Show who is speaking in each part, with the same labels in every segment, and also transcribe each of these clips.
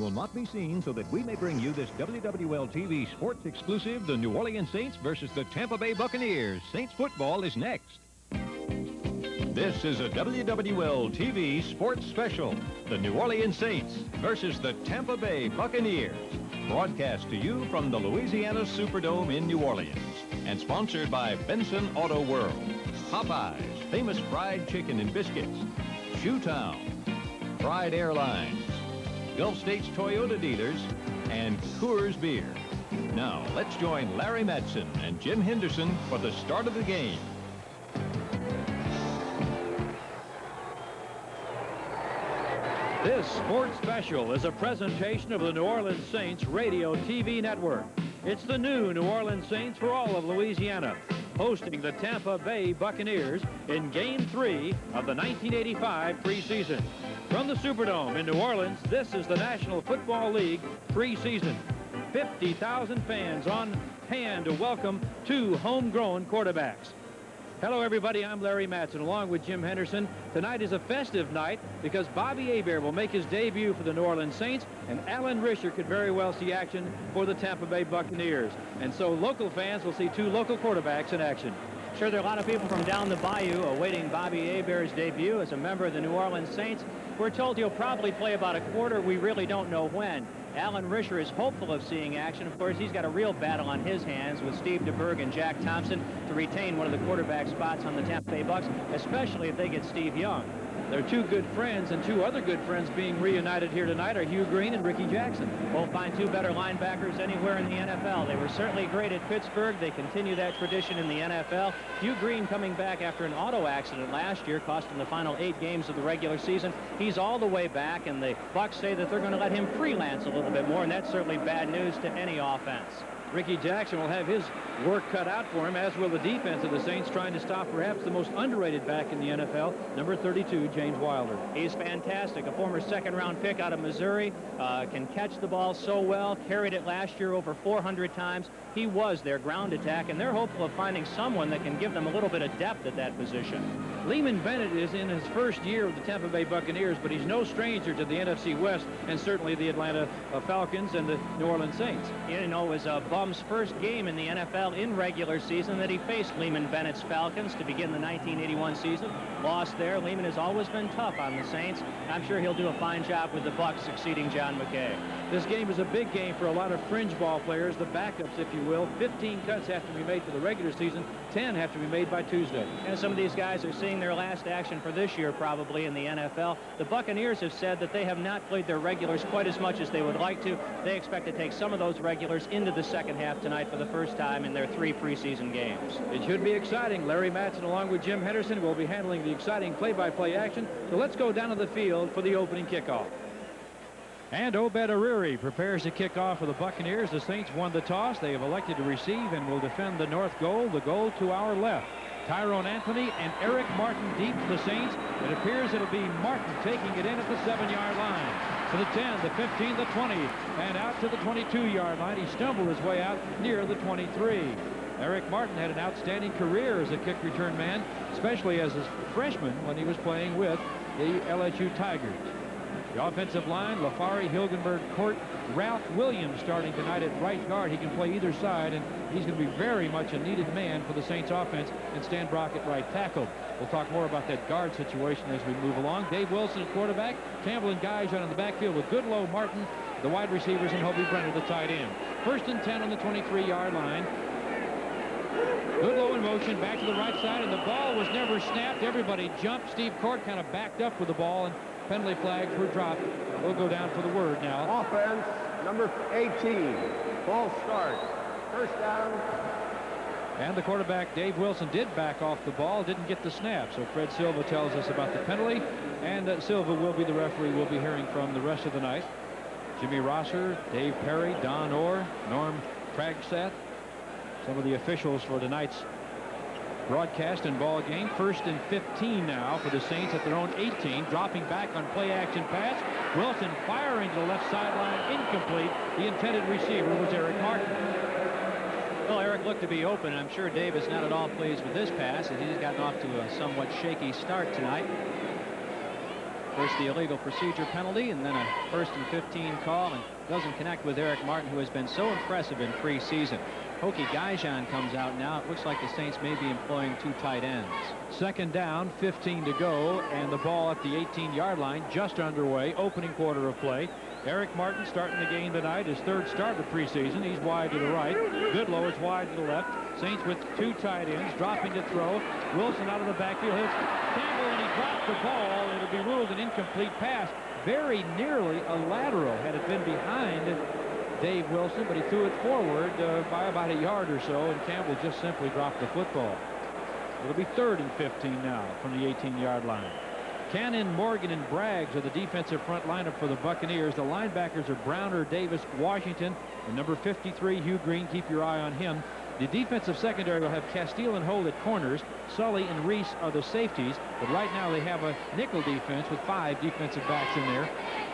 Speaker 1: will not be seen so that we may bring you this WWL TV sports exclusive, the New Orleans Saints versus the Tampa Bay Buccaneers. Saints football is next. This is a WWL TV sports special, the New Orleans Saints versus the Tampa Bay Buccaneers. Broadcast to you from the Louisiana Superdome in New Orleans and sponsored by Benson Auto World, Popeyes, famous fried chicken and biscuits, Shoetown, Pride Airlines, Gulf States Toyota dealers, and Coors Beer. Now, let's join Larry Matson and Jim Henderson for the start of the game.
Speaker 2: This sports special is a presentation of the New Orleans Saints Radio TV network. It's the new New Orleans Saints for all of Louisiana, hosting the Tampa Bay Buccaneers in Game 3 of the 1985 preseason. From the Superdome in New Orleans, this is the National Football League preseason. 50,000 fans on hand to welcome two homegrown quarterbacks. Hello, everybody. I'm Larry Matson, along with Jim Henderson. Tonight is a festive night because Bobby Hebert will make his debut for the New Orleans Saints, and Alan Risher could very well see action for the Tampa Bay Buccaneers. And so local fans will see two local quarterbacks in action.
Speaker 3: Sure, there are a lot of people from down the bayou awaiting Bobby Hebert's debut as a member of the New Orleans Saints. We're told he'll probably play about a quarter. We really don't know when. Alan Risher is hopeful of seeing action. Of course, he's got a real battle on his hands with Steve DeBerg and Jack Thompson to retain one of the quarterback spots on the Tampa Bay Bucs, especially if they get Steve Young.
Speaker 2: They're two good friends, and two other good friends being reunited here tonight are Hugh Green and Ricky Jackson.
Speaker 3: Won't find two better linebackers anywhere in the NFL. They were certainly great at Pittsburgh. They continue that tradition in the NFL. Hugh Green coming back after an auto accident last year, cost him the final 8 games of the regular season. He's all the way back, and the Bucs say that they're going to let him freelance a little bit more, and that's certainly bad news to any offense.
Speaker 2: Ricky Jackson will have his work cut out for him, as will the defense of the Saints, trying to stop perhaps the most underrated back in the NFL, number 32, James Wilder.
Speaker 3: He's fantastic, a former second-round pick out of Missouri, can catch the ball so well, carried it last year over 400 times. He was their ground attack, and they're hopeful of finding someone that can give them a little bit of depth at that position.
Speaker 2: Lehman Bennett is in his first year with the Tampa Bay Buccaneers, but he's no stranger to the NFC West and certainly the Atlanta Falcons and the New Orleans Saints.
Speaker 3: You know, it was Bum's first game in the NFL in regular season that he faced Lehman Bennett's Falcons to begin the 1981 season. Lost there. Lehman has always been tough on the Saints. I'm sure he'll do a fine job with the Bucs succeeding John McKay.
Speaker 2: This game is a big game for a lot of fringe ball players, the backups, if you will. 15 cuts have to be made for the regular season. 10 have to be made by Tuesday.
Speaker 3: And some of these guys are seeing their last action for this year probably in the NFL. The Buccaneers have said that they have not played their regulars quite as much as they would like to. They expect to take some of those regulars into the second half tonight for the first time in their 3 preseason games.
Speaker 2: It should be exciting. Larry Matson along with Jim Henderson will be handling the exciting play-by-play action. So let's go down to the field for the opening kickoff. And Obed Ariri prepares to kick off for the Buccaneers. The Saints won the toss. They have elected to receive and will defend the north goal. The goal to our left. Tyrone Anthony and Eric Martin deep to the Saints. It appears it'll be Martin taking it in at the 7-yard line. To the 10, the 15, the 20, and out to the 22-yard line. He stumbled his way out near the 23. Eric Martin had an outstanding career as a kick return man, especially as a freshman when he was playing with the LSU Tigers. The offensive line, LaFari, Hilgenberg, Court, Ralph Williams starting tonight at right guard. He can play either side, and he's going to be very much a needed man for the Saints offense, and Stan Brock at right tackle. We'll talk more about that guard situation as we move along. Dave Wilson at quarterback, Campbell and Guys out in the backfield with Goodlow, Martin, the wide receivers, and Hobie Brenner, the tight end. 1st and 10 on the 23-yard line. Goodlow in motion, back to the right side, and the ball was never snapped. Everybody jumped. Steve Court kind of backed up with the ball, and penalty flags were dropped. We'll go down for the word now.
Speaker 4: Offense, number 18, false start. 1st down.
Speaker 2: And the quarterback, Dave Wilson, did back off the ball, didn't get the snap. So Fred Silva tells us about the penalty, and Silva will be the referee we'll be hearing from the rest of the night. Jimmy Rosser, Dave Perry, Don Orr, Norm Kragsath, some of the officials for tonight's broadcast and ball game. 1st and 15 now for the Saints at their own 18. Dropping back on play action pass. Wilson firing to the left sideline. Incomplete. The intended receiver was Eric Martin.
Speaker 3: Well, Eric looked to be open. I'm sure Dave is not at all pleased with this pass, as he's gotten off to a somewhat shaky start tonight. First the illegal procedure penalty, and then a 1st and 15 call, and doesn't connect with Eric Martin, who has been so impressive in preseason. Hokie Gaijan comes out now. It looks like the Saints may be employing 2 tight ends.
Speaker 2: Second down, 15 to go, and the ball at the 18-yard line, just underway, opening quarter of play. Eric Martin starting the game tonight, his 3rd start of the preseason. He's wide to the right. Goodlow is wide to the left. Saints with 2 tight ends, dropping to throw. Wilson out of the backfield hits Campbell, and he drops the ball. It'll be ruled an incomplete pass. Very nearly a lateral had it been behind Dave Wilson, but he threw it forward by about a yard or so, and Campbell just simply dropped the football. It'll be 3rd and 15 now from the 18-yard line. Cannon, Morgan, and Braggs are the defensive front lineup for the Buccaneers. The linebackers are Browner, Davis, Washington, and number 53, Hugh Green. Keep your eye on him. The defensive secondary will have Castile and Holt at corners. Sully and Reese are the safeties, but right now they have a nickel defense with 5 defensive backs in there.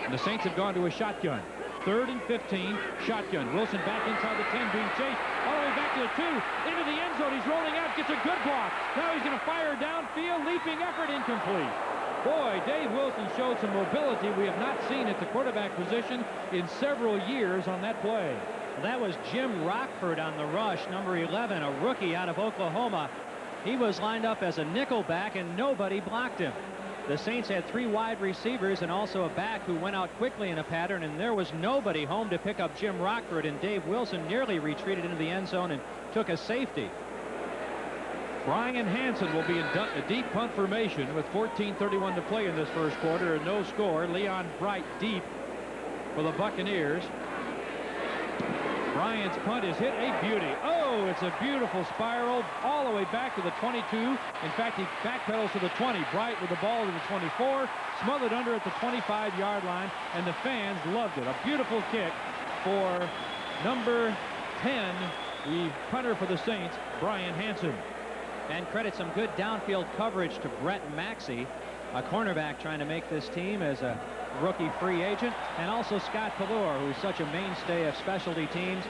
Speaker 2: And the Saints have gone to a shotgun. 3rd and 15, shotgun. Wilson back inside the 10, being chased all the way back to the 2, into the end zone. He's rolling out, gets a good block. Now he's going to fire downfield, leaping effort, incomplete. Boy, Dave Wilson showed some mobility we have not seen at the quarterback position in several years on that play.
Speaker 3: Well, that was Jim Rockford on the rush, number 11, a rookie out of Oklahoma. He was lined up as a nickel back, and nobody blocked him. The Saints had 3 wide receivers and also a back who went out quickly in a pattern, and there was nobody home to pick up Jim Rockford, and Dave Wilson nearly retreated into the end zone and took a safety.
Speaker 2: Brian Hansen will be in a deep punt formation with 14:31 to play in this first quarter, and no score. Leon Bright deep for the Buccaneers. Bryant's punt is hit a beauty. Oh, it's a beautiful spiral all the way back to the 22. In fact, he backpedals to the 20. Bright with the ball to the 24, smothered under at the 25-yard line, and the fans loved it. A beautiful kick for number 10, the punter for the Saints, Brian Hansen.
Speaker 3: And credit some good downfield coverage to Brett Maxey, a cornerback trying to make this team as a rookie free agent, and also Scott Pallure, who's such a mainstay of specialty teams.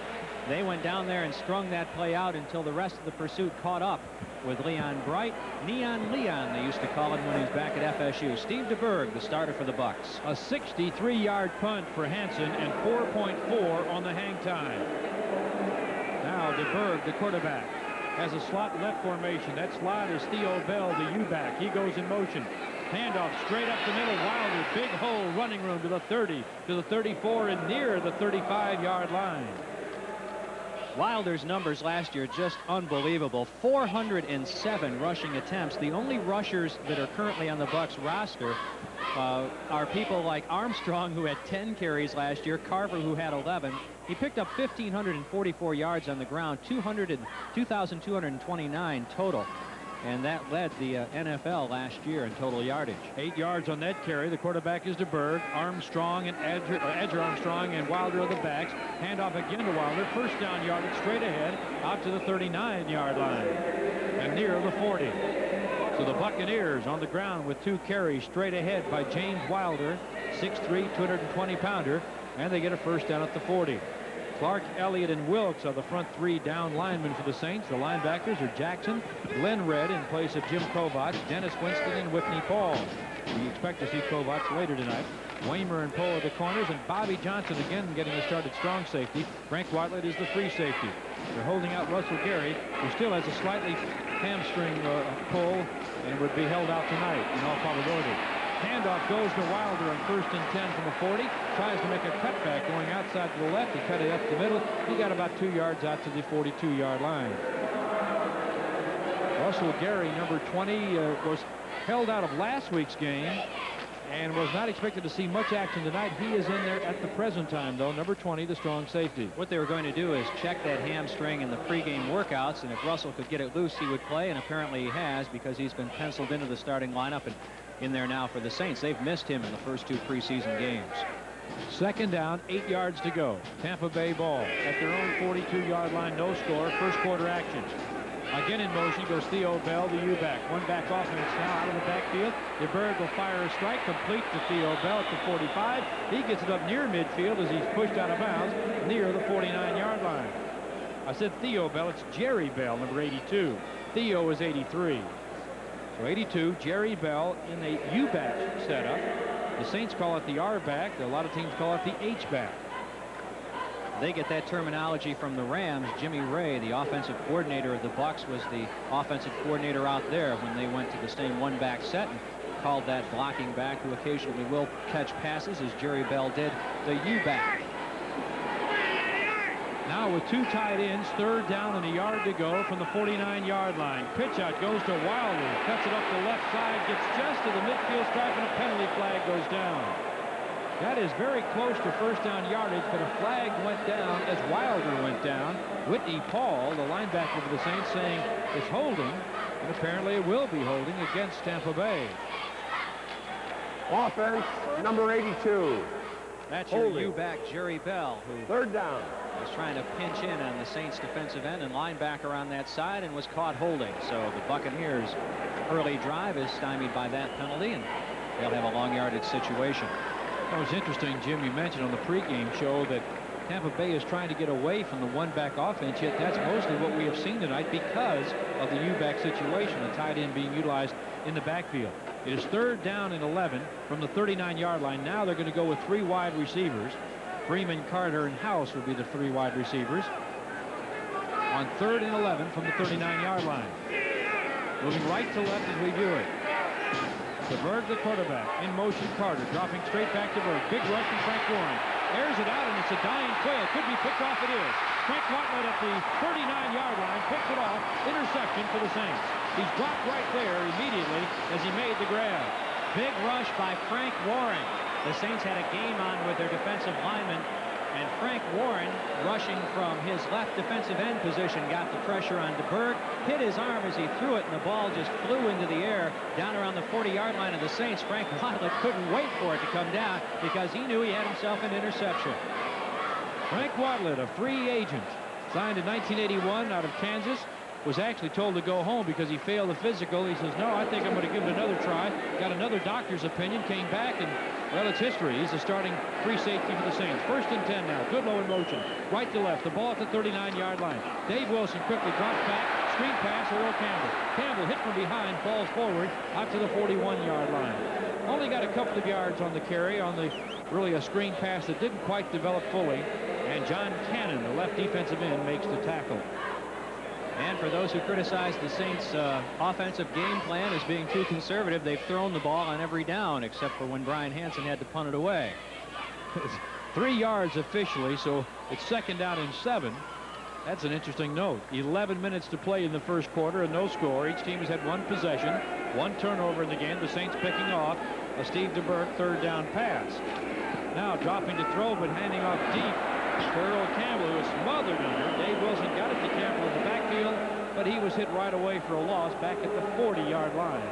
Speaker 3: They went down there and strung that play out until the rest of the pursuit caught up with Leon Bright. Neon Leon, they used to call him when he was back at FSU. Steve DeBerg, the starter for the Bucs.
Speaker 2: A 63-yard punt for Hansen and 4.4 on the hang time. Now DeBerg, the quarterback, has a slot left formation. That slot is Theo Bell, the U-back. He goes in motion. Handoff straight up the middle. Wilder, big hole, running room to the 30, to the 34, and near the 35-yard line.
Speaker 3: Wilder's numbers last year just unbelievable. 407 rushing attempts. The only rushers that are currently on the Bucs roster are people like Armstrong, who had 10 carries last year, Carver, who had 11. He picked up 1,544 yards on the ground, 2,229 total. And that led the NFL last year in total yardage.
Speaker 2: 8 yards on that carry. The quarterback is DeBerg. Armstrong and Edger Armstrong and Wilder are the backs. Handoff again to Wilder. First down yardage straight ahead out to the 39-yard line and near the 40. So the Buccaneers on the ground with 2 carries straight ahead by James Wilder, 6'3", 220-pounder, and they get a first down at the 40. Clark, Elliott, and Wilkes are the front 3 down linemen for the Saints. The linebackers are Jackson, Glenn Red in place of Jim Kovacs, Dennis Winston, and Whitney Paul. We expect to see Kovacs later tonight. Waymer and Poe are the corners, and Bobby Johnson again getting a start at strong safety. Frank Whitelett is the free safety. They're holding out Russell Gary, who still has a slightly hamstring pull and would be held out tonight in all probability. Handoff goes to Wilder on 1st and 10 from the 40. Tries to make a cutback going outside to the left. He cut it up the middle. He got about 2 yards out to the 42-yard line. Russell Gary, number 20, was held out of last week's game and was not expected to see much action tonight. He is in there at the present time, though. Number 20, the strong safety.
Speaker 3: What they were going to do is check that hamstring in the pregame workouts, and if Russell could get it loose, he would play, and apparently he has, because he's been penciled into the starting lineup and in there now for the Saints. They've missed him in the first 2 preseason games.
Speaker 2: Second down, 8 yards to go. Tampa Bay ball at their own 42-yard line. No score. First quarter action. Again in motion goes Theo Bell, the U-back. One back offense now out of the backfield. DeBerg will fire a strike complete to Theo Bell at the 45. He gets it up near midfield as he's pushed out of bounds near the 49-yard line. I said Theo Bell. It's Jerry Bell, number 82. Theo is 83. So 82, Jerry Bell in a U-back setup. The Saints call it the R back. A lot of teams call it the H back.
Speaker 3: They get that terminology from the Rams. Jimmy Ray, the offensive coordinator of the Bucs, was the offensive coordinator out there when they went to the same one-back set and called that blocking back, who occasionally will catch passes, as Jerry Bell did the U-back.
Speaker 2: Now with 2 tight ends, 3rd down and a yard to go from the 49-yard line. Pitch out goes to Wilder, cuts it up the left side, gets just to the midfield stripe, and a penalty flag goes down. That is very close to first down yardage, but a flag went down as Wilder went down. Whitney Paul, the linebacker for the Saints, saying it's holding, and apparently it will be holding against Tampa Bay.
Speaker 4: Offense, number 82.
Speaker 3: That's your U-back, Jerry Bell, who
Speaker 4: 3rd down.
Speaker 3: was trying to pinch in on the Saints defensive end and linebacker on that side and was caught holding. So the Buccaneers' early drive is stymied by that penalty, and they'll have a long yardage situation.
Speaker 2: That was interesting, Jim. You mentioned on the pregame show that Tampa Bay is trying to get away from the one-back offense, yet that's mostly what we have seen tonight because of the U-back situation, the tight end being utilized in the backfield. It is 3rd down and 11 from the 39-yard line. Now they're going to go with 3 wide receivers. Freeman, Carter, and House will be the 3 wide receivers on 3rd and 11 from the 39-yard line. Moving right to left as we view it. DeBerg, the quarterback. In motion, Carter dropping straight back to Berg. Big rush from Frank Warren. Airs it out, and it's a dying quail. Could be picked off. It is. Frank Watlet at the 39-yard line picks it off. Interception for the Saints. He's dropped right there immediately as he made the grab.
Speaker 3: Big rush by Frank Warren. The Saints had a game on with their defensive lineman, and Frank Warren, rushing from his left defensive end position, got the pressure on DeBerg, hit his arm as he threw it, and the ball just flew into the air down around the 40-yard line of the Saints. Frank Watlet couldn't wait for it to come down because he knew he had himself an interception.
Speaker 2: Frank Watlet, a free agent, signed in 1981 out of Kansas, was actually told to go home because he failed the physical. He says, no, I think I'm going to give it another try. Got another doctor's opinion, came back, and, well, it's history. He's the starting free safety for the Saints. 1st and 10 now. Goodlow in motion. Right to left. The ball at the 39-yard line. Dave Wilson quickly drops back. Screen pass, Earl Campbell. Campbell hit from behind, falls forward out to the 41-yard line. Only got a couple of yards on the carry on the really a screen pass that didn't quite develop fully. And John Cannon, the left defensive end, makes the tackle.
Speaker 3: And for those who criticize the Saints' offensive game plan as being too conservative, they've thrown the ball on every down except for when Brian Hansen had to punt it away.
Speaker 2: 3 yards officially, so it's 2nd down and 7. That's an interesting note. 11 minutes to play in the first quarter and no score. Each team has had 1 possession, 1 turnover in the game. The Saints picking off a Steve DeBerg 3rd down pass. Now dropping to throw, but handing off deep to Earl Campbell, who was smothered under. Dave Wilson got it to Campbell in the backfield, but he was hit right away for a loss back at the 40-yard line.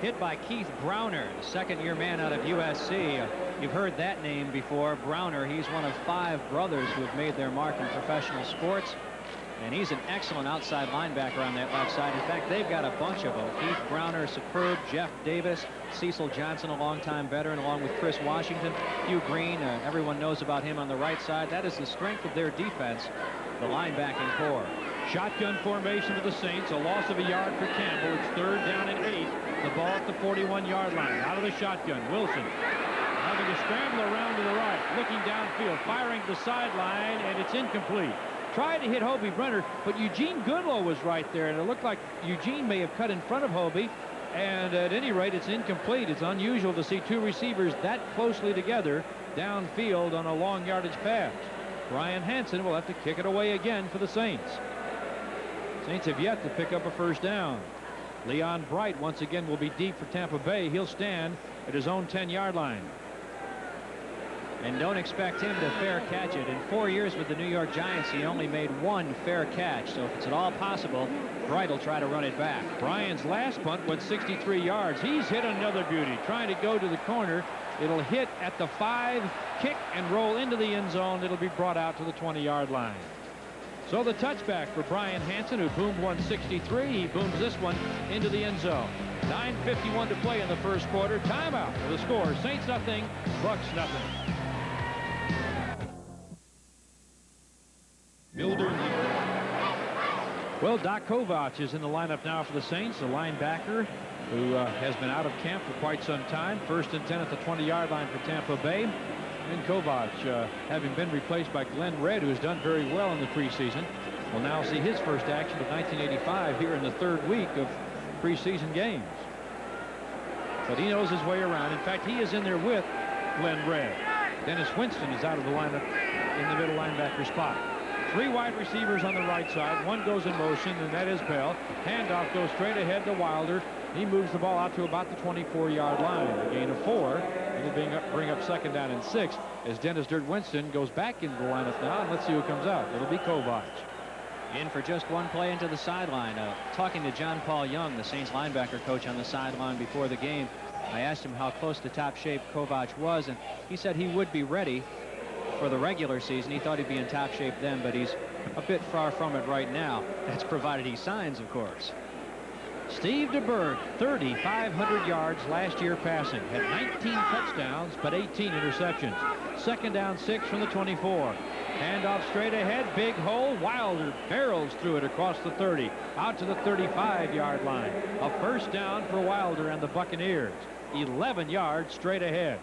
Speaker 3: Hit by Keith Browner, the 2nd-year man out of USC. You've heard that name before. Browner, he's one of 5 brothers who have made their mark in professional sports. And he's an excellent outside linebacker on that left side. In fact, they've got a bunch of them. Keith Browner, superb. Jeff Davis, Cecil Johnson, a longtime veteran, along with Chris Washington. Hugh Green, everyone knows about him on the right side. That is the strength of their defense, the linebacking core.
Speaker 2: Shotgun formation for the Saints. A loss of a yard for Campbell. It's 3rd down and 8. The ball at the 41-yard line. Out of the shotgun. Wilson having to scramble around to the right. Looking downfield. Firing to the sideline, and it's incomplete. Tried to hit Hobie Brenner, but Eugene Goodlow was right there, and it looked like Eugene may have cut in front of Hobie, and at any rate, it's incomplete. It's unusual to see 2 receivers that closely together downfield on a long yardage pass. Brian Hansen will have to kick it away again for the Saints. Saints have yet to pick up a 1st down. Leon Bright once again will be deep for Tampa Bay. He'll stand at his own 10-yard line.
Speaker 3: And don't expect him to fair catch it. In 4 years with the New York Giants, he only made 1 fair catch. So if it's at all possible, Bright will try to run it back.
Speaker 2: Brian's last punt went 63 yards. He's hit another beauty. Trying to go to the corner. It'll hit at the 5, kick, and roll into the end zone. It'll be brought out to the 20-yard line. So the touchback for Brian Hansen, who boomed 163. He booms this one into the end zone. 9:51 to play in the first quarter. Timeout for the score. Saints nothing, Bucks nothing. Well, Doc Kovac is in the lineup now for the Saints, the linebacker. who has been out of camp for quite some time. 1st and 10 at the 20-yard line for Tampa Bay. And Kovac, having been replaced by Glenn Red, who has done very well in the preseason, will now see his first action of 1985 here in the 3rd week of preseason games. But he knows his way around. In fact, he is in there with Glenn Red. Dennis Winston is out of the lineup in the middle linebacker spot. 3 wide receivers on the right side. 1 goes in motion, and that is Bell. Handoff goes straight ahead to Wilder. He moves the ball out to about the 24-yard line. A gain of 4. It'll bring up 2nd down and 6 as Dennis Dirt Winston goes back into the lineup now. And let's see who comes out. It'll be Kovac.
Speaker 3: In for just 1 play into the sideline. Talking to John Paul Young, the Saints linebacker coach, on the sideline before the game, I asked him how close to top shape Kovac was, and he said he would be ready for the regular season. He thought he'd be in top shape then, but he's a bit far from it right now. That's provided he signs, of course. Steve DeBerg, 3,500 yards last year passing. Had 19 touchdowns, but 18 interceptions. 2nd down 6 from the 24. Handoff straight ahead, big hole. Wilder barrels through it across the 30, out to the 35-yard line. A 1st down for Wilder and the Buccaneers. 11 yards straight ahead.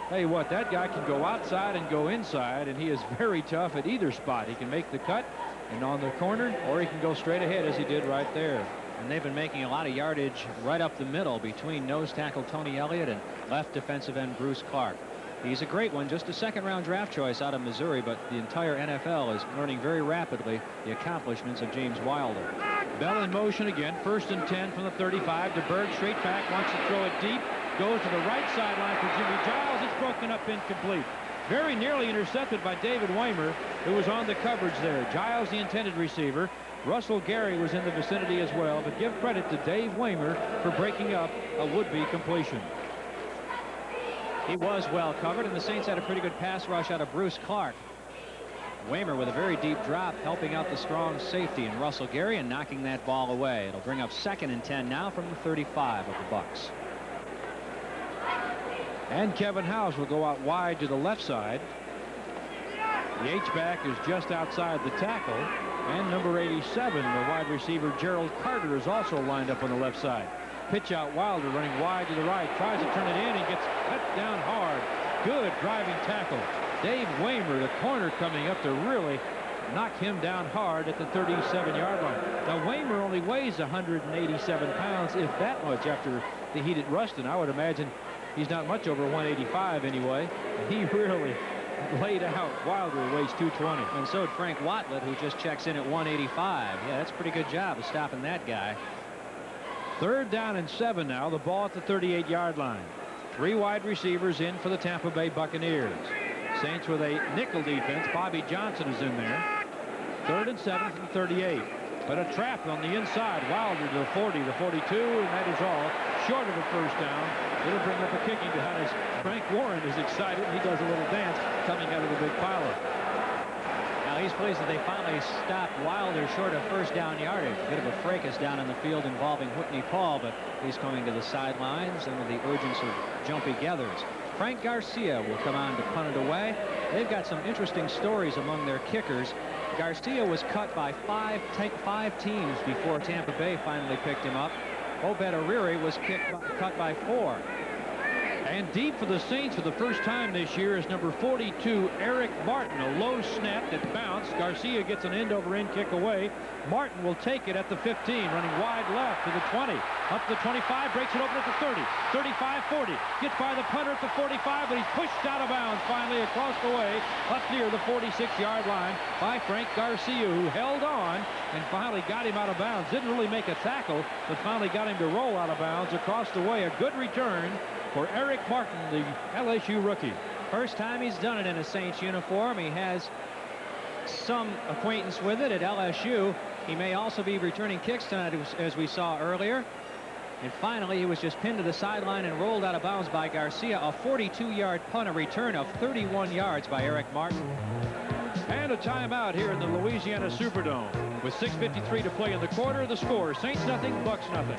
Speaker 3: Tell you what, that guy can go outside and go inside, and he is very tough at either spot. He can make the cut and on the corner, or he can go straight ahead as he did right there. And they've been making a lot of yardage right up the middle between nose tackle Tony Elliott and left defensive end Bruce Clark. He's a great one, just a 2nd-round draft choice out of Missouri, but the entire NFL is learning very rapidly the accomplishments of James Wilder. Bell in motion again, 1st and 10 from the 35. DeBerg straight back, wants to throw it deep, goes to the right sideline for Jimmy Giles. It's broken up incomplete. Very nearly intercepted by David Weimer, who was on the coverage there. Giles, the intended receiver. Russell Gary was in the vicinity as well, but give credit to Dave Weimer for breaking up a would-be completion. He was well covered, and the Saints had a pretty good pass rush out of Bruce Clark. Weimer with a very deep drop, helping out the strong safety in Russell Gary and knocking that ball away. It'll bring up 2nd and 10 now from the 35 of the Bucs. And Kevin House will go out wide to the left side. The H-back is just outside the tackle, and number 87, the wide receiver Gerald Carter, is also lined up on the left side. Pitch out Wilder, running wide to the right, tries to turn it in, and gets cut down hard. Good driving tackle. Dave Weimer, the corner, coming up to really knock him down hard at the 37-yard line. Now, Weimer only weighs 187 pounds, if that much, after the heat at Ruston. I would imagine he's not much over 185 anyway. He really laid out Wilder, who weighs 220. And so did Frank Watlett, who just checks in at 185. Yeah, that's a pretty good job of stopping that guy.
Speaker 2: 3rd down and 7 now. The ball at the 38-yard line. 3 wide receivers in for the Tampa Bay Buccaneers. Saints with a nickel defense. Bobby Johnson is in there. 3rd and 7 from 38. But a trap on the inside. Wilder to the 40, the 42, and that is all. Short of a 1st down. It'll bring up a kicking down as Frank Warren is excited. He does a little dance coming out of the big pile-up.
Speaker 3: Now he's pleased that they finally stopped Wilder short of 1st down yardage. A bit of a fracas down in the field involving Whitney Paul, but he's coming to the sidelines under the urgence of Jumpy Geathers. Frank Garcia will come on to punt it away. They've got some interesting stories among their kickers. Garcia was cut by five teams before Tampa Bay finally picked him up. Obed Ariri was cut by 4. And deep for the Saints for the first time this year is number 42, Eric Martin. A low snap that bounced. Garcia gets an end-over-end kick away. Martin will take it at the 15, running wide left to the 20. Up to the 25, breaks it open at the 30. 35, 40. Gets by the punter at the 45, but he's pushed out of bounds finally across the way up near the 46-yard line by Frank Garcia, who held on and finally got him out of bounds. Didn't really make a tackle, but finally got him to roll out of bounds across the way. A good return for Eric Martin, the LSU rookie. First time he's done it in a Saints uniform. He has some acquaintance with it at LSU. He may also be returning kicks tonight, as we saw earlier. And finally, he was just pinned to the sideline and rolled out of bounds by Garcia. A 42-yard punt, a return of 31 yards by Eric Martin.
Speaker 2: And a timeout here in the Louisiana Superdome. With 6:53 to play in the quarter, the score, Saints nothing, Bucs nothing.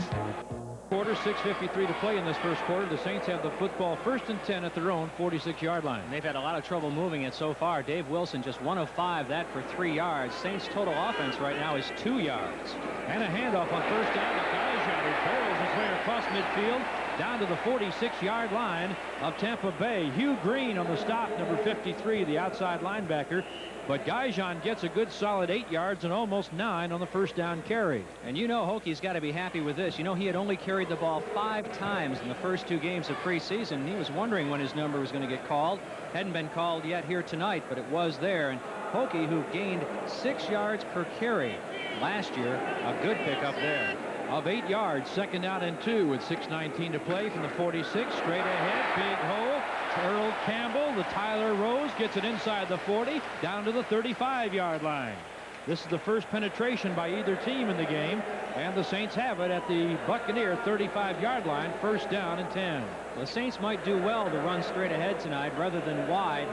Speaker 2: Quarter, 6:53 to play in this first quarter. The Saints have the football 1st and 10 at their own 46-yard line.
Speaker 3: And they've had a lot of trouble moving it so far. Dave Wilson just 1 of 5, that for 3 yards. Saints total offense right now is 2 yards.
Speaker 2: And a handoff on 1st down. The guys Guyjon, who barrels his way across midfield down to the 46-yard line of Tampa Bay. Hugh Green on the stop, number 53, the outside linebacker. But Guyjon gets a good solid 8 yards and almost 9 on the first down carry.
Speaker 3: And you know Hokie's got to be happy with this. You know, he had only carried the ball 5 times in the first 2 games of preseason. He was wondering when his number was going to get called. Hadn't been called yet here tonight, but it was there. And Hokie, who gained 6 yards per carry last year, a good pickup there.
Speaker 2: Of 8 yards, second down and 2 with 6:19 to play from the 46. Straight ahead, big hole. Earl Campbell, the Tyler Rose, gets it inside the 40, down to the 35-yard line. This is the first penetration by either team in the game, and the Saints have it at the Buccaneer 35-yard line, first down and 10.
Speaker 3: The Saints might do well to run straight ahead tonight rather than wide.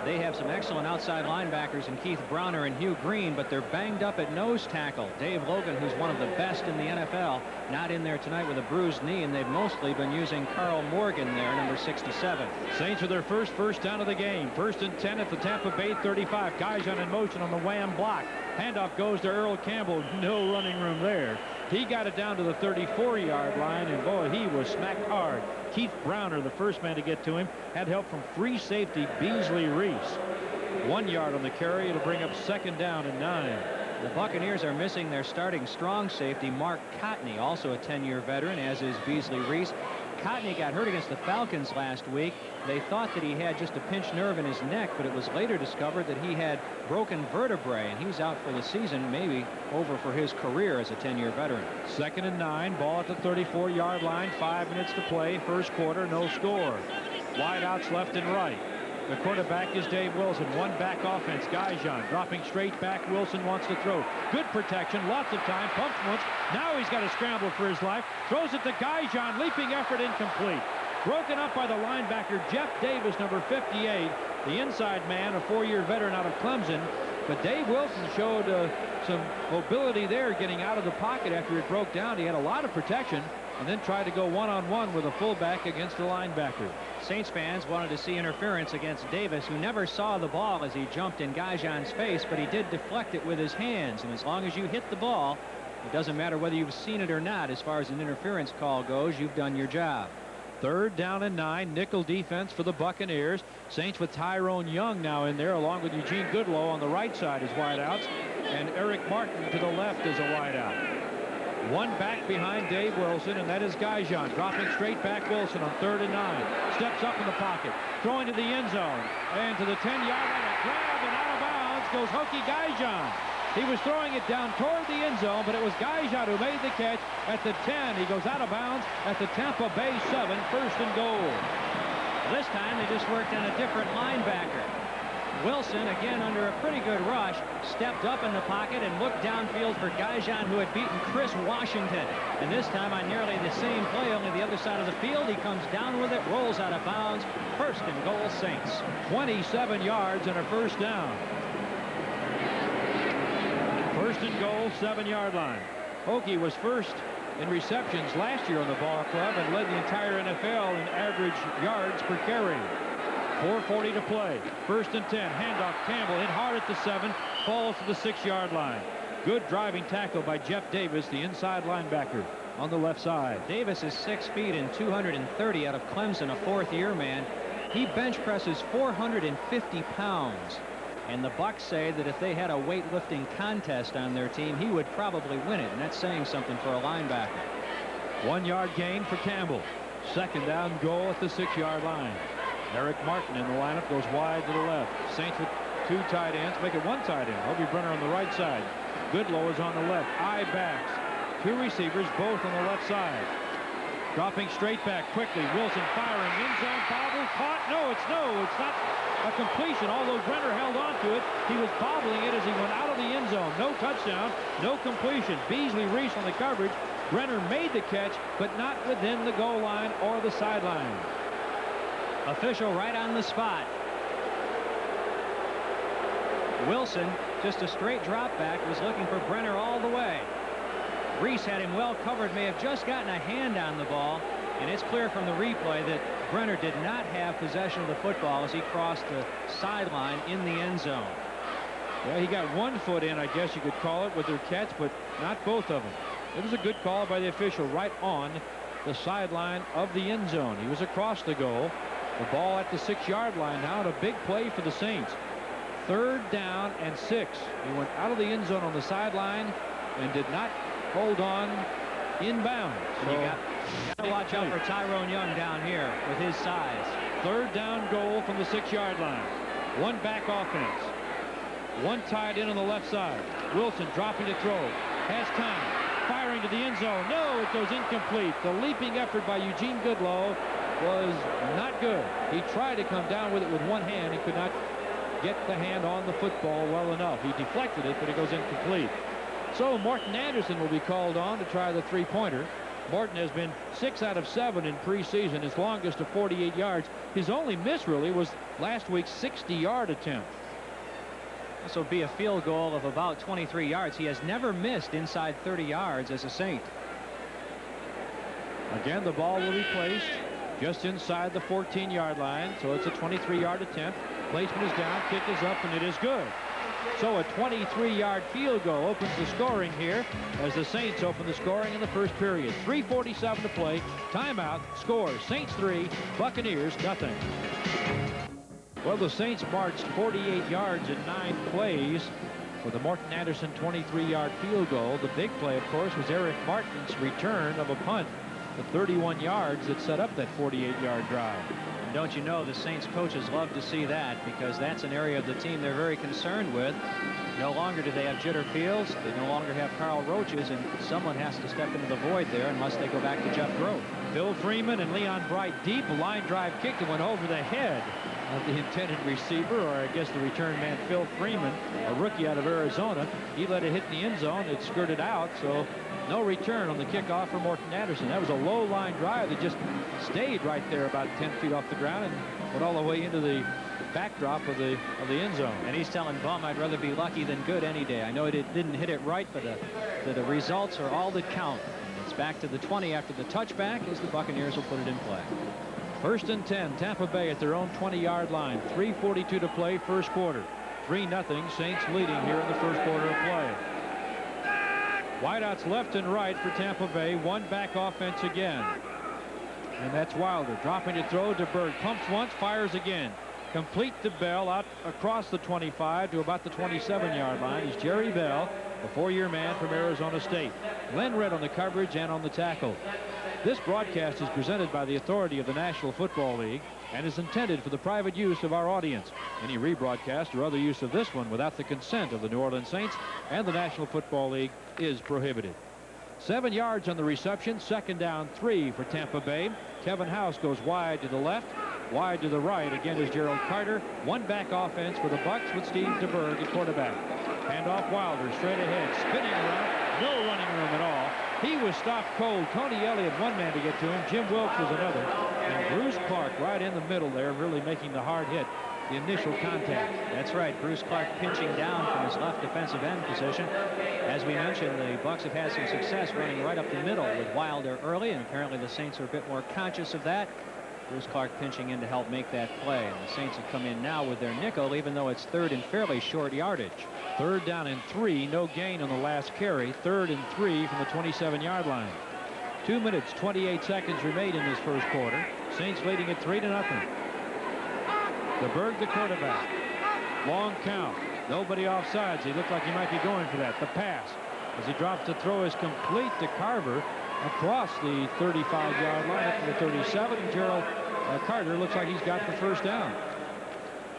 Speaker 3: They have some excellent outside linebackers in Keith Browner and Hugh Green, but they're banged up at nose tackle. Dave Logan, who's one of the best in the NFL, not in there tonight with a bruised knee, and they've mostly been using Carl Morgan there, number 67.
Speaker 2: Saints with their first down of the game. First and 10 at the Tampa Bay 35. Guyjon in motion on the wham block. Handoff goes to Earl Campbell. No running room there. He got it down to the 34-yard line, and boy, he was smacked hard. Keith Browner, the first man to get to him, had help from free safety Beasley Reese. 1 yard on the carry. It'll bring up second down and 9.
Speaker 3: The Buccaneers are missing their starting strong safety, Mark Cotney, also a 10-year veteran, as is Beasley Reese. Cotney got hurt against the Falcons last week. They thought that he had just a pinched nerve in his neck, but it was later discovered that he had broken vertebrae, and he's out for the season, maybe over for his career as a 10-year veteran.
Speaker 2: Second and 9, ball at the 34-yard line, 5 minutes to play, first quarter, no score. Wide outs left and right. The quarterback is Dave Wilson. One back offense. Guyjon dropping straight back. Wilson wants to throw. Good protection. Lots of time. Pumps once. Now he's got to scramble for his life. Throws it to Guyjon. Leaping effort incomplete. Broken up by the linebacker Jeff Davis, number 58. The inside man, a 4-year veteran out of Clemson. But Dave Wilson showed some mobility there, getting out of the pocket after it broke down. He had a lot of protection and then tried to go one-on-one with a fullback against the linebacker.
Speaker 3: Saints fans wanted to see interference against Davis, who never saw the ball as he jumped in Guyjon's face, but he did deflect it with his hands. And as long as you hit the ball, it doesn't matter whether you've seen it or not. As far as an interference call goes, you've done your job.
Speaker 2: Third down and 9, nickel defense for the Buccaneers. Saints with Tyrone Young now in there, along with Eugene Goodlow on the right side as wideouts, and Eric Martin to the left as a wideout. One back behind Dave Wilson, and that is Guyjon. Dropping straight back Wilson on 3rd and 9. Steps up in the pocket, throwing to the end zone, and to the 10-yard line. A grab and out of bounds goes Hokie Guyjon. He was throwing it down toward the end zone, but it was Guyjon who made the catch at the 10. He goes out of bounds at the Tampa Bay 7, first and goal.
Speaker 3: This time they just worked on a different linebacker. Wilson, again under a pretty good rush, stepped up in the pocket and looked downfield for Guyjon, who had beaten Chris Washington. And this time on nearly the same play, only the other side of the field, he comes down with it, rolls out of bounds, first and goal Saints.
Speaker 2: 27 yards and a first down. First and goal, 7-yard line. Hokie was first in receptions last year on the ball club and led the entire NFL in average yards per carry. 4:40 to play. First and 10. Handoff. Campbell hit hard at the 7. Falls to the 6-yard line. Good driving tackle by Jeff Davis, the inside linebacker on the left side.
Speaker 3: Davis is 6 feet and 230 out of Clemson, a 4th-year man. He bench presses 450 pounds. And the Bucs say that if they had a weightlifting contest on their team, he would probably win it. And that's saying something for a linebacker.
Speaker 2: 1-yard gain for Campbell. Second down goal at the 6-yard line. Eric Martin in the lineup, goes wide to the left. Saints with 2 tight ends, make it 1 tight end. Hobie Brenner on the right side. Goodlow is on the left. Eye backs. 2 receivers, both on the left side. Dropping straight back quickly. Wilson firing. End zone bobble. Caught. No, it's not a completion. Although Brenner held on to it, he was bobbling it as he went out of the end zone. No touchdown, no completion. Beasley Reese on the coverage. Brenner made the catch, but not within the goal line or the sideline.
Speaker 3: Official right on the spot. Wilson, just a straight drop back, was looking for Brenner all the way. Reese had him well covered, may have just gotten a hand on the ball, and it's clear from the replay that Brenner did not have possession of the football as he crossed the sideline in the end zone.
Speaker 2: Yeah, he got 1 foot in, I guess you could call it, with their catch, but not both of them. It was a good call by the official right on the sideline of the end zone. He was across the goal. The ball at the 6-yard line now, and a big play for the Saints. 3rd down and 6. He went out of the end zone on the sideline and did not hold on inbound. So
Speaker 3: you got to watch out for Tyrone Young down here with his size.
Speaker 2: 3rd down goal from the 6-yard line. 1 back offense. 1 tied in on the left side. Wilson dropping to throw. Has time. Firing to the end zone. No, it goes incomplete. The leaping effort by Eugene Goodlow was not good. He tried to come down with it with one hand. He could not get the hand on the football well enough. He deflected it, but it goes incomplete. So Morton Anderson will be called on to try the 3-pointer. Morton has been 6 out of 7 in preseason, his longest of 48 yards. His only miss really was last week's 60-yard attempt.
Speaker 3: This will be a field goal of about 23 yards. He has never missed inside 30 yards as a Saint.
Speaker 2: Again, the ball will be placed just inside the 14-yard line, so it's a 23-yard attempt. Placement is down, kick is up, and it is good. So a 23-yard field goal opens the scoring here as the Saints open the scoring in the first period. 3:47 to play. Timeout. Score. Saints 3, Buccaneers nothing. Well, the Saints marched 48 yards in 9 plays for the Morton Anderson 23-yard field goal. The big play, of course, was Eric Martin's return of a punt for 31 yards that set up that 48-yard drive.
Speaker 3: And don't you know, the Saints coaches love to see that, because that's an area of the team they're very concerned with. No longer do they have Jitter Fields. They no longer have Carl Roaches, and someone has to step into the void there unless they go back to Jeff Grove.
Speaker 2: Phil Freeman and Leon Bright deep. A line drive kick that went over the head of the intended receiver, or I guess the return man, Phil Freeman, a rookie out of Arizona. He let it hit in the end zone. It skirted out, so no return on the kickoff for Morton Anderson. That was a low line drive that just stayed right there about 10 feet off the ground and went all the way into the backdrop of the end zone.
Speaker 3: And he's telling Bum, I'd rather be lucky than good any day. I know it didn't hit it right, but the results are all that count. It's back to the 20 after the touchback as the Buccaneers will put it in play.
Speaker 2: 1st and 10, Tampa Bay at their own 20-yard line. 3:42 to play, first quarter. 3-0, Saints leading here in the first quarter of play. Wideouts left and right for Tampa Bay. 1 back offense again. And that's Wilder dropping to throw. DeBerg pumps once, fires again. Complete to Bell out across the 25 to about the 27-yard line is Jerry Bell, a 4-year man from Arizona State. Len Red on the coverage and on the tackle. This broadcast is presented by the authority of the National Football League and is intended for the private use of our audience. Any rebroadcast or other use of this one without the consent of the New Orleans Saints and the National Football League is prohibited. 7 yards on the reception. 2nd down, 3 for Tampa Bay. Kevin House goes wide to the left, wide to the right. Again is Gerald Carter. 1 back offense for the Bucs with Steve DeBerg at quarterback. Hand off Wilder straight ahead, spinning around, no running room at all. He was stopped cold. Tony Elliott, one man to get to him. Jim Wilkes was another. And Bruce Clark right in the middle there, really making the hard hit, the initial contact.
Speaker 3: That's right. Bruce Clark pinching down from his left defensive end position. As we mentioned, the Bucs have had some success running right up the middle with Wilder early, and apparently the Saints are a bit more conscious of that. Bruce Clark pinching in to help make that play. And the Saints have come in now with their nickel, even though it's 3rd and fairly short yardage. 3rd down and 3. No gain on the last carry. 3rd and 3 from the 27-yard line. 2 minutes, 28 seconds remain in this first quarter. Saints leading at 3-0. DeBerg, the quarterback. Long count. Nobody offsides. He looked like he might be going for that. The pass, as he drops to throw, is complete to Carver across the 35-yard line up to the 37. And Gerald Carter looks like he's got the first down.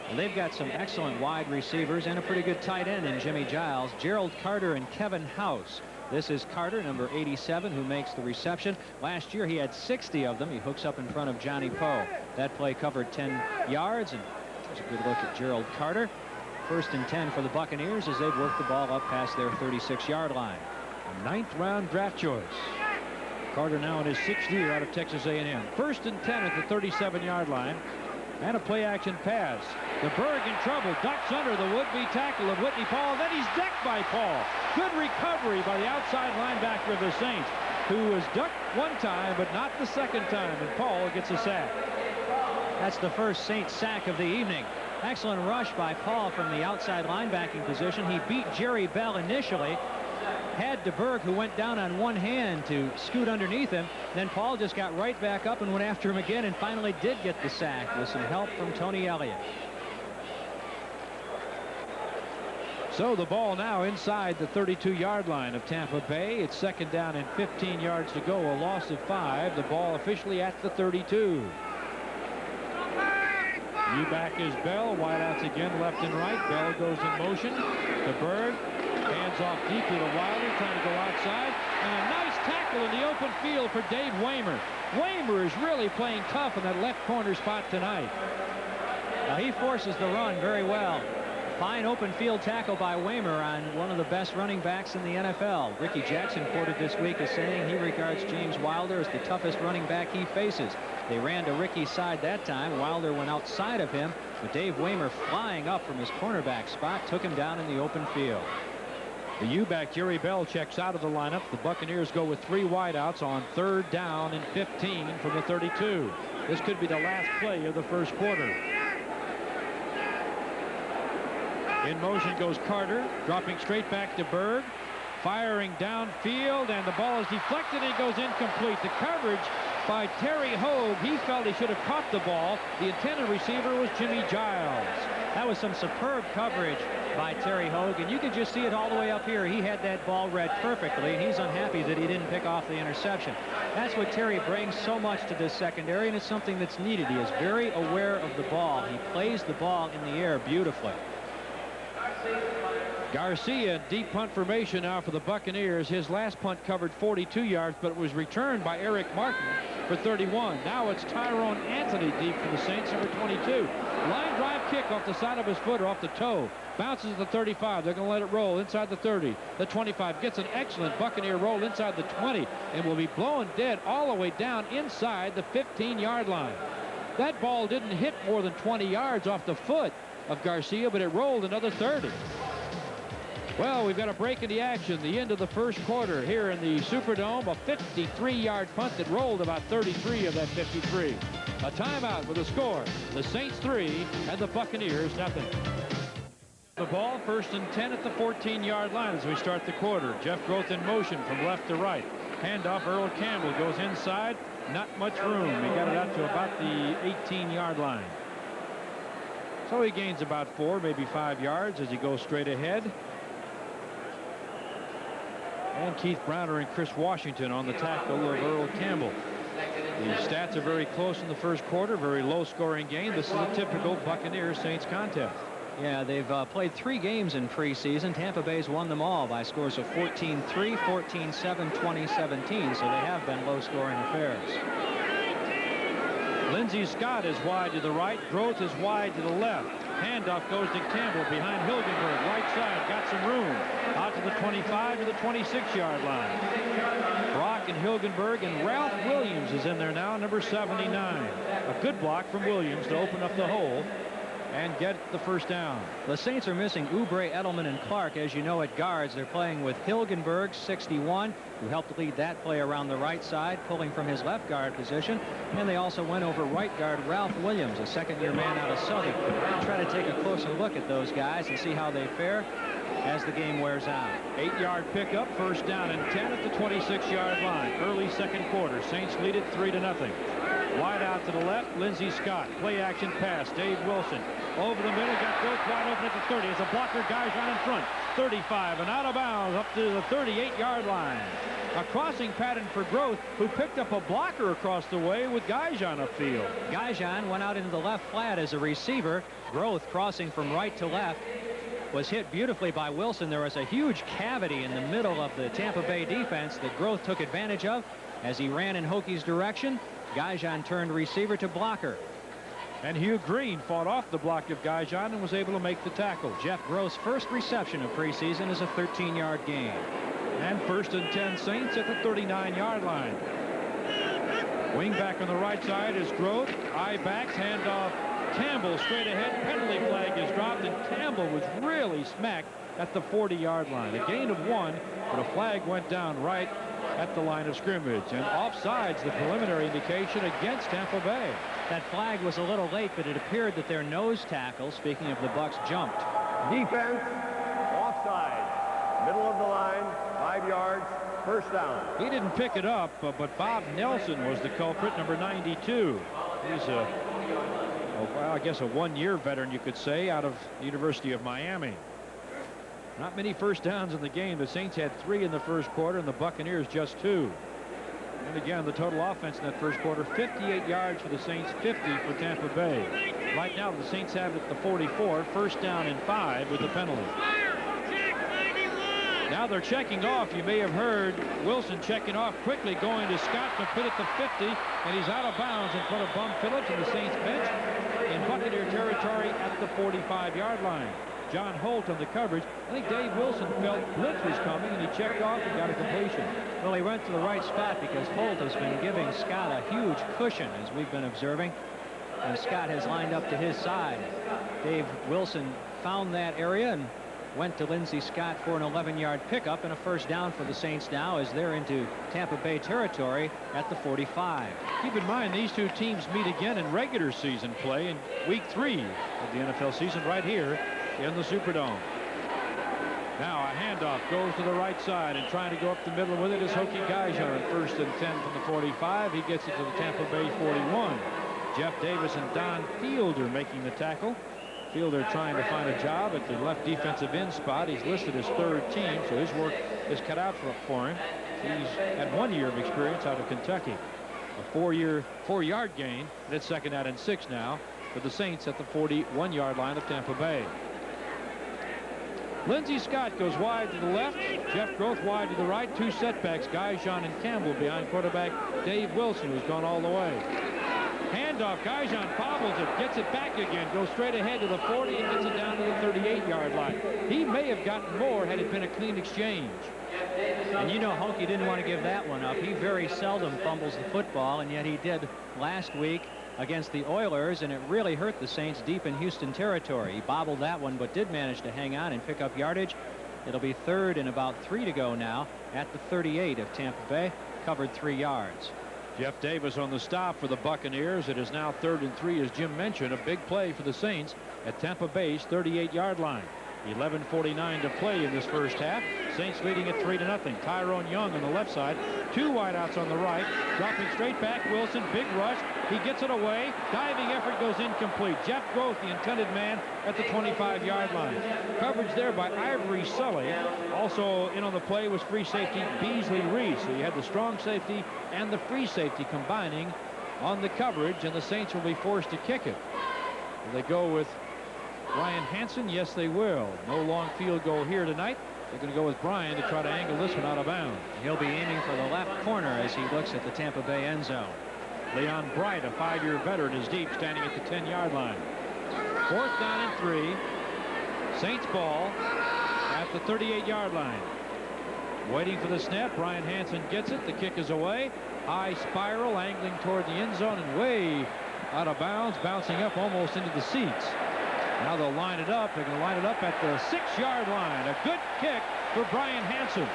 Speaker 3: Well, they've got some excellent wide receivers and a pretty good tight end in Jimmy Giles. Gerald Carter and Kevin House. This is Carter, number 87, who makes the reception. Last year he had 60 of them. He hooks up in front of Johnny Poe. That play covered 10 yards, and there's a good look at Gerald Carter. 1st and 10 for the Buccaneers as they've worked the ball up past their 36-yard line.
Speaker 2: A 9th round draft choice. Carter now in his 6th year out of Texas A&M. 1st and 10 at the 37-yard line. And a play-action pass. DeBerg in trouble. Ducks under the would-be tackle of Whitney Paul. Then he's decked by Paul. Good recovery by the outside linebacker of the Saints, who was ducked one time, but not the second time. And Paul gets a sack.
Speaker 3: That's the first Saints sack of the evening. Excellent rush by Paul from the outside linebacking position. He beat Jerry Bell initially. had DeBerg, who went down on one hand to scoot underneath him. Then Paul just got right back up and went after him again and finally did get the sack with some help from Tony Elliott.
Speaker 2: So the ball now inside the 32-yard line of Tampa Bay. It's second down and 15 yards to go, a loss of 5. The ball officially at the 32. Back is Bell. Wideouts again, left and right. Bell goes in motion. DeBerg hands off deeply to Wilder, trying to go outside. And a nice tackle in the open field for Dave Waymer. Waymer is really playing tough in that left corner spot tonight.
Speaker 3: Now he forces the run very well. Fine open field tackle by Waymer on one of the best running backs in the NFL. Ricky Jackson quoted this week as saying he regards James Wilder as the toughest running back he faces. They ran to Ricky's side that time. Wilder went outside of him, but Dave Waymer, flying up from his cornerback spot, took him down in the open field.
Speaker 2: The U-back Jerry Bell checks out of the lineup. The Buccaneers go with 3 wideouts on third down and 15 from the 32. This could be the last play of the first quarter. In motion goes Carter, dropping straight back to Berg, firing downfield, and the ball is deflected and goes incomplete. The coverage by Terry Hogue, he felt he should have caught the ball. The intended receiver was Jimmy Giles.
Speaker 3: That was some superb coverage by Terry Hogue, and you could just see it all the way up here. He had that ball read perfectly, and he's unhappy that he didn't pick off the interception. That's what Terry brings so much to this secondary, and it's something that's needed. He is very aware of the ball. He plays the ball in the air beautifully.
Speaker 2: Garcia, deep punt formation now for the Buccaneers. His last punt covered 42 yards, but it was returned by Eric Martin for 31. Now it's Tyrone Anthony deep for the Saints, number 22. Line drive kick off the side of his foot or off the toe. Bounces at the 35. They're going to let it roll inside the 30. The 25 gets an excellent Buccaneer roll inside the 20 and will be blown dead all the way down inside the 15-yard line. That ball didn't hit more than 20 yards off the foot of Garcia, but it rolled another 30. Well, we've got a break in the action. The end of the first quarter here in the Superdome. A 53-yard punt that rolled about 33 of that 53. A timeout with a score. The Saints 3 and the Buccaneers nothing. The ball first and 10 at the 14-yard line as we start the quarter. Jeff Groth in motion from left to right. Handoff, Earl Campbell goes inside. Not much room. He got it out to about the 18-yard line. So he gains about 4, maybe 5 yards as he goes straight ahead. And Keith Browner and Chris Washington on the tackle of Earl Campbell. The stats are very close in the first quarter. Very low-scoring game. This is a typical Buccaneers-Saints contest.
Speaker 3: Yeah, they've played 3 games in preseason. Tampa Bay's won them all by scores of 14-3, 14-7, 20-17. So they have been low-scoring affairs.
Speaker 2: Lindsey Scott is wide to the right. Groth is wide to the left. Handoff goes to Campbell behind Hilgenberg. Right side, got some room. Out to the 25 to the 26-yard line. Brock and Hilgenberg, and Ralph Williams is in there now, number 79. A good block from Williams to open up the hole and get the first down.
Speaker 3: The Saints are missing Oubre, Edelman, and Clark, as you know, at guards. They're playing with Hilgenberg, 61, who helped lead that play around the right side, pulling from his left guard position. And they also went over right guard Ralph Williams, a second-year man out of Southern. We'll try to take a closer look at those guys and see how they fare as the game wears out.
Speaker 2: 8-yard pickup, first down and 10 at the 26-yard line. Early second quarter. Saints lead it 3-0. Wide out to the left, Lindsey Scott. Play action pass, Dave Wilson. Over the middle, got Groth wide open at the 30. As a blocker, guys on in front. 35 and out of bounds up to the 38-yard line. A crossing pattern for Groth, who picked up a blocker across the way with Gaijan upfield.
Speaker 3: Gaijan went out into the left flat as a receiver. Groth, crossing from right to left, was hit beautifully by Wilson. There was a huge cavity in the middle of the Tampa Bay defense that Groth took advantage of as he ran in Hokie's direction. Gaijan turned receiver to blocker.
Speaker 2: And Hugh Green fought off the block of Gaijan and was able to make the tackle.
Speaker 3: Jeff Groth's first reception of preseason is a 13-yard gain.
Speaker 2: And first and 10 Saints at the 39-yard line. Wing back on the right side is Groth. Eye backs, handoff. Campbell straight ahead. Penalty flag is dropped, and Campbell was really smacked at the 40-yard line. A gain of 1, but a flag went down right at the line of scrimmage. And offsides, the preliminary indication against Tampa Bay.
Speaker 3: That flag was a little late, but it appeared that their nose tackle, speaking of the Bucs, jumped.
Speaker 4: Defense, offside. Middle of the line, 5 yards, first down.
Speaker 2: He didn't pick it up, but Bob Nelson was the culprit, number 92. He's well, I guess a one-year veteran, you could say, out of the University of Miami. Not many first downs in the game. The Saints had 3 in the first quarter, and the Buccaneers just 2. And again, the total offense in that first quarter, 58 yards for the Saints, 50 for Tampa Bay. Right now, the Saints have it at the 44, first down and 5 with the penalty. Now they're checking off. You may have heard Wilson checking off quickly, going to Scott to put at the 50, and he's out of bounds in front of Bum Phillips and the Saints bench in Buccaneer territory at the 45-yard line. John Holt on the coverage. I think Dave Wilson felt blitz was coming, and he checked off and got a completion.
Speaker 3: Well, he went to the right spot because Holt has been giving Scott a huge cushion, as we've been observing, and Scott has lined up to his side. Dave Wilson found that area and went to Lindsey Scott for an 11-yard pickup and a first down for the Saints now as they're into Tampa Bay territory at the 45.
Speaker 2: Keep in mind, these two teams meet again in regular season play in week 3 of the NFL season right here in the Superdome. Now a handoff goes to the right side, and trying to go up the middle with it is Hokie Guyjon. First and 10 from the 45. He gets it to the Tampa Bay 41. Jeff Davis and Don Fielder making the tackle. Fielder trying to find a job at the left defensive end spot. He's listed as third team, so his work is cut out for him. He's had 1 year of experience out of Kentucky. A 4-yard gain. That's second out and 6 now for the Saints at the 41-yard line of Tampa Bay. Lindsey Scott goes wide to the left. Jeff Groth wide to the right. 2 setbacks. Guyjon and Campbell behind quarterback Dave Wilson, who's gone all the way. Handoff. Guyjon bobbles it, gets it back again, goes straight ahead to the 40 and gets it down to the 38-yard line. He may have gotten more had it been a clean exchange.
Speaker 3: And you know, Hokie didn't want to give that one up. He very seldom fumbles the football, and yet he did last week against the Oilers, and it really hurt the Saints deep in Houston territory. He bobbled that one, but did manage to hang on and pick up yardage. It'll be third and about 3 to go now at the 38 of Tampa Bay, covered 3 yards.
Speaker 2: Jeff Davis on the stop for the Buccaneers. It is now 3rd and 3, as Jim mentioned. A big play for the Saints at Tampa Bay's 38-yard line. 11:49 to play in this first half. Saints leading at 3-0. Tyrone Young on the left side. 2 wideouts on the right. Dropping straight back. Wilson, big rush. He gets it away. Diving effort goes incomplete. Jeff Groth, the intended man, at the 25-yard line. Coverage there by Ivory Sully. Also in on the play was free safety Beasley Reese. So you had the strong safety and the free safety combining on the coverage, and the Saints will be forced to kick it. Will they go with Brian Hansen? Yes, they will. No long field goal here tonight. They're going to go with Brian to try to angle this one out of bounds.
Speaker 3: He'll be aiming for the left corner as he looks at the Tampa Bay end zone.
Speaker 2: Leon Bright, a 5-year veteran, is deep, standing at the 10-yard line. 4th down and 3. Saints ball at the 38-yard line. Waiting for the snap. Brian Hansen gets it. The kick is away. High spiral, angling toward the end zone and way out of bounds, bouncing up almost into the seats. Now they'll line it up. They're going to line it up at the 6-yard line. A good kick for Brian Hansen.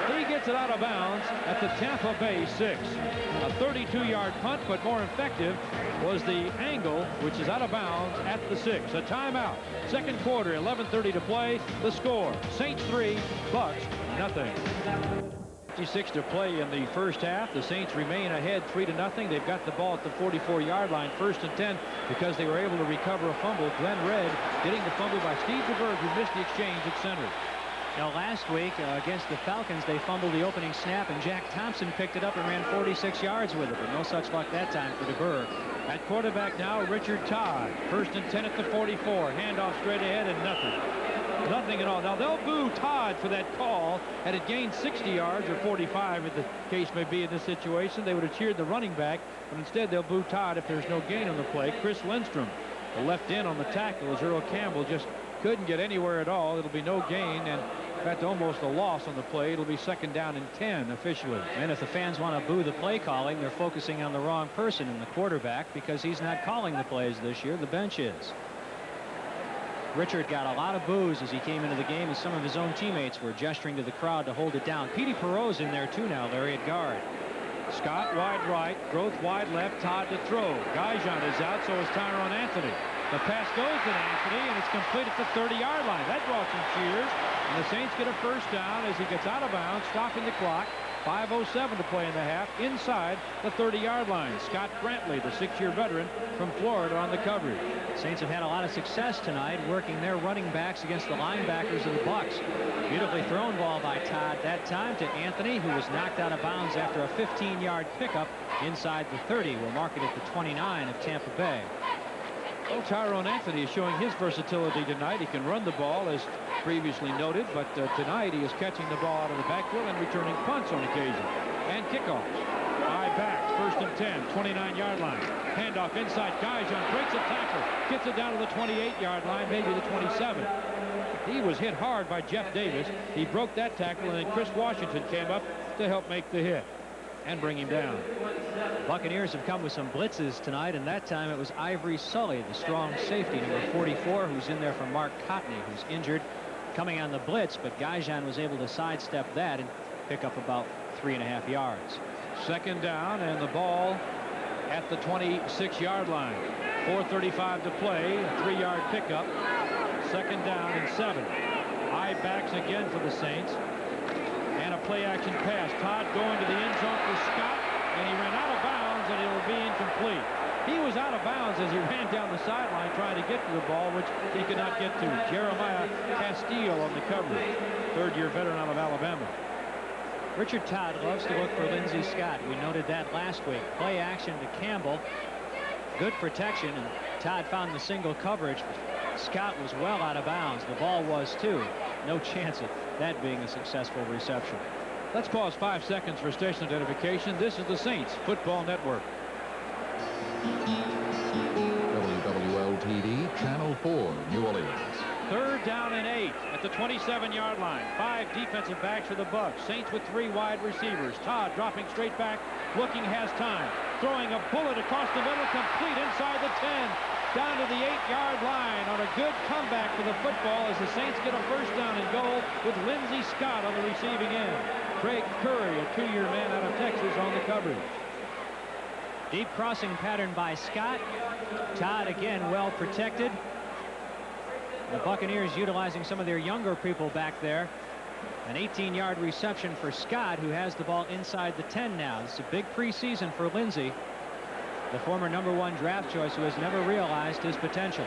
Speaker 2: He gets it out of bounds at the Tampa Bay 6. A 32-yard punt, but more effective was the angle, which is out of bounds at the 6. A timeout. Second quarter, 11:30 to play. The score, Saints 3, Bucks nothing. 56 to play in the first half. The Saints remain ahead 3-0. They've got the ball at the 44-yard line, 1st and 10, because they were able to recover a fumble. Glenn Red getting the fumble by Steve DeBerg, who missed the exchange at center.
Speaker 3: Now, last week against the Falcons, they fumbled the opening snap, and Jack Thompson picked it up and ran 46 yards with it, but no such luck that time for DeBerg. At quarterback now, Richard Todd. 1st and 10 at the 44. Handoff straight ahead and nothing. Nothing at all. Now, they'll boo Todd for that call. Had it gained 60 yards or 45, as the case may be in this situation, they would have cheered the running back, but instead they'll boo Todd if there's no gain on the play. Chris Lindstrom, the left end on the tackle, as Earl Campbell just couldn't get anywhere at all. It'll be no gain, and in fact, almost a loss on the play. It'll be 2nd down and 10 officially. And if the fans want to boo the play calling, they're focusing on the wrong person in the quarterback, because he's not calling the plays this year. The bench is. Richard got a lot of boos as he came into the game, and some of his own teammates were gesturing to the crowd to hold it down. Petey Perot's in there too now, Larry, at guard. Scott wide right, Groth wide left, Todd to throw. Guyjon is out, so is Tyrone Anthony. The pass goes to Anthony, and it's complete at the 30-yard line. That brought some cheers.
Speaker 2: And the Saints get a first down as he gets out of bounds, stopping the clock. 5:07 to play in the half, inside the 30-yard line. Scott Brantley, the 6-year veteran from Florida, on the coverage.
Speaker 3: Saints have had a lot of success tonight working their running backs against the linebackers of the Bucs. Beautifully thrown ball by Todd that time to Anthony, who was knocked out of bounds after a 15-yard pickup inside the 30. We'll mark it at the 29 of Tampa Bay.
Speaker 2: Well, Tyrone Anthony is showing his versatility tonight. He can run the ball, as previously noted, but tonight he is catching the ball out of the backfield and returning punts on occasion. And kickoffs. High backs, 1st and 10, 29-yard line. Handoff inside. Guyjon breaks a tackle, gets it down to the 28-yard line, maybe the 27. He was hit hard by Jeff Davis. He broke that tackle, and then Chris Washington came up to help make the hit and bring him down.
Speaker 3: Buccaneers have come with some blitzes tonight, and that time it was Ivory Sully, the strong safety, number 44, who's in there for Mark Cotney, who's injured, coming on the blitz, but Guyjon was able to sidestep that and pick up about 3.5 yards.
Speaker 2: 2nd down, and the ball at the 26-yard line. 4:35 to play, a 3-yard pickup. 2nd down and 7. High backs again for the Saints. And a play-action pass. Todd going to the end zone for Scott, and he ran out of bounds, and it will be incomplete. He was out of bounds as he ran down the sideline trying to get to the ball, which he could not get to. Jeremiah Castillo on the coverage, 3rd-year veteran out of Alabama.
Speaker 3: Richard Todd loves to look for Lindsey Scott. We noted that last week. Play action to Campbell. Good protection, and Todd found the single coverage. Scott was well out of bounds. The ball was too. No chance of that being a successful reception.
Speaker 2: Let's pause 5 seconds for station identification. This is the Saints Football Network.
Speaker 5: WWL TV, Channel 4, New Orleans.
Speaker 2: 3rd down and 8 at the 27-yard line. 5 defensive backs for the Bucs. Saints with 3 wide receivers. Todd dropping straight back, looking, has time. Throwing a bullet across the middle, complete inside the 10. Down to the 8-yard line on a good comeback for the football as the Saints get a first down and goal with Lindsey Scott on the receiving end. Craig Curry, a 2-year man out of Texas, on the coverage.
Speaker 3: Deep crossing pattern by Scott. Todd again well protected. The Buccaneers utilizing some of their younger people back there. An 18-yard reception for Scott, who has the ball inside the 10 now. This is a big preseason for Lindsey, the former #1 draft choice, who has never realized his potential.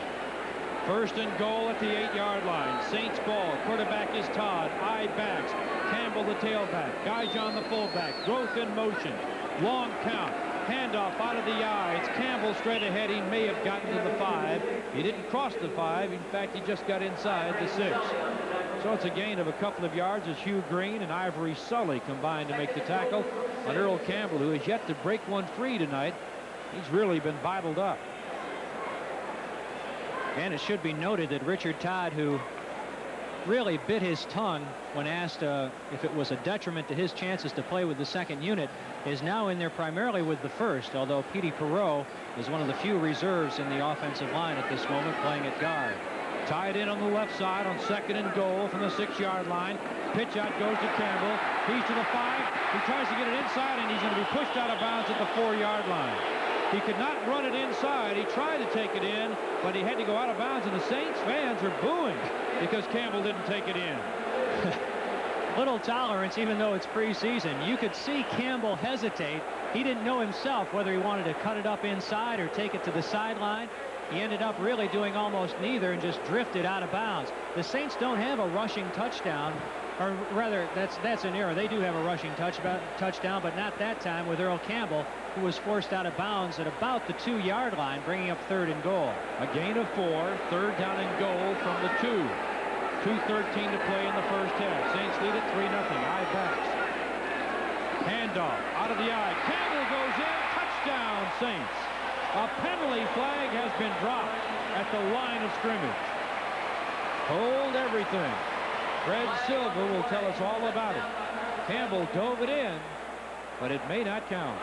Speaker 2: 1st and goal at the 8-yard line. Saints ball. Quarterback is Todd. Eye backs. Campbell the tailback. Guyjon the fullback. Growth in motion. Long count. Handoff out of the eye. It's Campbell straight ahead. He may have gotten to the 5. He didn't cross the 5. In fact, he just got inside the 6. So it's a gain of a couple of yards as Hugh Green and Ivory Sully combined to make the tackle on Earl Campbell, who has yet to break one free tonight. He's really been bottled up.
Speaker 3: And it should be noted that Richard Todd, who really bit his tongue when asked if it was a detriment to his chances to play with the 2nd unit, is now in there primarily with the 1st, although Petey Perreault is one of the few reserves in the offensive line at this moment, playing at guard.
Speaker 2: Tied in on the left side on 2nd and goal from the 6-yard line. Pitch out goes to Campbell. He's to the 5. He tries to get it inside, and he's going to be pushed out of bounds at the 4-yard line. He could not run it inside. He tried to take it in, but he had to go out of bounds, and the Saints fans are booing because Campbell didn't take it in.
Speaker 3: Little tolerance, even though it's preseason. You could see Campbell hesitate. He didn't know himself whether he wanted to cut it up inside or take it to the sideline. He ended up really doing almost neither and just drifted out of bounds. The Saints don't have a rushing touchdown, or rather, that's an error. They do have a rushing touchdown, but not that time with Earl Campbell, who was forced out of bounds at about the 2-yard line, bringing up 3rd and goal.
Speaker 2: A gain of 4, 3rd down and goal from the 2. 2:13 to play in the first half. Saints lead at 3-0. Eye backs. Handoff out of the eye. Campbell goes in. Touchdown, Saints. A penalty flag has been dropped at the line of scrimmage. Hold everything. Fred Silva will tell us all about it. Campbell dove it in, but it may not count.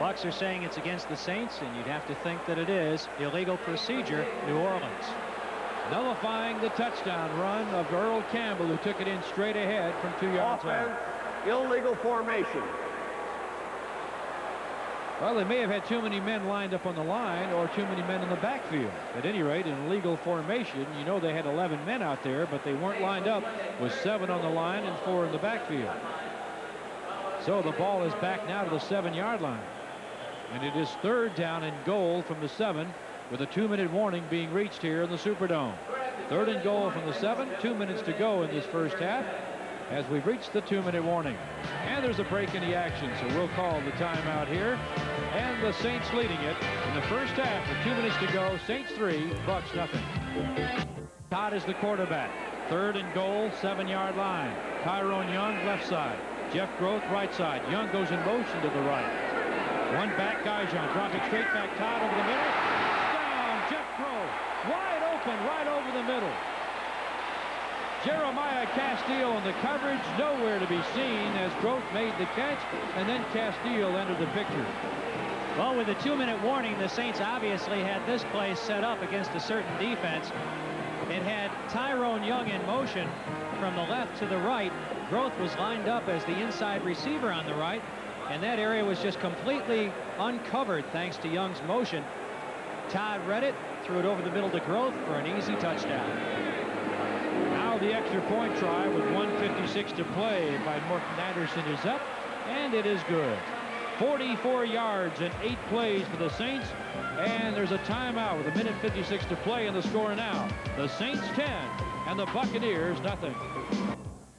Speaker 3: Bucs are saying it's against the Saints, and you'd have to think that it is. Illegal procedure, New Orleans.
Speaker 2: Nullifying the touchdown run of Earl Campbell, who took it in straight ahead from 2 yards out.
Speaker 4: Illegal formation.
Speaker 2: Well, they may have had too many men lined up on the line or too many men in the backfield. At any rate, in legal formation, you know they had 11 men out there, but they weren't lined up with 7 on the line and 4 in the backfield. So the ball is back now to the 7-yard line. And it is 3rd down and goal from the 7 with a 2-minute warning being reached here in the Superdome. 3rd and goal from the 7, 2 minutes to go in this first half as we've reached the 2-minute warning. And there's a break in the action, so we'll call the timeout here. And the Saints leading it in the first half with 2 minutes to go. Saints 3, Bucks nothing. Todd is the quarterback. 3rd and goal, 7-yard line. Tyrone Young, left side. Jeff Groth, right side. Young goes in motion to the right. One back, Guyjon dropping straight back. Todd over the middle. Down, Jeff Groth. Wide open, right over the middle. Jeremiah Castile in the coverage, nowhere to be seen as Groth made the catch, and then Castile entered the picture.
Speaker 3: Well, with a 2-minute warning, the Saints obviously had this play set up against a certain defense. It had Tyrone Young in motion from the left to the right. Groth was lined up as the inside receiver on the right, and that area was just completely uncovered thanks to Young's motion. Todd read it, threw it over the middle to Groth for an easy touchdown.
Speaker 2: Now the extra point try with 1:56 to play by Morton Anderson is up, and it is good. 44 yards and 8 plays for the Saints, and there's a timeout with 1:56 to play in the score now. The Saints 10 and the Buccaneers nothing.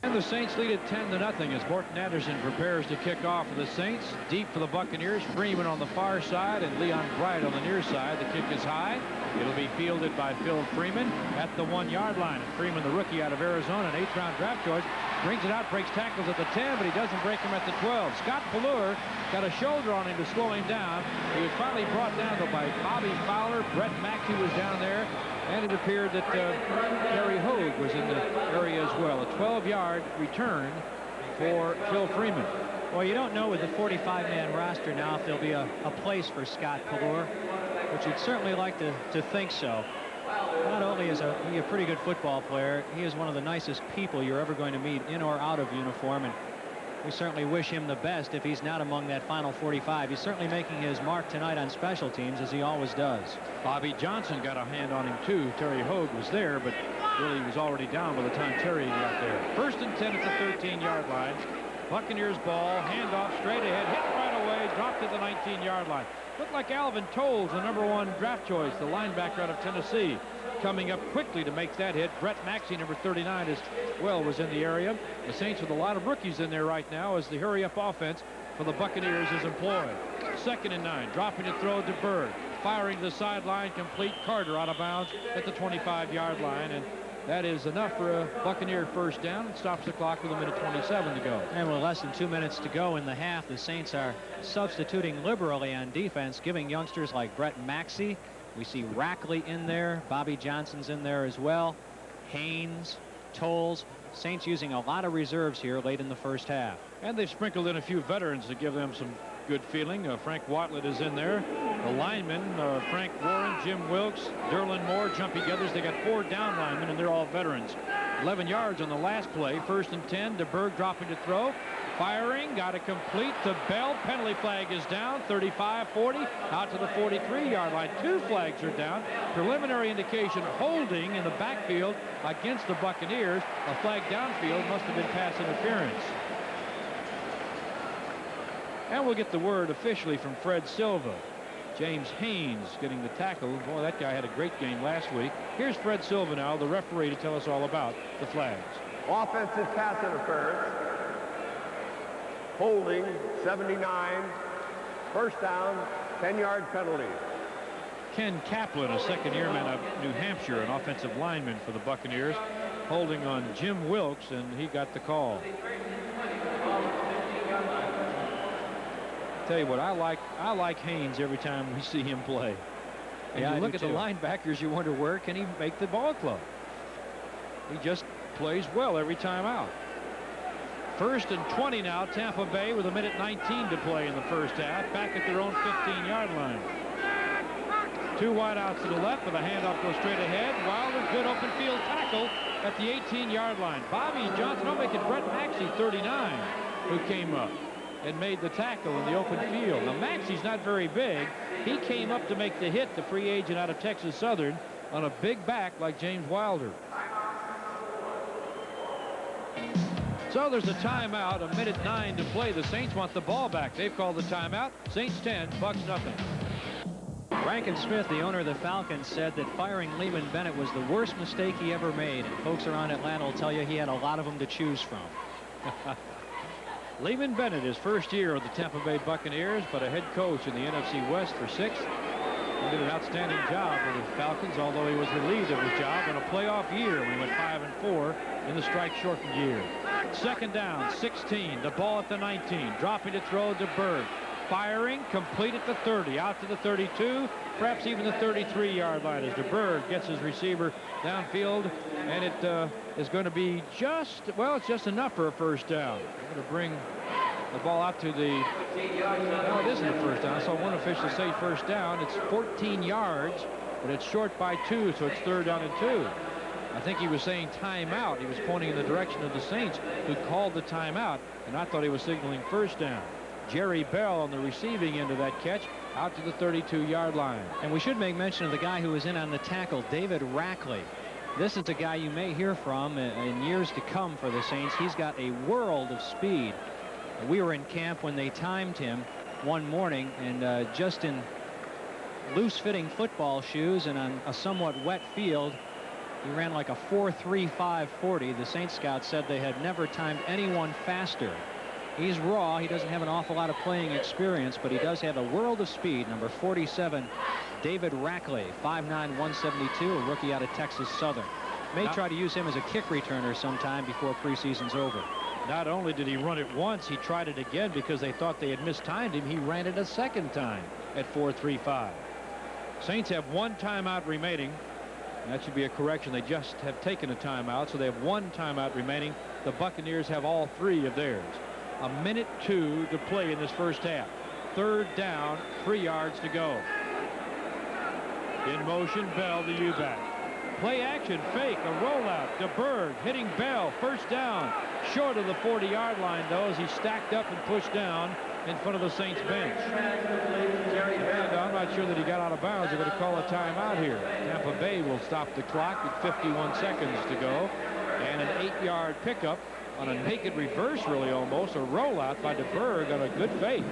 Speaker 2: And the Saints lead at 10-0 as Morton Anderson prepares to kick off for the Saints. Deep for the Buccaneers, Freeman on the far side and Leon Bright on the near side. The kick is high. It'll be fielded by Phil Freeman at the 1-yard line. And Freeman, the rookie out of Arizona, an 8th-round draft choice, brings it out, breaks tackles at the 10, but he doesn't break him at the 12. Scott Pallure got a shoulder on him to slow him down. He was finally brought down though by Bobby Fowler. Brett Maxey was down there. And it appeared that Terry Hogue was in the area as well. A 12-yard return for Phil Freeman.
Speaker 3: Well, you don't know with the 45-man roster now if there'll be a place for Scott Pallure, but you'd certainly like to think so. Not only is he a pretty good football player, he is one of the nicest people you're ever going to meet in or out of uniform, and we certainly wish him the best if he's not among that final 45. He's certainly making his mark tonight on special teams, as he always does.
Speaker 2: Bobby Johnson got a hand on him, too. Terry Hogue was there, but really he was already down by the time Terry got there. 1st and 10 at the 13-yard line. Buccaneers ball, handoff straight ahead, hit right away, dropped at the 19-yard line. Looked like Alvin Tolles, the #1 draft choice, the linebacker out of Tennessee, coming up quickly to make that hit. Brett Maxey, number 39, as well, was in the area. The Saints with a lot of rookies in there right now as the hurry-up offense for the Buccaneers is employed. 2nd and 9, dropping to throw to Bird. Firing to the sideline, complete. Carter out of bounds at the 25-yard line, and that is enough for a Buccaneer first down. It stops the clock with 1:27 to go.
Speaker 3: And with less than 2 minutes to go in the half, the Saints are substituting liberally on defense, giving youngsters like Brett Maxey. We see Rackley in there. Bobby Johnson's in there as well. Haynes, Tolles. Saints using a lot of reserves here late in the first half.
Speaker 2: And they've sprinkled in a few veterans to give them some good feeling. Frank Watlett is in there. The linemen, Frank Warren, Jim Wilkes, Derlin Moore, Jumpy Geathers. They got 4 down linemen, and they're all veterans. 11 yards on the last play. 1st and 10. DeBerg dropping to throw. Firing, got it complete to Bell. Penalty flag is down. 35-40 out to the 43-yard line. 2 flags are down. Preliminary indication holding in the backfield against the Buccaneers. A flag downfield must have been pass interference. And we'll get the word officially from Fred Silva. James Haynes getting the tackle. Boy, that guy had a great game last week. Here's Fred Silva now, the referee, to tell us all about the flags.
Speaker 4: Offensive pass interference. Holding, 79. 1st down, 10-yard penalty.
Speaker 2: Ken Kaplan, a second-yearman of New Hampshire, an offensive lineman for the Buccaneers, holding on Jim Wilkes, and he got the call. Tell you what, I like Haynes every time we see him play. And
Speaker 3: yeah,
Speaker 2: you look at
Speaker 3: too.
Speaker 2: the linebackers, you wonder, where can he make the ball club? He just plays well every time out. 1st and 20 now. Tampa Bay with 1:19 to play in the first half. Back at their own 15-yard line. 2 wideouts to the left, with a handoff goes straight ahead. Wilder, good open field tackle at the 18-yard line. Bobby Johnson, making Brett Maxey 39, who came up. and made the tackle in the open field. Now, Maxey's not very big. He came up to make the hit, the free agent out of Texas Southern, on a big back like James Wilder. So there's a timeout, 1:09 to play. The Saints want the ball back. They've called the timeout. Saints 10, Bucks nothing.
Speaker 3: Rankin Smith, the owner of the Falcons, said that firing Lehman Bennett was the worst mistake he ever made. And folks around Atlanta will tell you he had a lot of them to choose from.
Speaker 2: Lehman Bennett, his first year with the Tampa Bay Buccaneers, but a head coach in the NFC West for 6. He did an outstanding job with the Falcons, although he was relieved of his job in a playoff year when he went 5-4 in the strike-shortened year. Second down, 16. The ball at the 19. Dropping to throw to Berg. Firing, complete at the 30, out to the 32, perhaps even the 33-yard line as DeBerg gets his receiver downfield, and it is going to be just, well, it's just enough for a first down. We're going to bring the ball out to the, no, it isn't a first down. I saw one official say first down. It's 14 yards, but it's short by 2, so it's 3rd down and 2. I think he was saying timeout. He was pointing in the direction of the Saints, who called the timeout, and I thought he was signaling first down. Jerry Bell on the receiving end of that catch out to the 32-yard line.
Speaker 3: And we should make mention of the guy who was in on the tackle, David Rackley. This is a guy you may hear from in years to come for the Saints. He's got a world of speed. We were in camp when they timed him one morning, and just in loose-fitting football shoes and on a somewhat wet field, he ran like a 4.35 40. The Saints scouts said they had never timed anyone faster. He's raw. He doesn't have an awful lot of playing experience, but he does have a world of speed. Number 47, David Rackley, 5'9", 172, a rookie out of Texas Southern. May try to use him as a kick returner sometime before preseason's over.
Speaker 2: Not only did he run it once, he tried it again because they thought they had mistimed him. He ran it a second time at 4.35. Saints have 1 timeout remaining. That should be a correction. They just have taken a timeout, so they have 1 timeout remaining. The Buccaneers have all 3 of theirs. 1:02 to play in this first half. 3rd down, 3 yards to go. In motion, Bell, the U-back. Play action, fake, a rollout. DeBerg hitting Bell, first down. Short of the 40-yard line, though, as he stacked up and pushed down in front of the Saints bench. And I'm not sure that he got out of bounds. They're going to call a timeout here. Tampa Bay will stop the clock with 51 seconds to go. And an 8-yard pickup on a naked reverse, really, almost. A rollout by DeBerg on a good fake.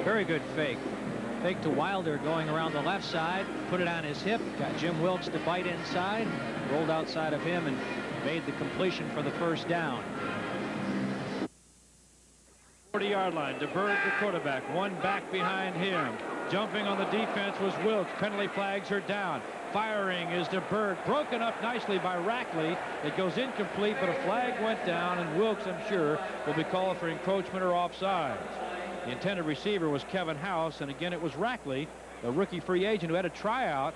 Speaker 3: Very good fake. Fake to Wilder going around the left side, put it on his hip, got Jim Wilkes to bite inside, rolled outside of him and made the completion for the first down.
Speaker 2: 40-yard line. DeBerg, the quarterback, 1 back behind him. Jumping on the defense was Wilkes. Penalty flags are down. Firing is DeBerg, broken up nicely by Rackley. It goes incomplete, but a flag went down, and Wilkes, I'm sure, will be called for encroachment or offsides. The intended receiver was Kevin House, and again it was Rackley, the rookie free agent who had a tryout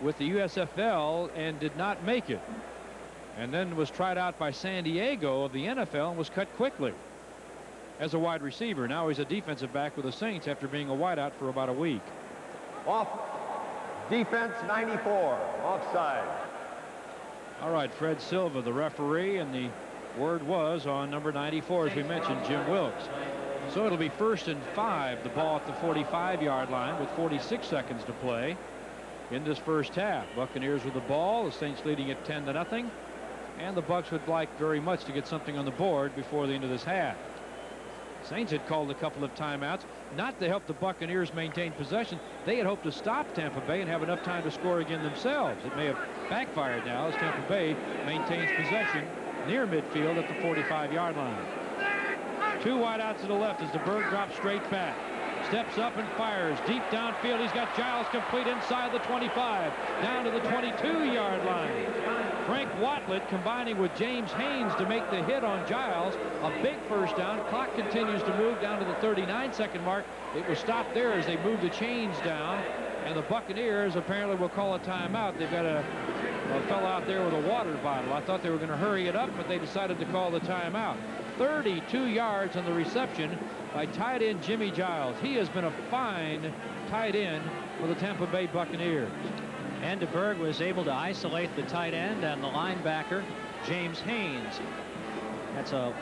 Speaker 2: with the USFL and did not make it, and then was tried out by San Diego of the NFL and was cut quickly as a wide receiver. Now he's a defensive back with the Saints after being a wideout for about a week.
Speaker 4: Off. Defense 94. Offside.
Speaker 2: All right, Fred Silva, the referee, and the word was on number 94, as we mentioned, Jim Wilkes. So it'll be 1st and 5, the ball at the 45-yard line with 46 seconds to play in this first half. Buccaneers with the ball, the Saints leading it 10-0, and the Bucs would like very much to get something on the board before the end of this half. Saints had called a couple of timeouts, not to help the Buccaneers maintain possession. They had hoped to stop Tampa Bay and have enough time to score again themselves. It may have backfired now as Tampa Bay maintains possession near midfield at the 45-yard line. 2 wideouts to the left as DeBerg drops straight back. Steps up and fires deep downfield. He's got Giles complete inside the 25, down to the 22-yard line. Frank Watlett combining with James Haynes to make the hit on Giles. A big first down. Clock continues to move down to the 39-second mark. It was stopped there as they moved the chains down, and the Buccaneers apparently will call a timeout. They've got a fellow out there with a water bottle. I thought they were going to hurry it up, but they decided to call the timeout. 32 yards on the reception by tight end Jimmy Giles. He has been a fine tight end for the Tampa Bay Buccaneers.
Speaker 3: And DeBerg was able to isolate the tight end and the linebacker, James Haynes. That's a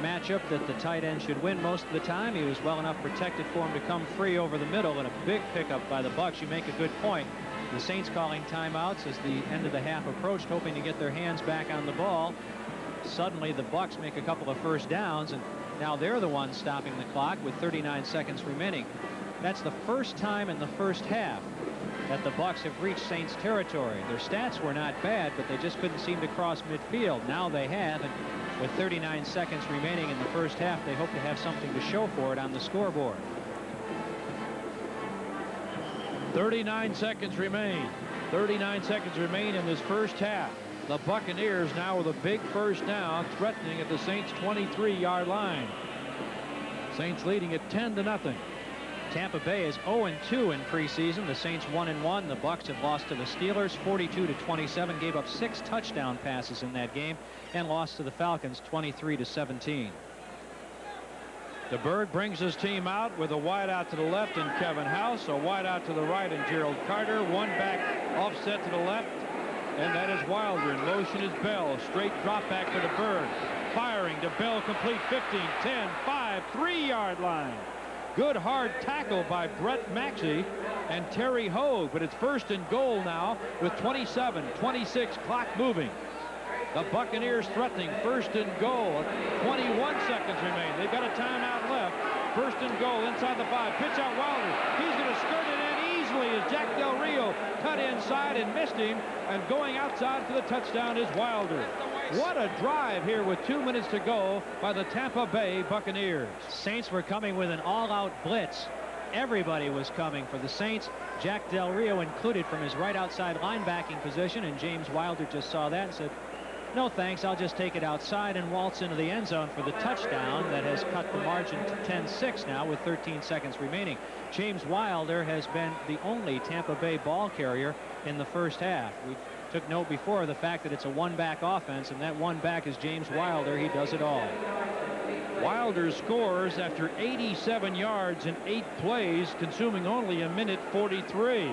Speaker 3: matchup that the tight end should win most of the time. He was well enough protected for him to come free over the middle, and a big pickup by the Bucs. You make a good point. The Saints calling timeouts as the end of the half approached, hoping to get their hands back on the ball. Suddenly the Bucs make a couple of first downs, and now they're the ones stopping the clock with 39 seconds remaining. That's the first time in the first half that the Bucs have reached Saints territory. Their stats were not bad, but they just couldn't seem to cross midfield. Now they have, and with 39 seconds remaining in the first half, they hope to have something to show for it on the scoreboard.
Speaker 2: 39 seconds remain. 39 seconds remain in this first half. The Buccaneers now with a big first down, threatening at the Saints' 23-yard line. Saints leading at 10-0.
Speaker 3: Tampa Bay is 0-2 in preseason. The Saints 1-1. The Bucs have lost to the Steelers 42-27, gave up 6 touchdown passes in that game, and lost to the Falcons 23-17.
Speaker 2: DeBerg brings his team out with a wide out to the left in Kevin House, a wide out to the right in Gerald Carter, one back offset to the left, and that is Wilder. In motion is Bell. Straight drop back for DeBerg. Firing to Bell, complete 15, 10, 5, 3-yard line. Good hard tackle by Brett Maxey and Terry Hogue, but it's first and goal now with 27-26 clock moving. The Buccaneers threatening first and goal. 21 seconds remain. They've got a timeout left. First and goal inside the 5. Pitch out Wilder. He's going to skirt it in easily as Jack Del Rio cut inside and missed him. And going outside for the touchdown is Wilder. What a drive here with 2 minutes to go by the Tampa Bay Buccaneers.
Speaker 3: Saints were coming with an all-out blitz. Everybody was coming for the Saints, Jack Del Rio included, from his right outside linebacking position, and James Wilder just saw that and said, "No thanks, I'll just take it outside," and waltz into the end zone for the touchdown that has cut the margin to 10-6 now with 13 seconds remaining. James Wilder has been the only Tampa Bay ball carrier in the first half. We took note before of the fact that it's a one-back offense, and that one back is James Wilder. He does it all.
Speaker 2: Wilder scores after 87 yards in 8 plays, consuming only a minute 43.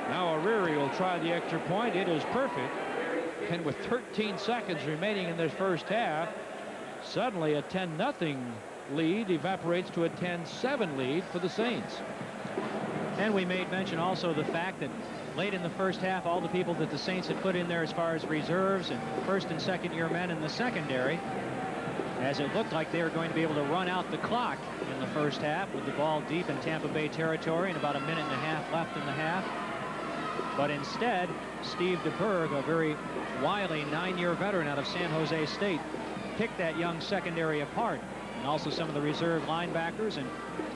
Speaker 2: Now O'Reary will try the extra point. It is perfect. And with 13 seconds remaining in this first half, suddenly a 10-0 lead evaporates to a 10-7 lead for the Saints.
Speaker 3: And we made mention also of the fact that late in the first half, all the people that the Saints had put in there as far as reserves and first and second year men in the secondary, as it looked like they were going to be able to run out the clock in the first half with the ball deep in Tampa Bay territory and about a minute and a half left in the half. But instead, Steve DeBerg, a very wily 9-year veteran out of San Jose State, picked that young secondary apart, and also some of the reserve linebackers, and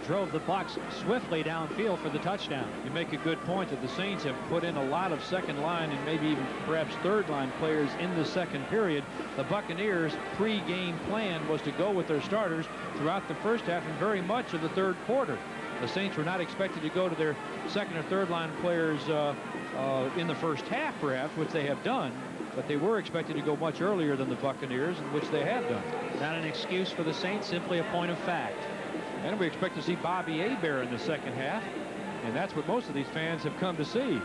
Speaker 3: drove the Bucs swiftly downfield for the touchdown.
Speaker 2: You make a good point that the Saints have put in a lot of second line and maybe even perhaps third line players in the second period. The Buccaneers' pre-game plan was to go with their starters throughout the first half and very much of the third quarter. The Saints were not expected to go to their second or third line players in the first half, perhaps, which they have done, but they were expected to go much earlier than the Buccaneers, which they have done.
Speaker 3: Not an excuse for the Saints, simply a point of fact.
Speaker 2: And we expect to see Bobby Hebert in the second half, and that's what most of these fans have come to see.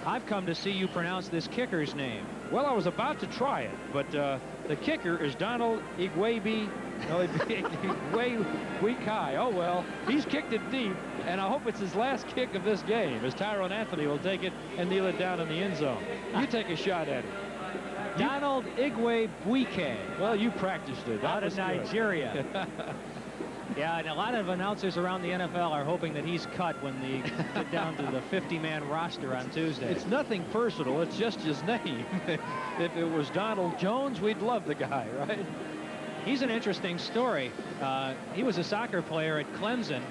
Speaker 3: I've come to see you pronounce this kicker's name.
Speaker 2: Well, I was about to try it, but the kicker is Donald Igwebi. Igwekai. Oh, well, he's kicked it deep, and I hope it's his last kick of this game, as Tyrone Anthony will take it and kneel it down in the end zone. You take a shot at it.
Speaker 3: Donald Igwebuike.
Speaker 2: Well, you practiced it.
Speaker 3: Out of Nigeria. Yeah, and a lot of announcers around the NFL are hoping that he's cut when they get down to the 50-man roster on Tuesday.
Speaker 2: It's nothing personal. It's just his name. If it was Donald Jones, we'd love the guy, right?
Speaker 3: He's an interesting story. He was a soccer player at Clemson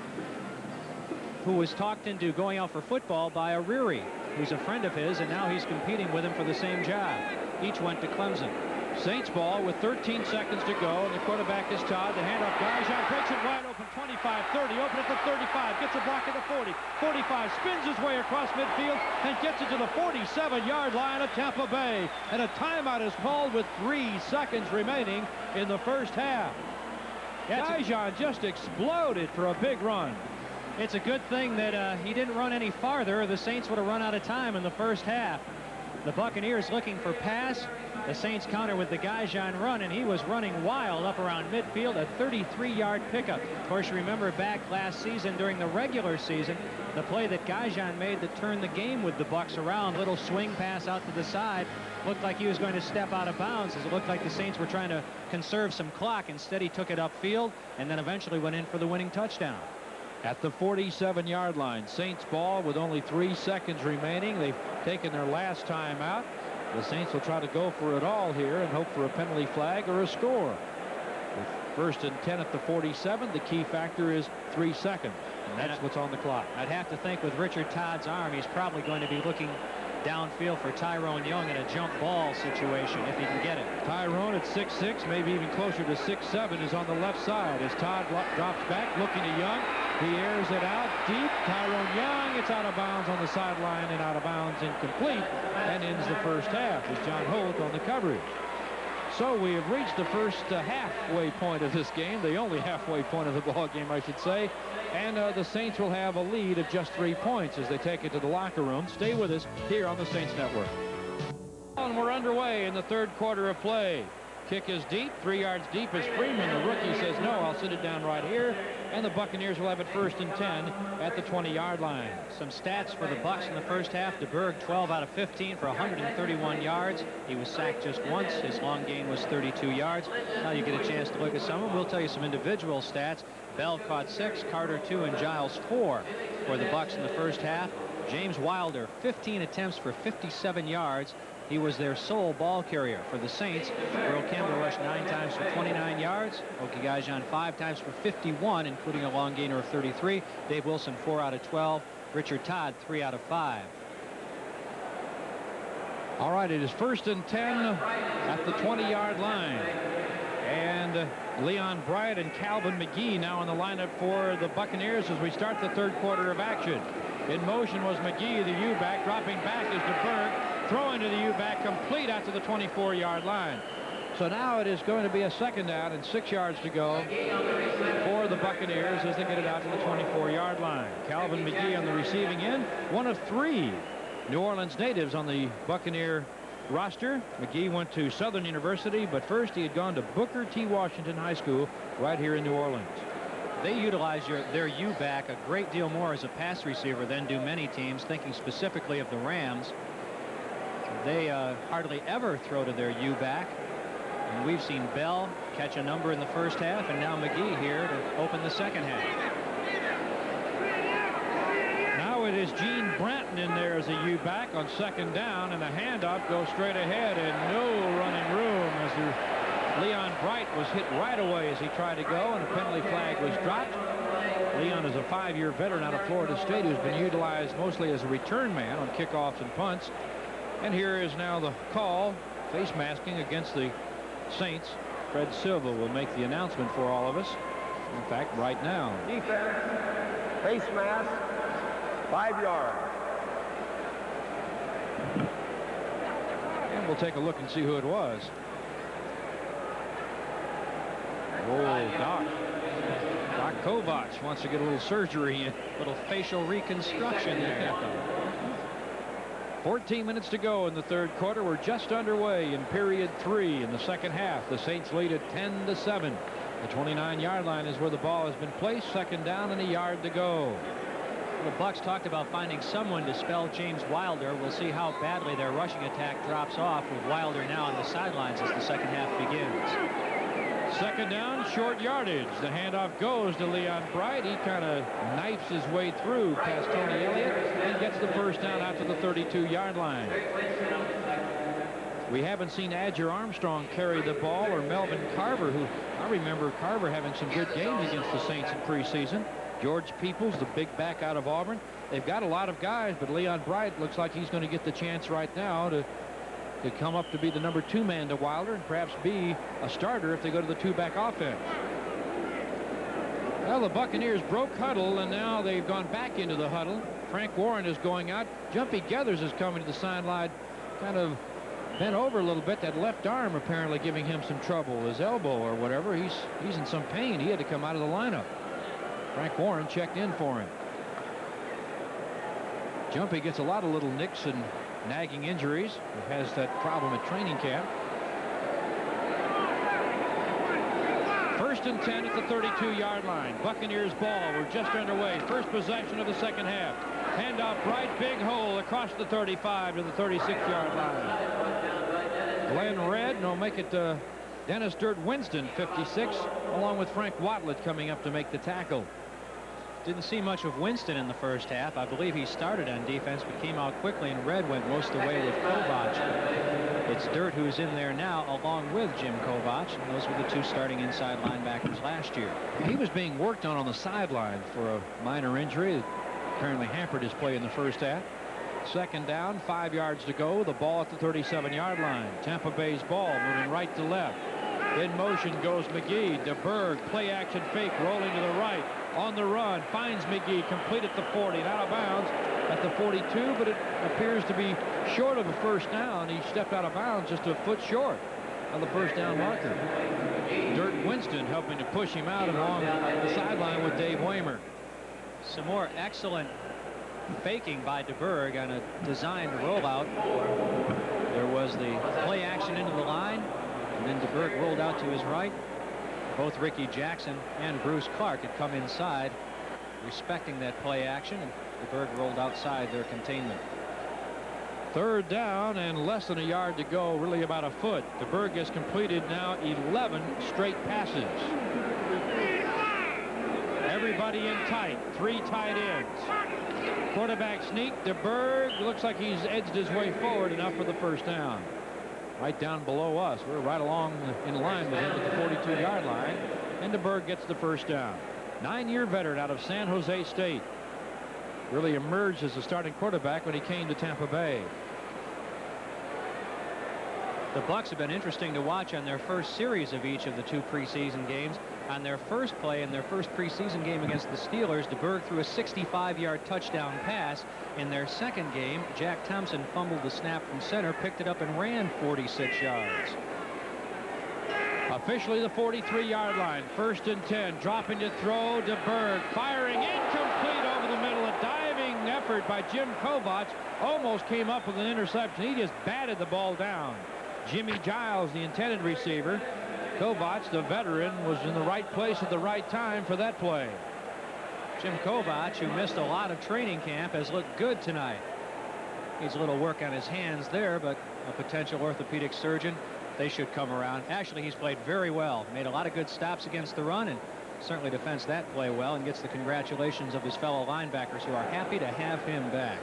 Speaker 3: who was talked into going out for football by O'Reary, who's a friend of his, and now he's competing with him for the same job. Each went to Clemson.
Speaker 2: Saints ball with 13 seconds to go, and the quarterback is Todd. The handoff, Gajan breaks it wide open, 25, 30, open at the 35, gets a block at the 40, 45, spins his way across midfield and gets it to the 47-yard line of Tampa Bay. And a timeout is called with 3 seconds remaining in the first half. Gajan just exploded for a big run.
Speaker 3: It's a good thing that he didn't run any farther, or the Saints would have run out of time in the first half. The Buccaneers looking for pass. The Saints counter with the Gajan run, and he was running wild up around midfield, a 33-yard pickup. Of course, you remember back last season during the regular season, the play that Gajan made that turned the game with the Bucs around, little swing pass out to the side, looked like he was going to step out of bounds, as it looked like the Saints were trying to conserve some clock. Instead, he took it upfield and then eventually went in for the winning touchdown.
Speaker 2: At the 47-yard line, Saints ball with only 3 seconds remaining. They've taken their last time out. The Saints will try to go for it all here and hope for a penalty flag or a score. With first and 10 at the 47, the key factor is 3 seconds, and that's what's on the clock.
Speaker 3: I'd have to think with Richard Todd's arm, he's probably going to be looking downfield for Tyrone Young in a jump ball situation if he can get it.
Speaker 2: Tyrone at 6'6", maybe even closer to 6'7", is on the left side as Todd drops back looking to Young. He airs it out deep. Tyrone Young, it's out of bounds on the sideline and out of bounds, incomplete, and ends the first half as John Holt on the coverage. So we have reached the first halfway point of this game, the only halfway point of the ball game, I should say. And the Saints will have a lead of just 3 points as they take it to the locker room. Stay with us here on the Saints Network. And we're underway in the third quarter of play. Kick is deep, 3 yards deep is Freeman. The rookie says, no, I'll sit it down right here. And the Buccaneers will have it first and 10 at the 20-yard line.
Speaker 3: Some stats for the Bucs in the first half. DeBerg 12 out of 15 for 131 yards. He was sacked just once. His long gain was 32 yards. Now you get a chance to look at some of them. We'll tell you some individual stats. Bell caught 6, Carter 2, and Giles 4 for the Bucs in the first half. James Wilder 15 attempts for 57 yards. He was their sole ball carrier for the Saints. Earl Campbell rushed 9 times for 29 yards. Oki Gajan 5 times for 51, including a long gainer of 33. Dave Wilson 4 out of 12. Richard Todd 3 out of 5.
Speaker 2: All right, it is first and 10 at the 20-yard line. And Leon Bryant and Calvin McGee now in the lineup for the Buccaneers as we start the third quarter of action. In motion was McGee, the U-back. Dropping back is DeBerg. Throwing to the U-back, complete out to the 24-yard line. So now it is going to be a second down and 6 yards to go for the Buccaneers as they get it out to the 24-yard line. Calvin McGee on the receiving end, one of 3 New Orleans natives on the Buccaneer roster. McGee went to Southern University, but first he had gone to Booker T. Washington High School right here in New Orleans.
Speaker 3: They utilize their U-back a great deal more as a pass receiver than do many teams, thinking specifically of the Rams. They hardly ever throw to their U-back. And we've seen Bell catch a number in the first half, and now McGee here to open the second half.
Speaker 2: Now it is Gene Branton in there as a U-back on second down, and the handoff goes straight ahead and no running room as Leon Bright was hit right away as he tried to go, and a penalty flag was dropped. Leon is a 5-year veteran out of Florida State who's been utilized mostly as a return man on kickoffs and punts. And here is now the call, face masking against the Saints. Fred Silva will make the announcement for all of us. In fact, right now.
Speaker 4: Defense, face mask, 5 yards.
Speaker 2: And we'll take a look and see who it was. Oh, Doc Kovacs wants to get a little surgery in.
Speaker 3: A little facial reconstruction there.
Speaker 2: 14 minutes to go in the third quarter. We're just underway in period 3 in the second half. The Saints lead at 10-7. The 29-yard line is where the ball has been placed. Second down and a yard to go.
Speaker 3: The Bucs talked about finding someone to spell James Wilder. We'll see how badly their rushing attack drops off with Wilder now on the sidelines as the second half begins.
Speaker 2: Second down, short yardage. The handoff goes to Leon Bright. He kind of knifes his way through past Tony Elliott and gets the first down out to the 32-yard line. We haven't seen Adger Armstrong carry the ball, or Melvin Carver, who I remember Carver having some good games against the Saints in preseason. George Peoples, the big back out of Auburn. They've got a lot of guys, but Leon Bright looks like he's going to get the chance right now to come up to be the number 2 man to Wilder and perhaps be a starter if they go to the 2-back offense. Well, the Buccaneers broke huddle, and now they've gone back into the huddle. Frank Warren is going out. Jumpy Geathers is coming to the sideline, kind of bent over a little bit. That left arm apparently giving him some trouble, his elbow or whatever. He's in some pain. He had to come out of the lineup. Frank Warren checked in for him. Jumpy gets a lot of little nicks and nagging injuries. He has that problem at training camp. 1st and 10 at the 32-yard line. Buccaneers ball. We're just underway. First possession of the second half. Handoff right, big hole across the 35 to the 36-yard line. Glenn Red, and will make it Dennis Dirt Winston, 56, along with Frank Watlett coming up to make the tackle.
Speaker 3: Didn't see much of Winston in the first half. I believe he started on defense but came out quickly, and Red went most of the way with Kovach. It's Dirt who's in there now along with Jim Kovach, and those were the two starting inside linebackers last year.
Speaker 2: He was being worked on the sideline for a minor injury that apparently hampered his play in the first half. 2nd down, 5 yards to go. The ball at the 37-yard line. Tampa Bay's ball moving right to left. In motion goes McGee. DeBerg, play action fake, rolling to the right. On the run, finds McGee, complete at the 40, and out of bounds at the 42, but it appears to be short of a first down. He stepped out of bounds just a foot short of the first down marker. Dirt Winston helping to push him out along the sideline with Dave Waymer.
Speaker 3: Some more excellent faking by DeBerg on a designed rollout. There was the play action into the line, and then DeBerg rolled out to his right. Both Ricky Jackson and Bruce Clark had come inside, respecting that play action, and DeBerg rolled outside their containment.
Speaker 2: 3rd down and less than a yard to go, really about a foot. DeBerg has completed now 11 straight passes. Everybody in tight, 3 tight ends. Quarterback sneak. DeBerg looks like he's edged his way forward enough for the first down. Right down below us. We're right along in line with him at the 42-yard line. And DeBerg gets the first down. 9-year veteran out of San Jose State. Really emerged as a starting quarterback when he came to Tampa Bay.
Speaker 3: The Bucs have been interesting to watch on their first series of each of the 2 preseason games. On their first play in their first preseason game against the Steelers, DeBerg threw a 65-yard touchdown pass. In their second game, Jack Thompson fumbled the snap from center, picked it up, and ran 46 yards.
Speaker 2: Officially the 43-yard line. 1st and 10. Dropping to throw. DeBerg firing incomplete over the middle. A diving effort by Jim Kovach almost came up with an interception. He just batted the ball down. Jimmy Giles, the intended receiver. Kovach, the veteran, was in the right place at the right time for that play.
Speaker 3: Jim Kovach, who missed a lot of training camp, has looked good tonight. Needs a little work on his hands there, but a potential orthopedic surgeon, they should come around. Actually, he's played very well. Made a lot of good stops against the run, and certainly defends that play well, and gets the congratulations of his fellow linebackers, who are happy to have him back.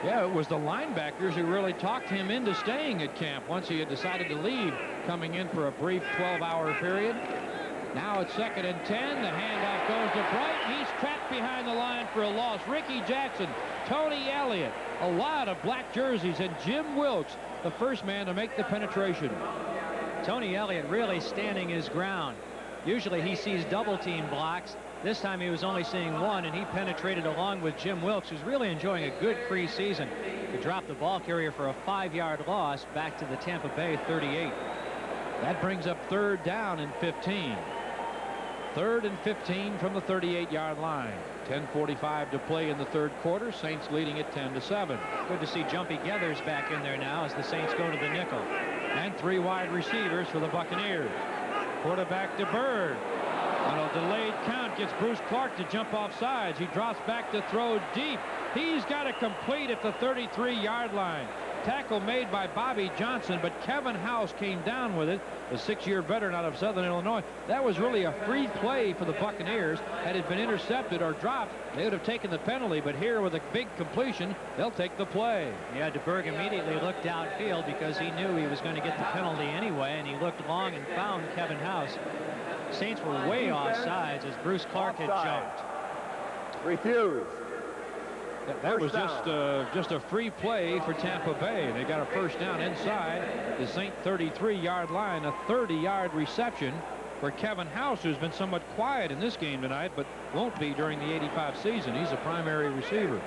Speaker 2: Yeah, it was the linebackers who really talked him into staying at camp once he had decided to leave, coming in for a brief 12-hour period. Now it's 2nd and 10. The handoff goes to Bright. He's trapped behind the line for a loss. Ricky Jackson, Tony Elliott, a lot of black jerseys, and Jim Wilkes, the first man to make the penetration.
Speaker 3: Tony Elliott really standing his ground. Usually he sees double team blocks. This time he was only seeing one, and he penetrated along with Jim Wilkes, who's really enjoying a good preseason, to drop the ball carrier for a 5-yard loss back to the Tampa Bay 38.
Speaker 2: That brings up 3rd down and 15. 3rd and 15 from the 38-yard line. 10:45 to play in the 3rd quarter. Saints leading it 10-7.
Speaker 3: Good to see Jumpy Geathers back in there now as the Saints go to the nickel.
Speaker 2: And 3 wide receivers for the Buccaneers. Quarterback DeBerg, on a delayed count, gets Bruce Clark to jump off sides. He drops back to throw deep. He's got it complete at the 33-yard line. Tackle made by Bobby Johnson, but Kevin House came down with it, the 6-year veteran out of Southern Illinois. That was really a free play for the Buccaneers. Had it been intercepted or dropped, they would have taken the penalty, but here with a big completion, they'll take the play.
Speaker 3: Yeah, DeBerg immediately looked downfield because he knew he was going to get the penalty anyway, and he looked long and found Kevin House. Saints were way off sides as Bruce Clark had jumped.
Speaker 4: Refused.
Speaker 2: That was just a free play for Tampa Bay. They got a first down inside the Saint 33-yard line, a 30-yard reception for Kevin House, who's been somewhat quiet in this game tonight, but won't be during the 85 season. He's a primary receiver.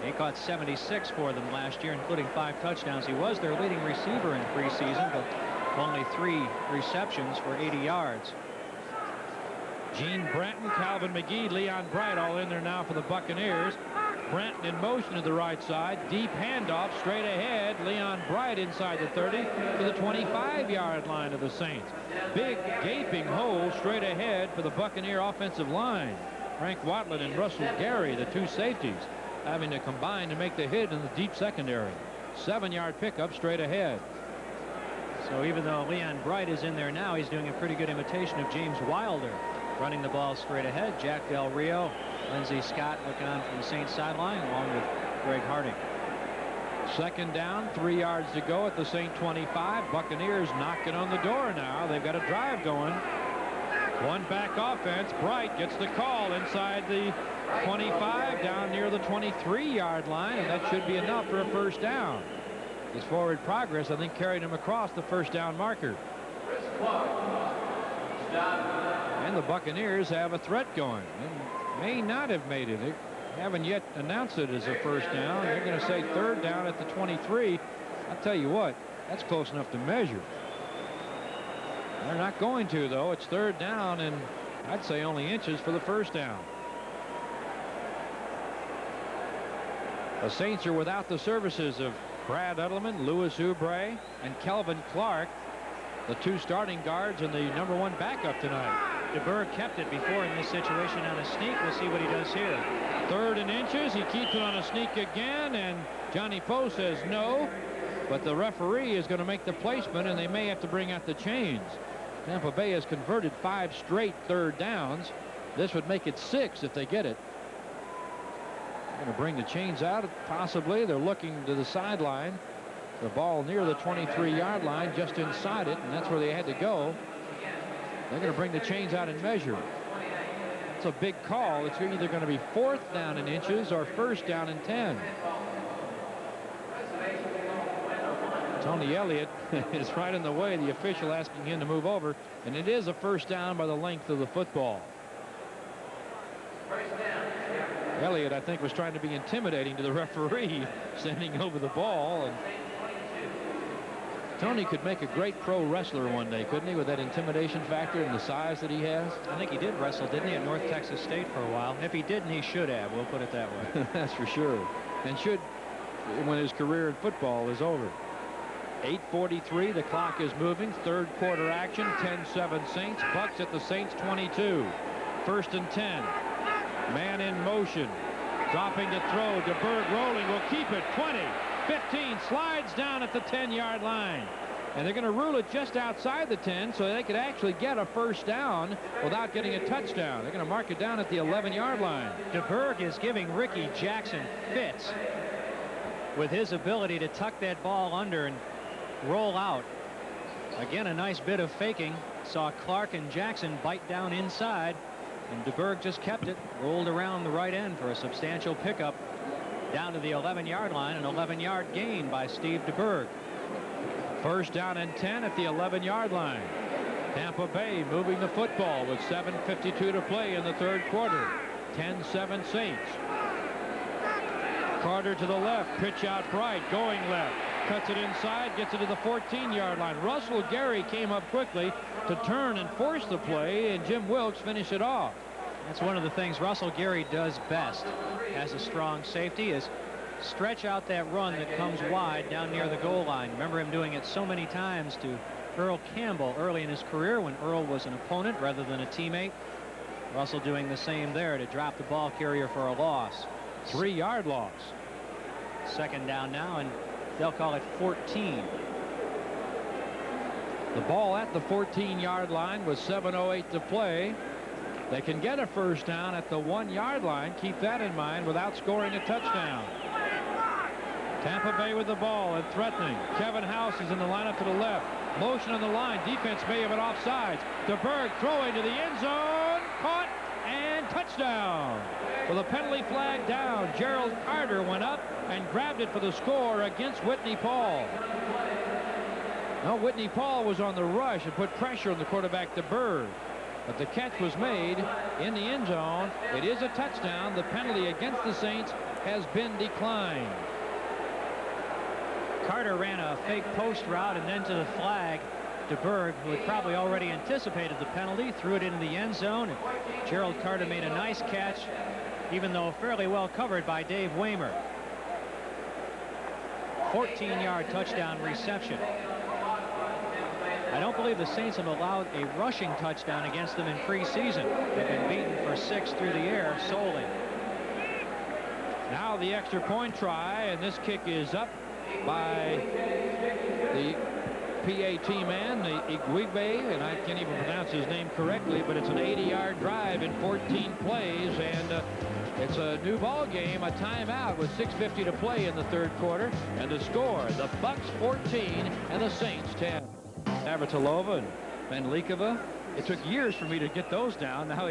Speaker 3: He caught 76 for them last year, including 5 touchdowns. He was their leading receiver in preseason, but only 3 receptions for 80 yards.
Speaker 2: Gene Bratton, Calvin McGee, Leon Bright all in there now for the Buccaneers. Branton in motion to the right side. Deep handoff straight ahead. Leon Bright inside the 30 to the 25-yard line of the Saints. Big gaping hole straight ahead for the Buccaneer offensive line. Frank Watland and Russell Gary, the two safeties, having to combine to make the hit in the deep secondary. 7-yard pickup straight ahead.
Speaker 3: So even though Leon Bright is in there now, he's doing a pretty good imitation of James Wilder, running the ball straight ahead. Jack Del Rio, Lindsey Scott looking on from the Saints sideline, along with Greg Harding.
Speaker 2: 2nd down, 3 yards to go at the Saint 25. Buccaneers knocking on the door now. They've got a drive going. One back offense. Bright gets the call inside the 25 down near the 23-yard line, and that should be enough for a first down. His forward progress, I think, carried him across the first down marker. And the Buccaneers have a threat going. They may not have made it. They haven't yet announced it as a first down. They're going to say 3rd down at the 23. I'll tell you what, that's close enough to measure. They're not going to, though. It's 3rd down, and I'd say only inches for the first down. The Saints are without the services of Brad Edelman, Louis Oubre, and Kelvin Clark, the two starting guards and the #1 backup tonight.
Speaker 3: DeBerg kept it before in this situation on a sneak. We'll see what he does here.
Speaker 2: 3rd and inches. He keeps it on a sneak again, and Johnny Poe says no, but the referee is going to make the placement, and they may have to bring out the chains. Tampa Bay has converted 5 straight 3rd downs. This would make it 6 if they get it. They're going to bring the chains out, possibly. They're looking to the sideline. The ball near the 23-yard line, just inside it, and that's where they had to go. They're going to bring the chains out and measure. It's a big call. It's either going to be 4th down in inches or 1st down in 10. Tony Elliott is right in the way. The official asking him to move over, and it is a 1st down by the length of the football. Elliott, I think, was trying to be intimidating to the referee, sending over the ball. And Tony could make a great pro wrestler one day, couldn't he, with that intimidation factor and the size that he has?
Speaker 3: I think he did wrestle, didn't he, at North Texas State for a while? If he didn't, he should have. We'll put it that way.
Speaker 2: That's for sure. And should when his career in football is over. 8:43. The clock is moving. 3rd quarter action. 10-7 Saints. Bucks at the Saints 22. 1st and 10. Man in motion. Dropping to throw. DeBerg rolling. Will keep it. 20. 15. Slides down at the 10-yard line. And they're going to rule it just outside the 10 so they could actually get a 1st down without getting a touchdown. They're going to mark it down at the 11-yard line.
Speaker 3: DeBerg is giving Ricky Jackson fits with his ability to tuck that ball under and roll out. Again, a nice bit of faking. Saw Clark and Jackson bite down inside, and DeBerg just kept it, rolled around the right end for a substantial pickup down to the 11-yard line. An 11-yard gain by Steve DeBerg. 1st down and 10 at the 11-yard line. Tampa Bay moving the football with 7:52 to play in the 3rd quarter. 10-7 Saints. Carter to the left, pitch out Bright, going left, cuts it inside, gets it to the 14-yard line. Russell Gary came up quickly to turn and force the play, and Jim Wilkes finished it off. That's one of the things Russell Gary does best as a strong safety, is stretch out that run that comes wide down near the goal line. Remember him doing it so many times to Earl Campbell early in his career when Earl was an opponent rather than a teammate. Russell doing the same there to drop the ball carrier for a loss.
Speaker 2: 3-yard loss.
Speaker 3: 2nd down now, and they'll call it 14.
Speaker 2: The ball at the 14-yard line with 7:08 to play. They can get a 1st down at the 1-yard line. Keep that in mind without scoring a touchdown. Tampa Bay with the ball and threatening. Kevin House is in the lineup to the left. Motion on the line. Defense may have it offsides. DeBerg throwing to the end zone. Caught and touchdown. With a penalty flag down, Gerald Carter went up and grabbed it for the score against Whitney Paul. No, Whitney Paul was on the rush and put pressure on the quarterback DeBerg. But the catch was made in the end zone. It is a touchdown. The penalty against the Saints has been declined.
Speaker 3: Carter ran a fake post route and then to the flag. DeBerg, who had probably already anticipated the penalty, threw it into the end zone. And Gerald Carter made a nice catch even though fairly well covered by Dave Waymer. 14-yard touchdown reception. I don't believe the Saints have allowed a rushing touchdown against them in preseason. They've been beaten for 6 through the air solely.
Speaker 2: Now the extra point try, and this kick is up by the PAT man, the Igwigbe, and I can't even pronounce his name correctly, but it's an 80-yard drive in 14 plays, and it's a new ball game, a timeout with 6:50 to play in the third quarter, and the score, the Bucs 14 and the Saints 10. Navratilova and Mandlikova. It took years for me to get those down. Now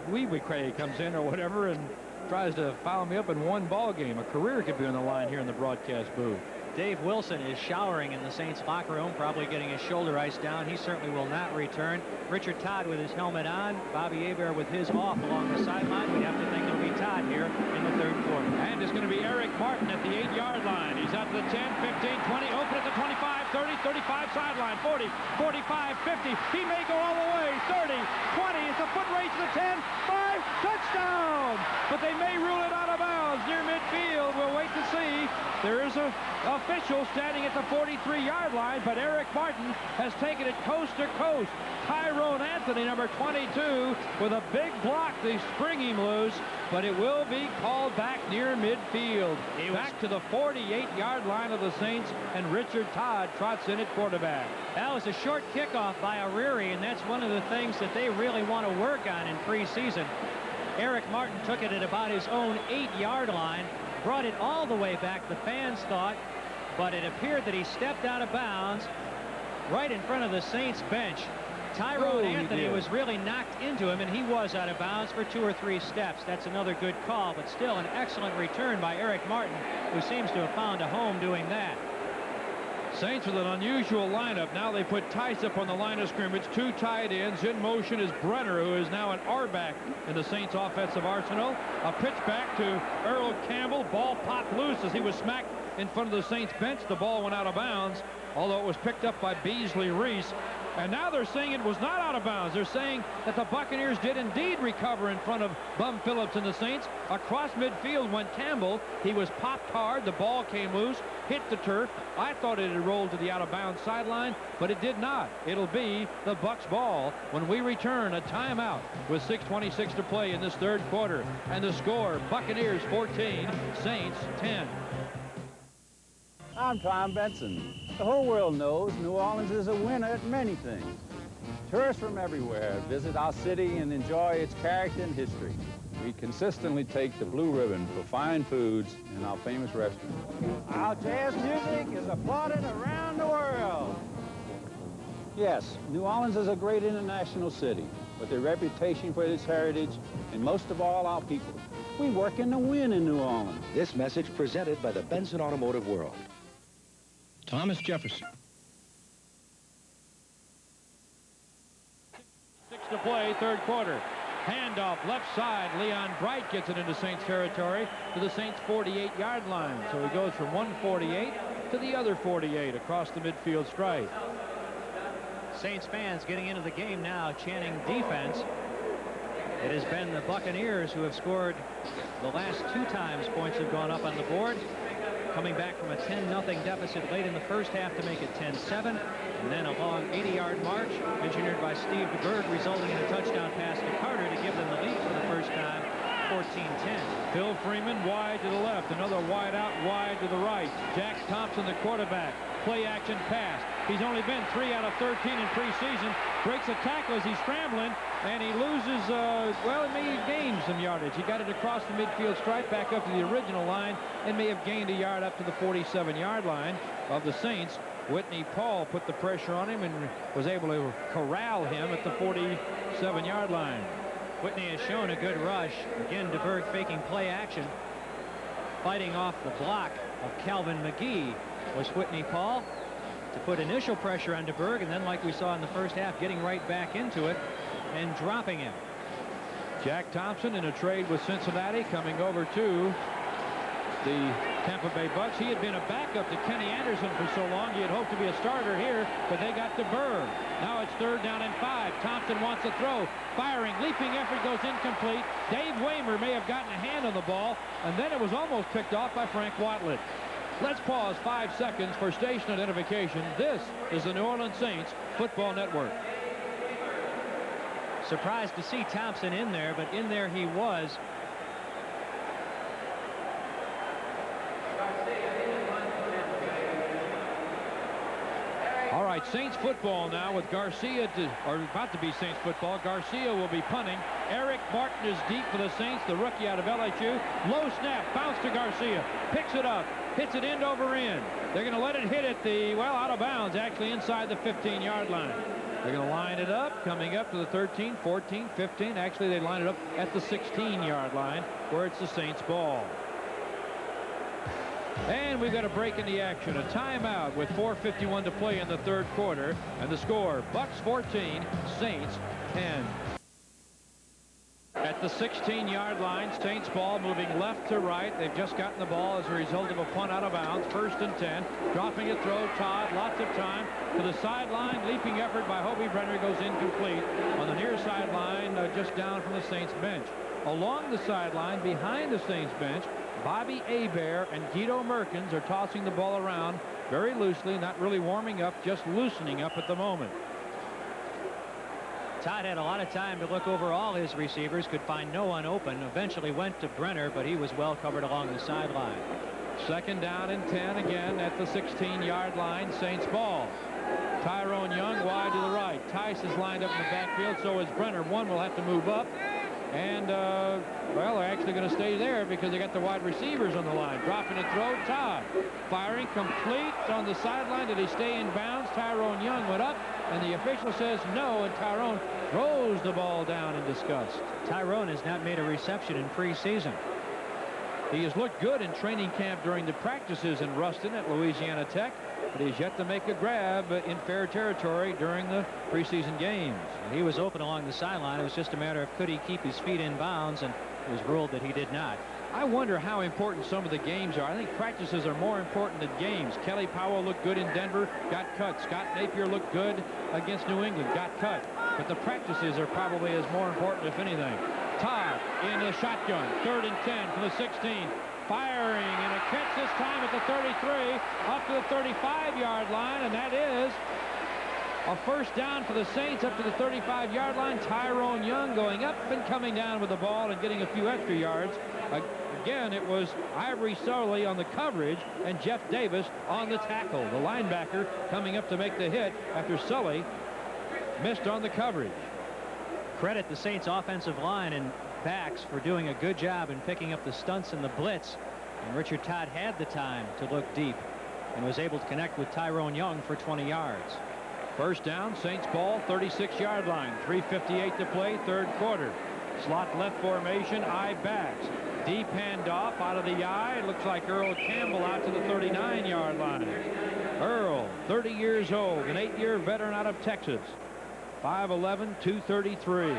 Speaker 2: Weebwicray comes in or whatever and tries to foul me up in one ball game. A career could be on the line here in the broadcast booth.
Speaker 3: Dave Wilson is showering in the Saints locker room, probably getting his shoulder ice down. He certainly will not return. Richard Todd with his helmet on, Bobby Hebert with his off along the sideline. We'd have to think it'll be Todd here in the third quarter.
Speaker 2: And it's going to be Eric Martin at the 8-yard line. He's out to the 10, 15, 20, open at the 25, 30, 35 sideline, 40, 45, 50. He may go all the way, 30, 20. It's a foot race to the 10, 5, touchdown! But they may rule it out of bounds near midfield. We'll wait to see. There is a official standing at the 43-yard line, but Eric Martin has taken it coast to coast. Tyrone Anthony, number 22, with a big block. They spring him loose, but it will be called back near midfield. Back to the 48-yard line of the Saints, and Richard Todd trots in at quarterback.
Speaker 3: That was a short kickoff by O'Reary, and that's one of the things that they really want to work on in preseason. Eric Martin took it at about his own 8-yard line, brought it all the way back, the fans thought, but it appeared that he stepped out of bounds right in front of the Saints bench. Tyrone Anthony was really knocked into him, and he was out of bounds for 2 or 3 steps. That's another good call, but still an excellent return by Eric Martin, who seems to have found a home doing that.
Speaker 2: Saints with an unusual lineup. Now they put Tice up on the line of scrimmage. 2 tight ends. In motion is Brenner, who is now an R-back in the Saints offensive arsenal. A pitch back to Earl Campbell. Ball popped loose as he was smacked in front of the Saints bench. The ball went out of bounds, although it was picked up by Beasley Reese. And now they're saying it was not out of bounds. They're saying that the Buccaneers did indeed recover in front of Bum Phillips and the Saints. Across midfield went Campbell. He was popped hard. The ball came loose, hit the turf. I thought it had rolled to the out-of-bounds sideline, but it did not. It'll be the Bucs ball when we return. A timeout with 6:26 to play in this third quarter. And the score, Buccaneers 14, Saints 10.
Speaker 6: I'm Tom Benson. The whole world knows New Orleans is a winner at many things. Tourists from everywhere visit our city and enjoy its character and history. We consistently take the blue ribbon for fine foods in our famous restaurants. Our jazz music is applauded around the world. Yes, New Orleans is a great international city with a reputation for its heritage and most of all our people. We work in to win in New Orleans.
Speaker 7: This message presented by the Benson Automotive World.
Speaker 2: Thomas Jefferson. 6 to play, third quarter. Handoff, left side. Leon Bright gets it into Saints territory to the Saints 48-yard line. So he goes from 148 to the other 48 across the midfield stripe.
Speaker 3: Saints fans getting into the game now, chanting defense. It has been the Buccaneers who have scored the last 2 times points have gone up on the board. Coming back from a 10-0 deficit late in the first half to make it 10-7. And then a long 80-yard march engineered by Steve DeBerg, resulting in a touchdown pass to Carter to give them the lead for the first time, 14-10.
Speaker 2: Phil Freeman wide to the left, another wide out wide to the right. Jack Thompson, the quarterback. Play action pass. He's only been 3 out of 13 in preseason. Breaks a tackle as he's scrambling, and he loses, well, he may have gained some yardage. He got it across the midfield stripe back up to the original line and may have gained a yard up to the 47-yard line of the Saints. Whitney Paul put the pressure on him and was able to corral him at the 47-yard line.
Speaker 3: Whitney has shown a good rush. Again, DeBerg faking play action. Fighting off the block of Calvin McGee was Whitney Paul to put initial pressure on DeBerg, and then, like we saw in the first half, getting right back into it and dropping him.
Speaker 2: Jack Thompson in a trade with Cincinnati coming over to the Tampa Bay Bucks. He had been a backup to Kenny Anderson for so long. He had hoped to be a starter here, but they got to Burr. Now it's 3rd down and 5. Thompson wants to throw. Firing, leaping effort goes incomplete. Dave Waymer may have gotten a hand on the ball, and then it was almost picked off by Frank Watlet. Let's pause 5 seconds for station identification. This is the New Orleans Saints Football Network.
Speaker 3: Surprised to see Thompson in there, but in there he was.
Speaker 2: All right, Saints football now with Garcia, or about to be Saints football. Garcia will be punting. Eric Martin is deep for the Saints, the rookie out of LSU. Low snap, bounce to Garcia, picks it up, hits it end over end. They're going to let it hit at the, well, out of bounds, actually inside the 15-yard line. They're going to line it up, coming up to the 13, 14, 15. Actually, they line it up at the 16-yard line, where it's the Saints ball. And we've got a break in the action. A timeout with 4:51 to play in the 3rd quarter. And the score, Bucks 14, Saints 10. At the 16-yard line, Saints ball moving left to right. They've just gotten the ball as a result of a punt out of bounds. 1st and 10. Dropping a throw. Todd, lots of time to the sideline. Leaping effort by Hobie Brenner goes incomplete. On the near sideline, just down from the Saints bench. Along the sideline, behind the Saints bench, Bobby Hebert and Guido Merkins are tossing the ball around very loosely, not really warming up, just loosening up at the moment.
Speaker 3: Todd had a lot of time to look over all his receivers, could find no one open. Eventually went to Brenner, but he was well covered along the sideline.
Speaker 2: 2nd down and 10 again at the 16-yard line. Saints ball. Tyrone Young wide to the right. Tice is lined up in the backfield, so is Brenner. One will have to move up. And, well, they're actually going to stay there because they got the wide receivers on the line. Dropping a throw, Todd. Firing, complete on the sideline. Did he stay in bounds? Tyrone Young went up, and the official says no, and Tyrone throws the ball down in disgust.
Speaker 3: Tyrone has not made a reception in preseason.
Speaker 2: He has looked good in training camp during the practices in Ruston at Louisiana Tech, but he's yet to make a grab in fair territory during the preseason games.
Speaker 3: He was open along the sideline. It was just a matter of could he keep his feet in bounds, and it was ruled that he did not.
Speaker 2: I wonder how important some of the games are. I think practices are more important than games. Kelly Powell looked good in Denver, got cut. Scott Napier looked good against New England, got cut. But the practices are probably as more important, if anything. Todd in the shotgun, 3rd and 10 from the 16. Firing, and a catch this time at the 33, up to the 35-yard line, and that is a 1st down for the Saints up to the 35-yard line. Tyrone Young going up and coming down with the ball and getting a few extra yards. Again, it was Ivory Sully on the coverage and Jeff Davis on the tackle. The linebacker coming up to make the hit after Sully missed on the coverage.
Speaker 3: Credit the Saints offensive line and backs for doing a good job in picking up the stunts and the blitz. And Richard Todd had the time to look deep and was able to connect with Tyrone Young for 20 yards.
Speaker 2: 1st down, Saints ball, 36-yard line. 3:58 to play, 3rd quarter. Slot left formation, I backs. Deep handoff out of the eye. It looks like Earl Campbell out to the 39-yard line. Earl, 30 years old, an 8-year veteran out of Texas. 5'11", 233.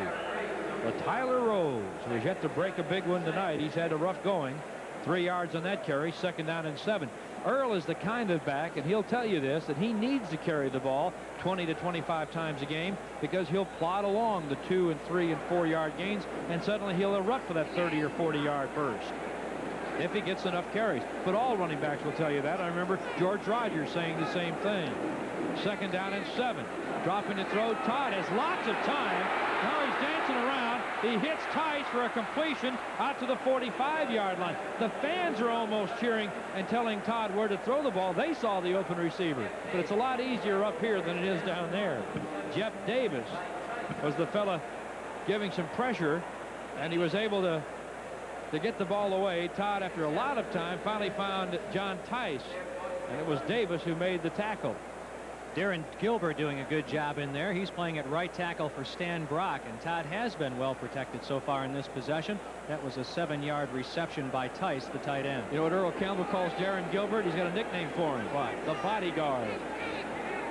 Speaker 2: But Tyler Rose, who has yet to break a big one tonight, he's had a rough going. 3 yards on that carry, 2nd down and 7. Earl is the kind of back, and he'll tell you this, that he needs to carry the ball 20 to 25 times a game because he'll plod along the 2 and 3 and 4 yard gains, and suddenly he'll erupt for that 30 or 40 yard burst if he gets enough carries. But all running backs will tell you that. I remember George Rogers saying the same thing. 2nd down and 7. Dropping the throw. Todd has lots of time. Now he's dancing around. He hits Tice for a completion out to the 45-yard line. The fans are almost cheering and telling Todd where to throw the ball. They saw the open receiver. But it's a lot easier up here than it is down there. Jeff Davis was the fella giving some pressure, and he was able to get the ball away. Todd, after a lot of time, finally found John Tice, and it was Davis who made the tackle.
Speaker 3: Darren Gilbert doing a good job in there. He's playing at right tackle for Stan Brock, and Todd has been well protected so far in this possession. That was a 7-yard reception by Tice, the tight end.
Speaker 2: You know what Earl Campbell calls Darren Gilbert? He's got a nickname for him.
Speaker 3: What?
Speaker 2: The bodyguard.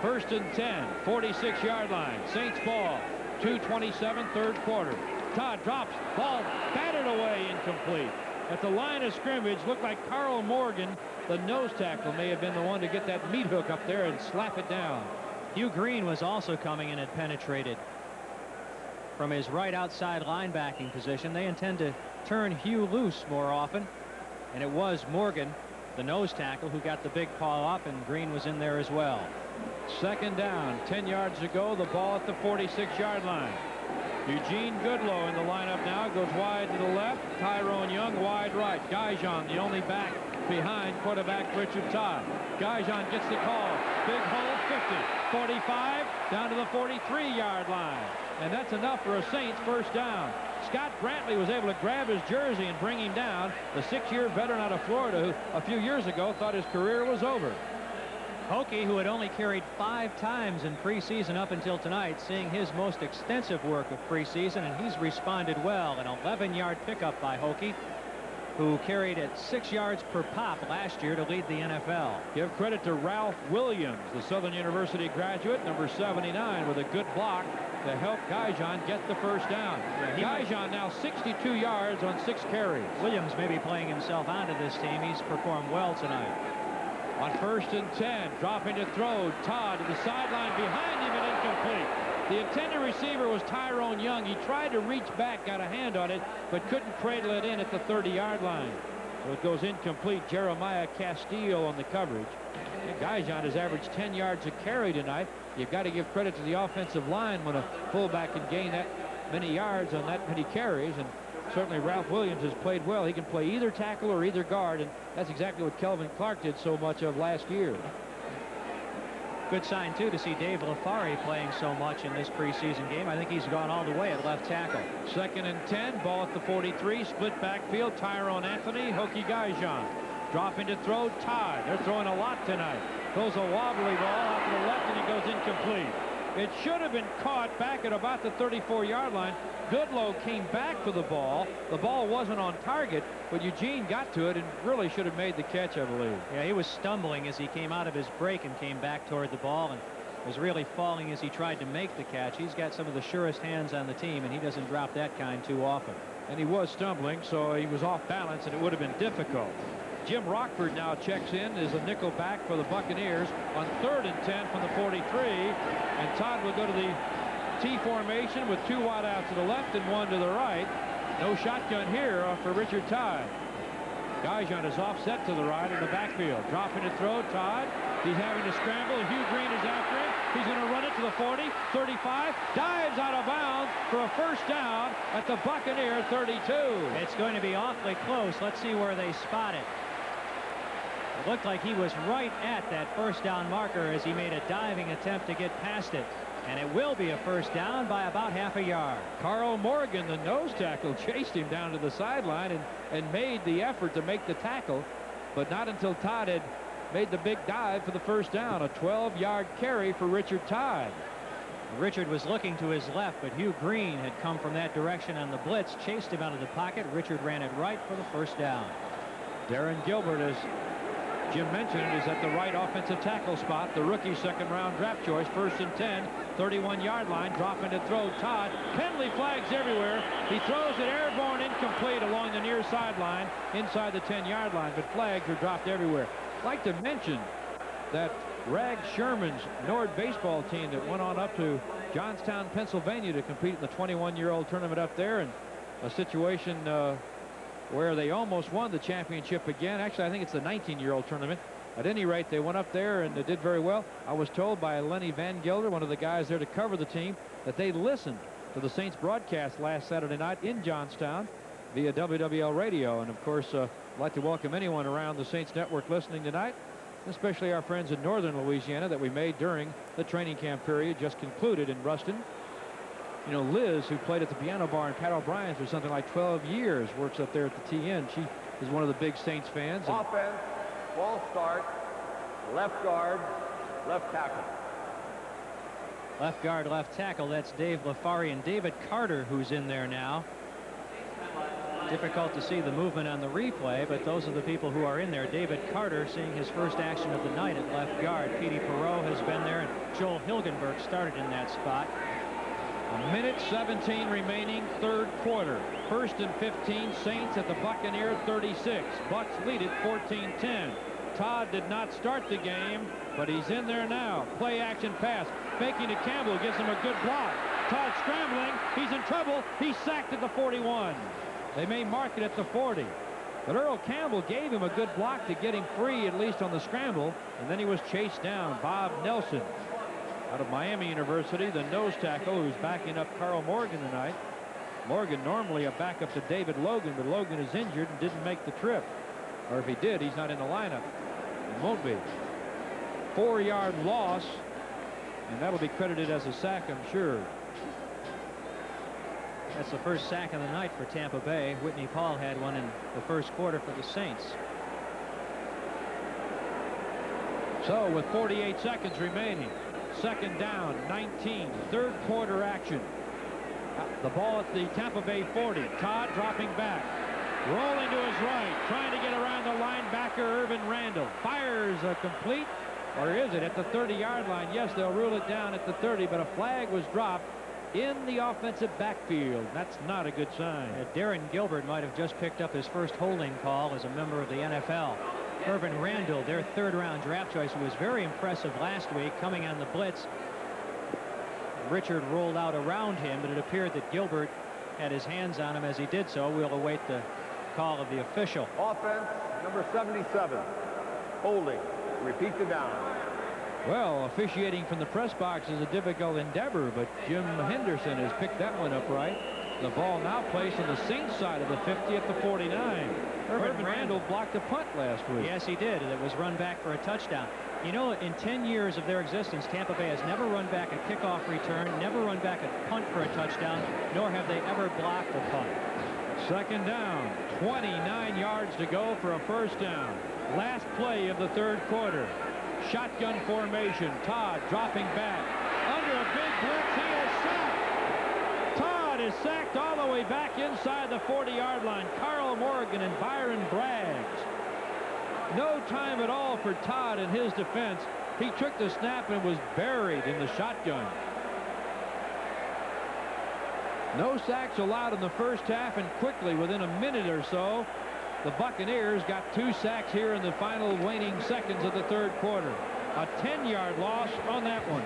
Speaker 2: 1st and 10, 46-yard line. Saints ball, 2:27, 3rd quarter. Todd drops, ball batted away, incomplete. at the line of scrimmage. Looked like Carl Morgan, the nose tackle, may have been the one to get that meat hook up there and slap it down.
Speaker 3: Hugh Green was also coming and had penetrated from his right outside linebacking position. They intend to turn Hugh loose more often, and it was Morgan, the nose tackle, who got the big call up, and Green was in there as well.
Speaker 2: Second down, 10 yards to go. The ball at the 46-yard line. Eugene Goodlow in the lineup now. Goes wide to the left. Tyrone Young wide right. Gaijon, the only back behind quarterback Richard Todd. Gaijon gets the call. Big hole, 50, 45, down to the 43-yard line. And that's enough for a Saints first down. Scott Brantley was able to grab his jersey and bring him down. The 6-year veteran out of Florida, who a few years ago thought his career was over.
Speaker 3: Hokie, who had only carried 5 times in preseason up until tonight, seeing his most extensive work of preseason, and he's responded well. An 11-yard pickup by Hokie, who carried at 6 yards per pop last year to lead the NFL.
Speaker 2: Give credit to Ralph Williams, the Southern University graduate, number 79, with a good block to help Gaijon get the first down. Gaijon now 62 yards on 6 carries.
Speaker 3: Williams may be playing himself onto this team. He's performed well tonight.
Speaker 2: On 1st and 10, dropping to throw, Todd to the sideline behind him and incomplete. The intended receiver was Tyrone Young. He tried to reach back, got a hand on it, but couldn't cradle it in at the 30-yard line. So it goes incomplete. Jeremiah Castillo on the coverage. And Gaijon has averaged 10 yards a carry tonight. You've got to give credit to the offensive line when a fullback can gain that many yards on that many carries. And certainly Ralph Williams has played well. He can play either tackle or either guard, and that's exactly what Kelvin Clark did so much of last year.
Speaker 3: Good sign, too, to see Dave LaFari playing so much in this preseason game. I think he's gone all the way at left tackle.
Speaker 2: 2nd and 10, ball at the 43, split backfield, Tyrone Anthony, Hokie Gaijon. Dropping to throw, Todd. They're throwing a lot tonight. Throws a wobbly ball out to the left, and it goes incomplete. It should have been caught back at about the 34-yard line. Goodlow came back for the ball. The ball wasn't on target, but Eugene got to it and really should have made the catch, I believe.
Speaker 3: Yeah, he was stumbling as he came out of his break and came back toward the ball, and was really falling as he tried to make the catch. He's got some of the surest hands on the team, and he doesn't drop that kind too often.
Speaker 2: And he was stumbling, so he was off balance, and it would have been difficult. Jim Rockford now checks in as a nickel back for the Buccaneers on 3rd and 10 from the 43. And Todd will go to the T formation with 2 wide outs to the left and 1 to the right. No shotgun here for Richard Todd. Gaijon is offset to the right in the backfield. Dropping to throw, Todd. He's having to scramble. Hugh Green is after him. He's going to run it to the 40, 35, dives out of bounds for a first down at the Buccaneer 32.
Speaker 3: It's going to be awfully close. Let's see where they spot it. It looked like he was right at that first down marker as he made a diving attempt to get past it. And it will be a first down by about half a yard.
Speaker 2: Carl Morgan, the nose tackle, chased him down to the sideline and made the effort to make the tackle, but not until Todd had made the big dive for the first down. A 12-yard carry for Richard Todd.
Speaker 3: Richard was looking to his left, but Hugh Green had come from that direction on the blitz, chased him out of the pocket. Richard ran it right for the first down.
Speaker 2: Darren Gilbert, as Jim mentioned, is at the right offensive tackle spot. The rookie 2nd-round draft choice. 1st and 10, 31-yard line. Dropping to throw, Todd. Penalty flags everywhere. He throws it airborne, incomplete along the near sideline inside the 10-yard line, but flags are dropped everywhere. I'd like to mention that Rag Sherman's Nord baseball team that went on up to Johnstown, Pennsylvania to compete in the 21-year-old tournament up there, and a situation where they almost won the championship again. Actually, I think it's the 19-year-old tournament. At any rate, they went up there and they did very well. I was told by Lenny Van Gelder, one of the guys there to cover the team, that they listened to the Saints broadcast last Saturday night in Johnstown via WWL radio. And of course, I'd like to welcome anyone around the Saints network listening tonight, especially our friends in northern Louisiana that we made during the training camp period just concluded in Ruston. You know, Liz, who played at the piano bar in Pat O'Brien's for something like 12 years, works up there at the TN. She is one of the big Saints fans.
Speaker 4: Offense, ball start, left guard, left tackle.
Speaker 3: Left guard, left tackle, that's Dave LaFari, and David Carter, who's in there now. Difficult to see the movement on the replay, but those are the people who are in there. David Carter seeing his first action of the night at left guard. Petey Perot has been there, and Joel Hilgenberg started in that spot.
Speaker 2: A minute 17 remaining, third quarter. First and 15, Saints at the Buccaneer 36. Bucks lead it 14-10. Todd did not start the game, but he's in there now. Play action pass. Faking to Campbell, gives him a good block. Todd scrambling. He's in trouble. He's sacked at the 41. They may mark it at the 40. But Earl Campbell gave him a good block to get him free, at least on the scramble, and then he was chased down. Bob Nelson, out of Miami University, the nose tackle, who's backing up Carl Morgan tonight. Morgan normally a backup to David Logan, but Logan is injured and didn't make the trip. Or if he did, he's not in the lineup. It won't be. 4-yard loss, and that'll be credited as a sack, I'm sure.
Speaker 3: That's the first sack of the night for Tampa Bay. Whitney Paul had one in the first quarter for the Saints.
Speaker 2: So with 48 seconds remaining, second down, 19, third quarter action. The ball at the Tampa Bay 40. Todd dropping back, rolling to his right, trying to get around the linebacker Irvin Randall. Fires a complete, or is it at the 30-yard line? Yes, they'll rule it down at the 30, but a flag was dropped in the offensive backfield. That's not a good sign.
Speaker 3: Darren Gilbert might have just picked up his first holding call as a member of the NFL. Irvin Randall, their third-round draft choice, who was very impressive last week, coming on the blitz. Richard rolled out around him, but it appeared that Gilbert had his hands on him as he did so. We'll await the call of the official.
Speaker 4: Offense, number 77. Holding. Repeat the down.
Speaker 2: Well, officiating from the press box is a difficult endeavor, but Jim Henderson has picked that one up right. The ball now placed on the Saints side of the 50 at the 49. Irvin Randall blocked a punt last week.
Speaker 3: Yes, he did, and it was run back for a touchdown. You know, in 10 years of their existence, Tampa Bay has never run back a kickoff return, never run back a punt for a touchdown, nor have they ever blocked a punt.
Speaker 2: Second down, 29 yards to go for a first down. Last play of the third quarter. Shotgun formation. Todd dropping back. Under a big blitz, he is sacked. Todd is sacked all the way back inside the 40-yard line. Carl Morgan and Byron Braggs. No time at all for Todd in his defense. He took the snap and was buried in the shotgun. No sacks allowed in the first half, and quickly, within a minute or so, the Buccaneers got 2 sacks here in the final waning seconds of the third quarter. A 10-yard loss on that one.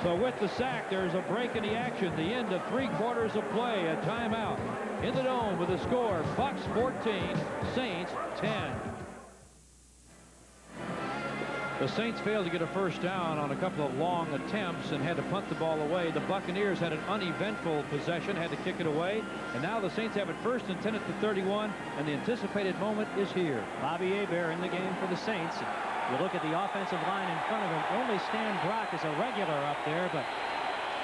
Speaker 2: So with the sack, there's a break in the action. The end of 3 quarters of play. A timeout in the Dome with the score. Bucks 14, Saints 10. The Saints failed to get a first down on a couple of long attempts and had to punt the ball away. The Buccaneers had an uneventful possession, had to kick it away. And now the Saints have it first and 10 at the 31, and the anticipated moment is here.
Speaker 3: Bobby Hebert in the game for the Saints. You look at the offensive line in front of him. Only Stan Brock is a regular up there, but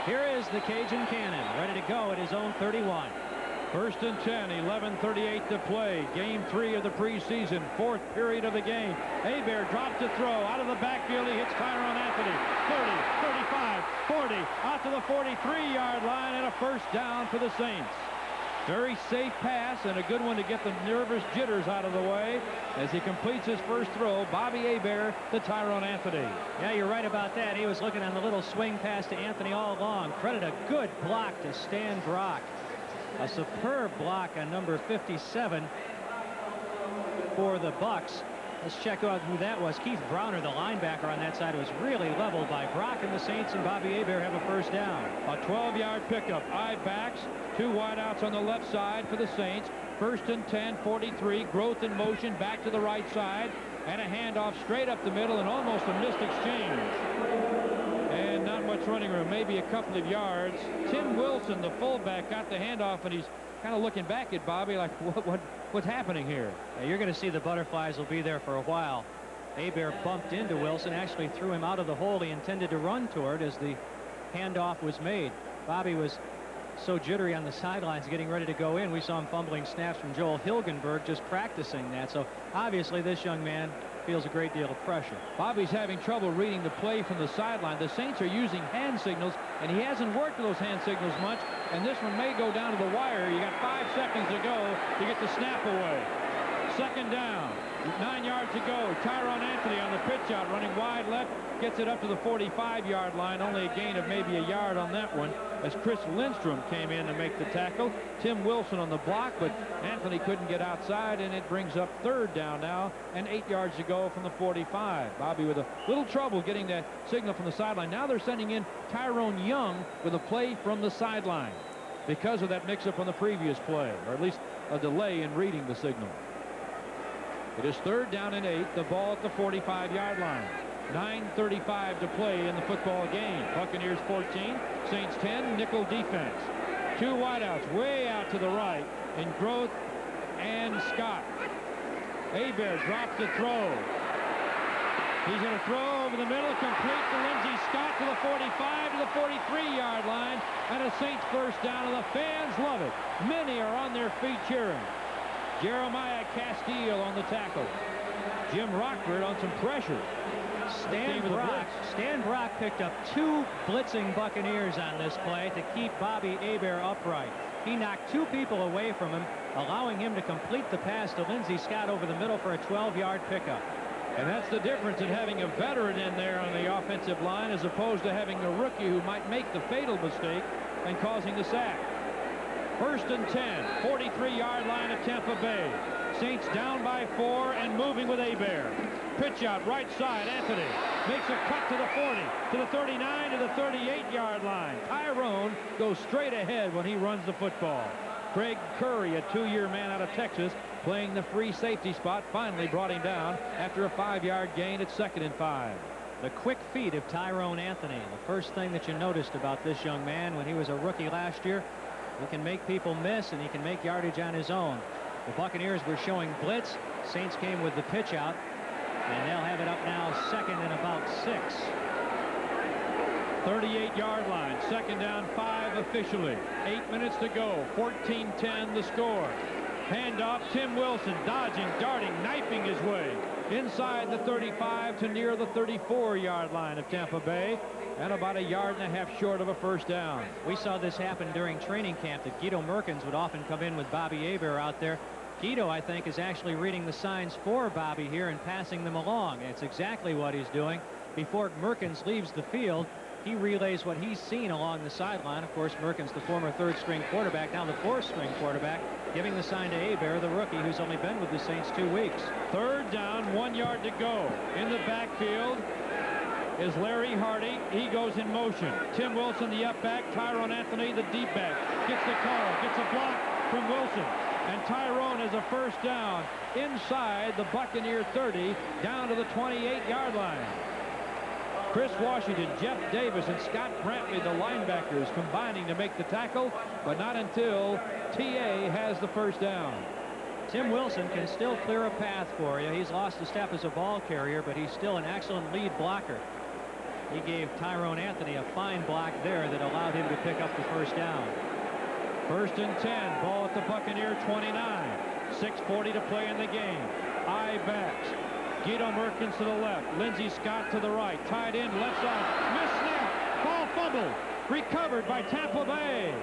Speaker 3: here is the Cajun Cannon, ready to go at his own 31.
Speaker 2: First and 10, 11:38 to play. Game 3 of the preseason, 4th period of the game. Hebert drops to throw. Out of the backfield, he hits Tyron Anthony. 30, 35, 40, out to the 43-yard line, and a first down for the Saints. Very safe pass and a good one to get the nervous jitters out of the way as he completes his first throw. Bobby Hebert to Tyron Anthony.
Speaker 3: Yeah, you're right about that. He was looking on the little swing pass to Anthony all along. Credit a good block to Stan Brock. A superb block on number 57 for the Bucks. Let's check out who that was. Keith Browner, the linebacker on that side, was really leveled by Brock, and the Saints and Bobby Hebert have a first down.
Speaker 2: A 12-yard pickup. Eye backs. 2 wideouts on the left side for the Saints. First and 10, 43. Growth in motion back to the right side. And a handoff straight up the middle and almost a missed exchange. And not much running room, maybe a couple of yards. Tim Wilson, the fullback, got the handoff, and he's kind of looking back at Bobby like, what's happening here?
Speaker 3: You're going to see the butterflies will be there for a while. Hebert bumped into Wilson, actually threw him out of the hole he intended to run toward as the handoff was made. Bobby was so jittery on the sidelines getting ready to go in. We saw him fumbling snaps from Joel Hilgenberg just practicing that. So obviously this young man feels a great deal of pressure.
Speaker 2: Bobby's having trouble reading the play from the sideline. The Saints are using hand signals, and he hasn't worked with those hand signals much, and this one may go down to the wire. You got 5 seconds to go to get the snap away. Second down. 9 yards to go. Tyrone Anthony on the pitch out, running wide left, gets it up to the 45-yard line. Only a gain of maybe a yard on that one as Chris Lindstrom came in to make the tackle. Tim Wilson on the block, but Anthony couldn't get outside, and it brings up third down now and 8 yards to go from the 45. Bobby with a little trouble getting that signal from the sideline. Now they're sending in Tyrone Young with a play from the sideline because of that mix-up on the previous play, or at least a delay in reading the signal. It is third down and 8. The ball at the 45-yard line. 9:35 to play in the football game. Buccaneers 14, Saints 10, nickel defense. Two wideouts way out to the right in Groth and Scott. Hebert drops the throw. He's going to throw over the middle, complete to Lindsey Scott to the 45 to the 43-yard line, and a Saints first down, and the fans love it. Many are on their feet cheering. Jeremiah Castile on the tackle. Jim Rockford on some pressure.
Speaker 3: Stan Brock picked up 2 blitzing Buccaneers on this play to keep Bobby Hebert upright. He knocked 2 people away from him, allowing him to complete the pass to Lindsey Scott over the middle for a 12-yard pickup.
Speaker 2: And that's the difference in having a veteran in there on the offensive line as opposed to having a rookie who might make the fatal mistake and causing the sack. First and 10, 43-yard line of Tampa Bay. Saints down by 4 and moving with Hebert. Pitch out right side. Anthony makes a cut to the 40, to the 39, to the 38-yard line. Tyrone goes straight ahead when he runs the football. Craig Curry, a 2-year man out of Texas, playing the free safety spot, finally brought him down after a 5-yard gain at 2nd and 5.
Speaker 3: The quick feet of Tyrone Anthony. The first thing that you noticed about this young man when he was a rookie last year, he can make people miss and he can make yardage on his own. The Buccaneers were showing blitz. Saints came with the pitch out, and they'll have it up now 2nd and about 6.
Speaker 2: 38-yard line. 2nd down 5 officially. 8 minutes to go. 14-10 the score. Handoff. Tim Wilson dodging, darting, knifing his way inside the 35 to near the 34-yard line of Tampa Bay, and about a yard and a half short of a first down.
Speaker 3: We saw this happen during training camp, that Guido Merkins would often come in with Bobby Hebert out there. Guido, I think, is actually reading the signs for Bobby here and passing them along. It's exactly what he's doing. Before Merkins leaves the field, he relays what he's seen along the sideline. Of course, Merkins, the former 3rd-string quarterback, now the 4th-string quarterback, giving the sign to Hebert, the rookie who's only been with the Saints 2 weeks.
Speaker 2: 3rd down, 1 yard to go. In the backfield is Larry Hardy. He goes in motion. Tim Wilson, the up back. Tyrone Anthony, the deep back. Gets the call, gets a block from Wilson. And Tyrone has a first down inside the Buccaneer 30, down to the 28-yard line. Chris Washington, Jeff Davis, and Scott Brantley, the linebackers, combining to make the tackle, but not until T.A. has the first down.
Speaker 3: Tim Wilson can still clear a path for you. He's lost a step as a ball carrier, but he's still an excellent lead blocker. He gave Tyrone Anthony a fine block there that allowed him to pick up the first down.
Speaker 2: 1st and 10, ball at the Buccaneer 29. 6:40 to play in the game. Eye backs. Guido Merkins to the left. Lindsey Scott to the right. Tied in left side. Miss snap. Ball fumbled. Recovered by Tampa Bay.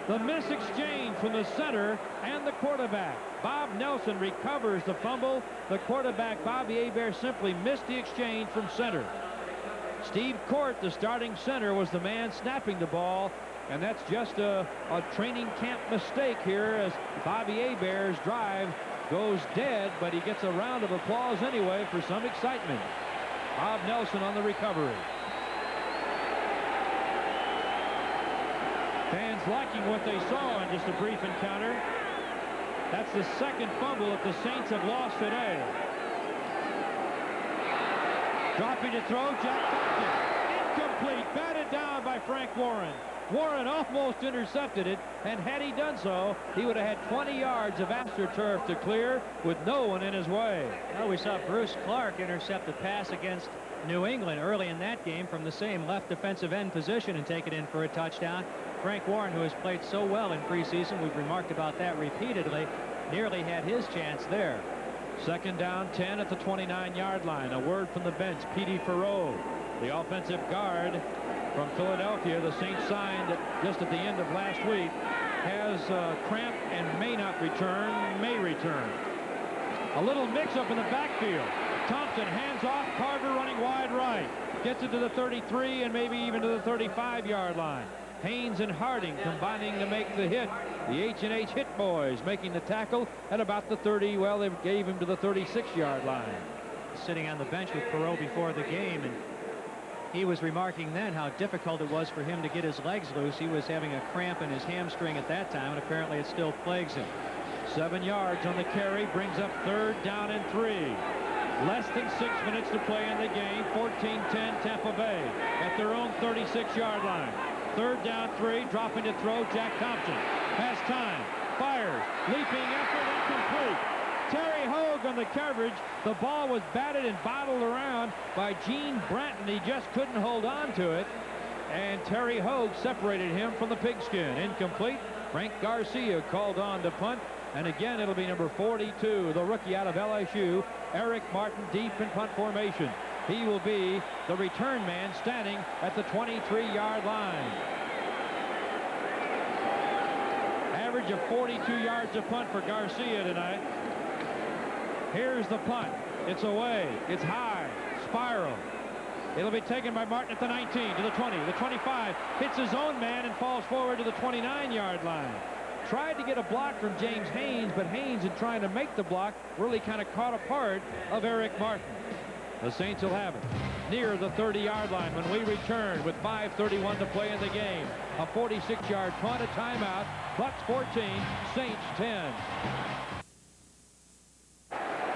Speaker 2: The miss exchange from the center and the quarterback. Bob Nelson recovers the fumble. The quarterback, Bobby Hebert, simply missed the exchange from center. Steve Court, the starting center, was the man snapping the ball. And that's just a training camp mistake here as Bobby Hebert's drive goes dead, but he gets a round of applause anyway for some excitement. Bob Nelson on the recovery. Fans liking what they saw in just a brief encounter. That's the 2nd fumble that the Saints have lost today. Dropping to throw, Jack Thompson. Incomplete, batted down by Frank Warren. Warren almost intercepted it, and had he done so, he would have had 20 yards of AstroTurf to clear with no one in his way.
Speaker 3: Well, we saw Bruce Clark intercept a pass against New England early in that game from the same left defensive end position and take it in for a touchdown. Frank Warren, who has played so well in preseason, we've remarked about that repeatedly, nearly had his chance there.
Speaker 2: 2nd down, 10 at the 29-yard line. A word from the bench, Petey Farreau, the offensive guard from Philadelphia. The Saints signed just at the end of last week. Has cramp and may not return, may return. A little mix-up in the backfield. Thompson hands off. Carter running wide right. Gets it to the 33 and maybe even to the 35-yard line. Haynes and Harding combining to make the hit. The H&H Hit Boys making the tackle at about the 30. Well, they gave him to the 36-yard line.
Speaker 3: Sitting on the bench with Perot before the game, and he was remarking then how difficult it was for him to get his legs loose. He was having a cramp in his hamstring at that time, and apparently it still plagues him. 7 yards on the carry, brings up 3rd down and 3. Less than 6 minutes to play in the game. 14-10 Tampa Bay at their own 36-yard line. 3rd down 3, dropping to throw. Jack Thompson has time, fires, leaping effort, incomplete. Terry Hogue on the coverage. The ball was batted and bottled around by Gene Bratton. He just couldn't hold on to it, and Terry Hogue separated him from the pigskin. Incomplete. Frank Garcia called on to punt, and again it'll be number 42, the rookie out of LSU, Eric Martin, deep in punt formation. He will be the return man standing at the 23-yard line. Average of 42 yards a punt for Garcia tonight. Here's the punt. It's away. It's high. Spiral. It'll be taken by Martin at the 19, to the 20, the 25. Hits his own man and falls forward to the 29-yard line. Tried to get a block from James Haynes, but Haynes, in trying to make the block, really kind of caught a part of Eric Martin. The Saints will have it near the 30-yard line when we return with 5:31 to play in the game. A 46-yard punt, a timeout. Bucks 14, Saints 10.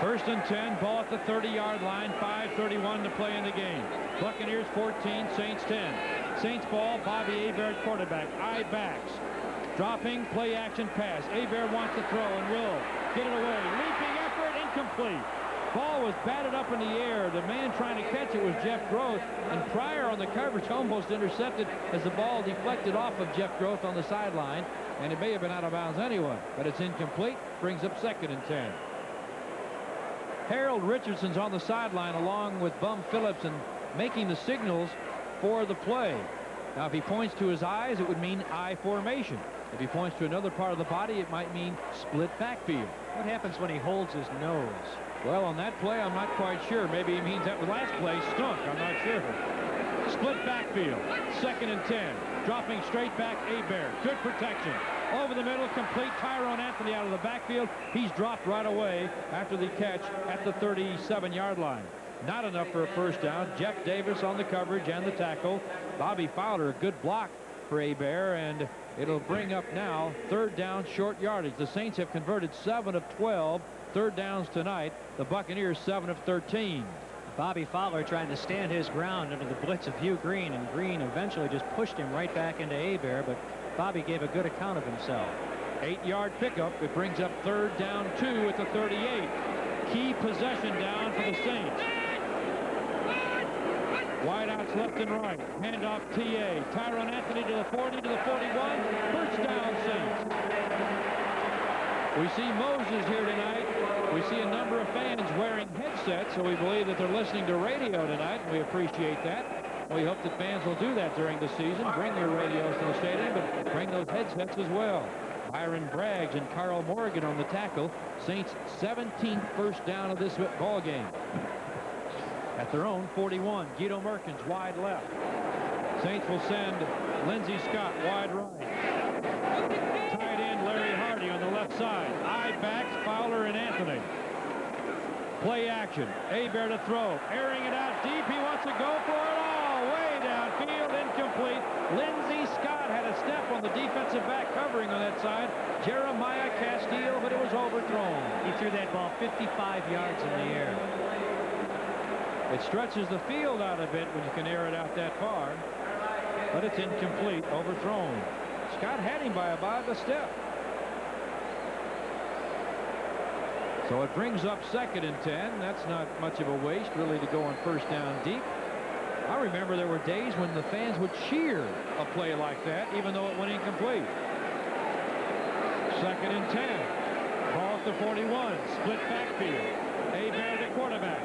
Speaker 3: 1st and 10, ball at the 30-yard line, 5:31 to play in the game. Buccaneers 14, Saints 10. Saints ball, Bobby Hebert, quarterback. Eye backs. Dropping, play action pass. Hebert wants to throw and will get it away. Leaping effort, incomplete. Ball was batted up in the air. The man trying to catch it was Jeff Groth, and Pryor on the coverage almost intercepted as the ball deflected off of Jeff Groth on the sideline, and it may have been out of bounds anyway, but it's incomplete. Brings up 2nd and 10. Harold Richardson's on the sideline along with Bum Phillips and making the signals for the play. Now, if he points to his eyes, it would mean I formation. If he points to another part of the body, it might mean split backfield. What happens when he holds his nose?
Speaker 2: Well, on that play, I'm not quite sure. Maybe he means that last play stunk. I'm not sure. Split backfield. 2nd and 10. Dropping straight back, Hebert. Good protection. Over the middle, complete. Tyrone Anthony out of the backfield. He's dropped right away after the catch at the 37-yard line. Not enough for a 1st down. Jeff Davis on the coverage and the tackle. Bobby Fowler, a good block for Hebert, and it'll bring up now 3rd down, short yardage. The Saints have converted 7 of 12 3rd downs tonight. The Buccaneers 7 of 13.
Speaker 3: Bobby Fowler trying to stand his ground under the blitz of Hugh Green, and Green eventually just pushed him right back into Hebert, but Bobby gave a good account of himself.
Speaker 2: 8-yard pickup. It brings up 3rd down 2 at the 38. Key possession down for the Saints. Wideouts left and right. Handoff TA. Tyrone Anthony to the 40, to the 41. 1st down Saints. We see Moses here tonight. We see a number of fans wearing headsets, so we believe that they're listening to radio tonight, and we appreciate that. We hope that fans will do that during the season. Bring their radios to the stadium, but bring those headsets as well. Byron Braggs and Carl Morgan on the tackle. Saints 17th 1st down of this ball game. At their own 41, Guido Merkins wide left. Saints will send Lindsey Scott wide right. Tight end Larry Hardy on the left side. Eye backs Fowler and Anthony. Play action. Hebert to throw. Airing it out deep. He wants to go for it all. Way downfield. Incomplete. Lindsey Scott had a step on the defensive back covering on that side. Jeremiah Castile, but it was overthrown.
Speaker 3: He threw that ball 55 yards in the air.
Speaker 2: It stretches the field out a bit when you can air it out that far, but it's incomplete, overthrown. Scott had him by about a step. So it brings up 2nd and 10. That's not much of a waste, really, to go on 1st down deep. I remember there were days when the fans would cheer a play like that, even though it went incomplete. 2nd and 10. Ball at the 41. Split backfield. Hebert the quarterback.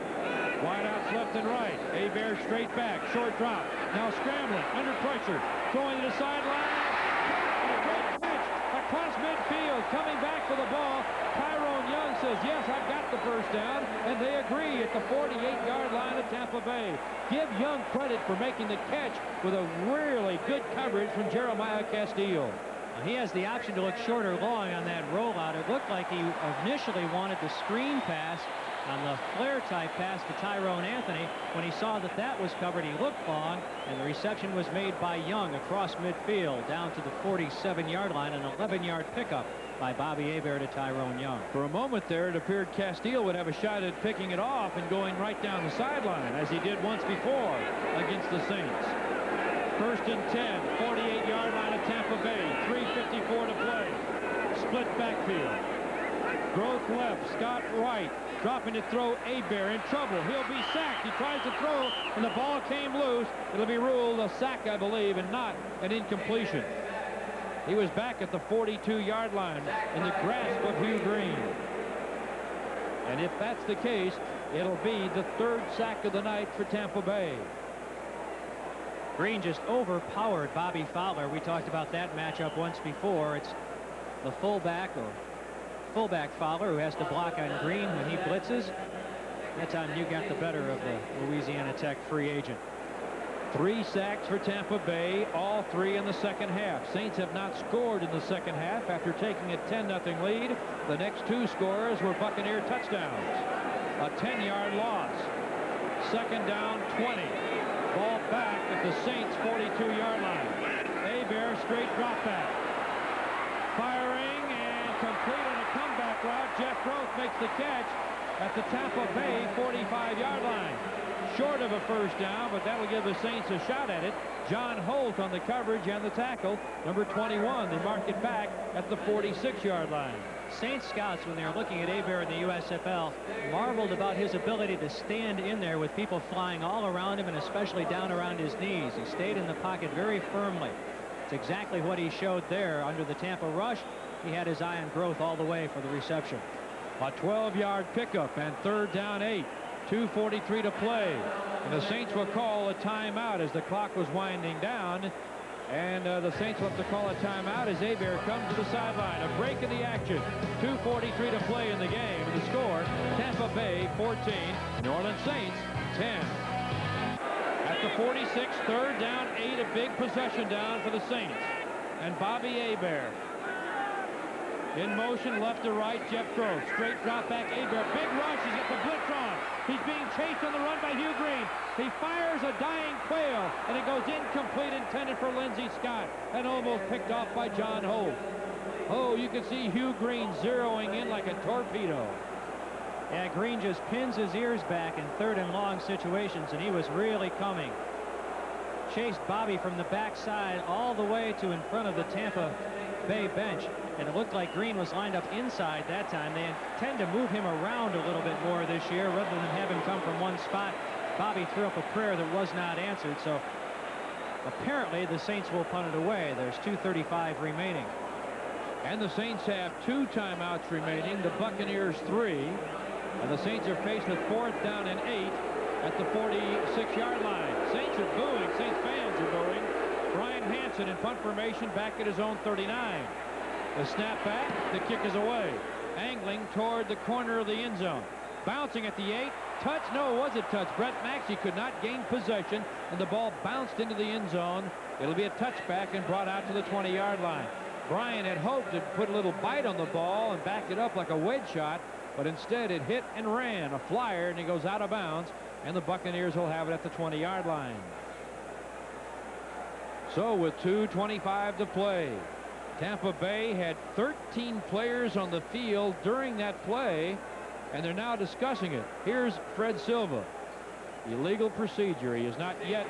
Speaker 2: Wideouts left and right. Hebert straight back. Short drop. Now scrambling. Under pressure. Throwing to the sideline. A great catch across midfield. Coming back for the ball. Tyrone Young says, says, yes, I've got the first down, and they agree at the 48-yard line of Tampa Bay. Give Young credit for making the catch with a really good coverage from Jeremiah Castillo.
Speaker 3: He has the option to look short or long on that rollout. It looked like he initially wanted the screen pass on the flare type pass to Tyrone Anthony. When he saw that that was covered, he looked long, and the reception was made by Young across midfield down to the 47-yard line, an 11-yard pickup by Bobby Hebert to Tyrone Young.
Speaker 2: For a moment there, it appeared Castillo would have a shot at picking it off and going right down the sideline, as he did once before against the Saints. First and 10, 48-yard line of Tampa Bay, 3:54 to play. Split backfield. Groth left, Scott right, dropping to throw. Hebert in trouble. He'll be sacked. He tries to throw, and the ball came loose. It'll be ruled a sack, I believe, and not an incompletion. He was back at the 42-yard line in the grasp of Hugh Green. And if that's the case, it'll be the third sack of the night for Tampa Bay.
Speaker 3: Green just overpowered Bobby Fowler. We talked about that matchup once before. It's the fullback Fowler who has to block on Green when he blitzes. That time you got the better of the Louisiana Tech free agent. 3 sacks for Tampa Bay, all 3 in the second half. Saints have not scored in the second half after taking a 10-0 lead. The next 2 scores were Buccaneer touchdowns. A 10-yard loss. Second down, 20. Ball back at the Saints' 42-yard line. Hebert straight drop back. Firing and complete on a comeback route. Jeff Groth makes the catch at the Tampa Bay 45-yard line. Short of a first down, but that'll give the Saints a shot at it. John Holt on the coverage and the tackle. Number 21, they mark it back at the 46-yard line. Saints scouts, when they were looking at Hebert in the USFL, marveled about his ability to stand in there with people flying all around him and especially down around his knees. He stayed in the pocket very firmly. It's exactly what he showed there under the Tampa rush. He had his eye on Groth all the way for the reception.
Speaker 2: A 12-yard pickup and third down 8. 2:43 to play. And the Saints will call a timeout as the clock was winding down. And the Saints will have to call a timeout as Hebert comes to the sideline. A break in the action. 2:43 to play in the game. And the score, Tampa Bay 14, New Orleans Saints 10. At the 46, third down 8, a big possession down for the Saints. And Bobby Hebert. In motion, left to right, Jeff Groth. Straight drop back, Hebert. Big rush, he's got the blitz on. He's being chased on the run by Hugh Green. He fires a dying quail, and it goes incomplete, intended for Lindsey Scott, and almost picked off by John Holt. Oh, you can see Hugh Green zeroing in like a torpedo.
Speaker 3: Yeah, Green just pins his ears back in third and long situations, and he was really coming. Chased Bobby from the backside all the way to in front of the Tampa Bay bench, and it looked like Green was lined up inside that time. They intend to move him around a little bit more this year rather than have him come from one spot. Bobby threw up a prayer that was not answered, so apparently the Saints will punt it away. There's 2:35 remaining.
Speaker 2: And the Saints have 2 timeouts remaining, the Buccaneers 3, and the Saints are faced with fourth down and 8 at the 46-yard line. Saints are booing. Saints fans are booing. Brian Hansen in punt formation back at his own 39. The snap back, the kick is away. Angling toward the corner of the end zone. Bouncing at the 8. Touch? No, it was a touch. Brett Maxey could not gain possession, and the ball bounced into the end zone. It'll be a touchback and brought out to the 20-yard line. Brian had hoped to put a little bite on the ball and back it up like a wedge shot, but instead it hit and ran. A flyer, and he goes out of bounds, and the Buccaneers will have it at the 20-yard line. So with 2:25 to play, Tampa Bay had 13 players on the field during that play, and they're now discussing it. Here's Fred Silva. Illegal procedure. He has not yet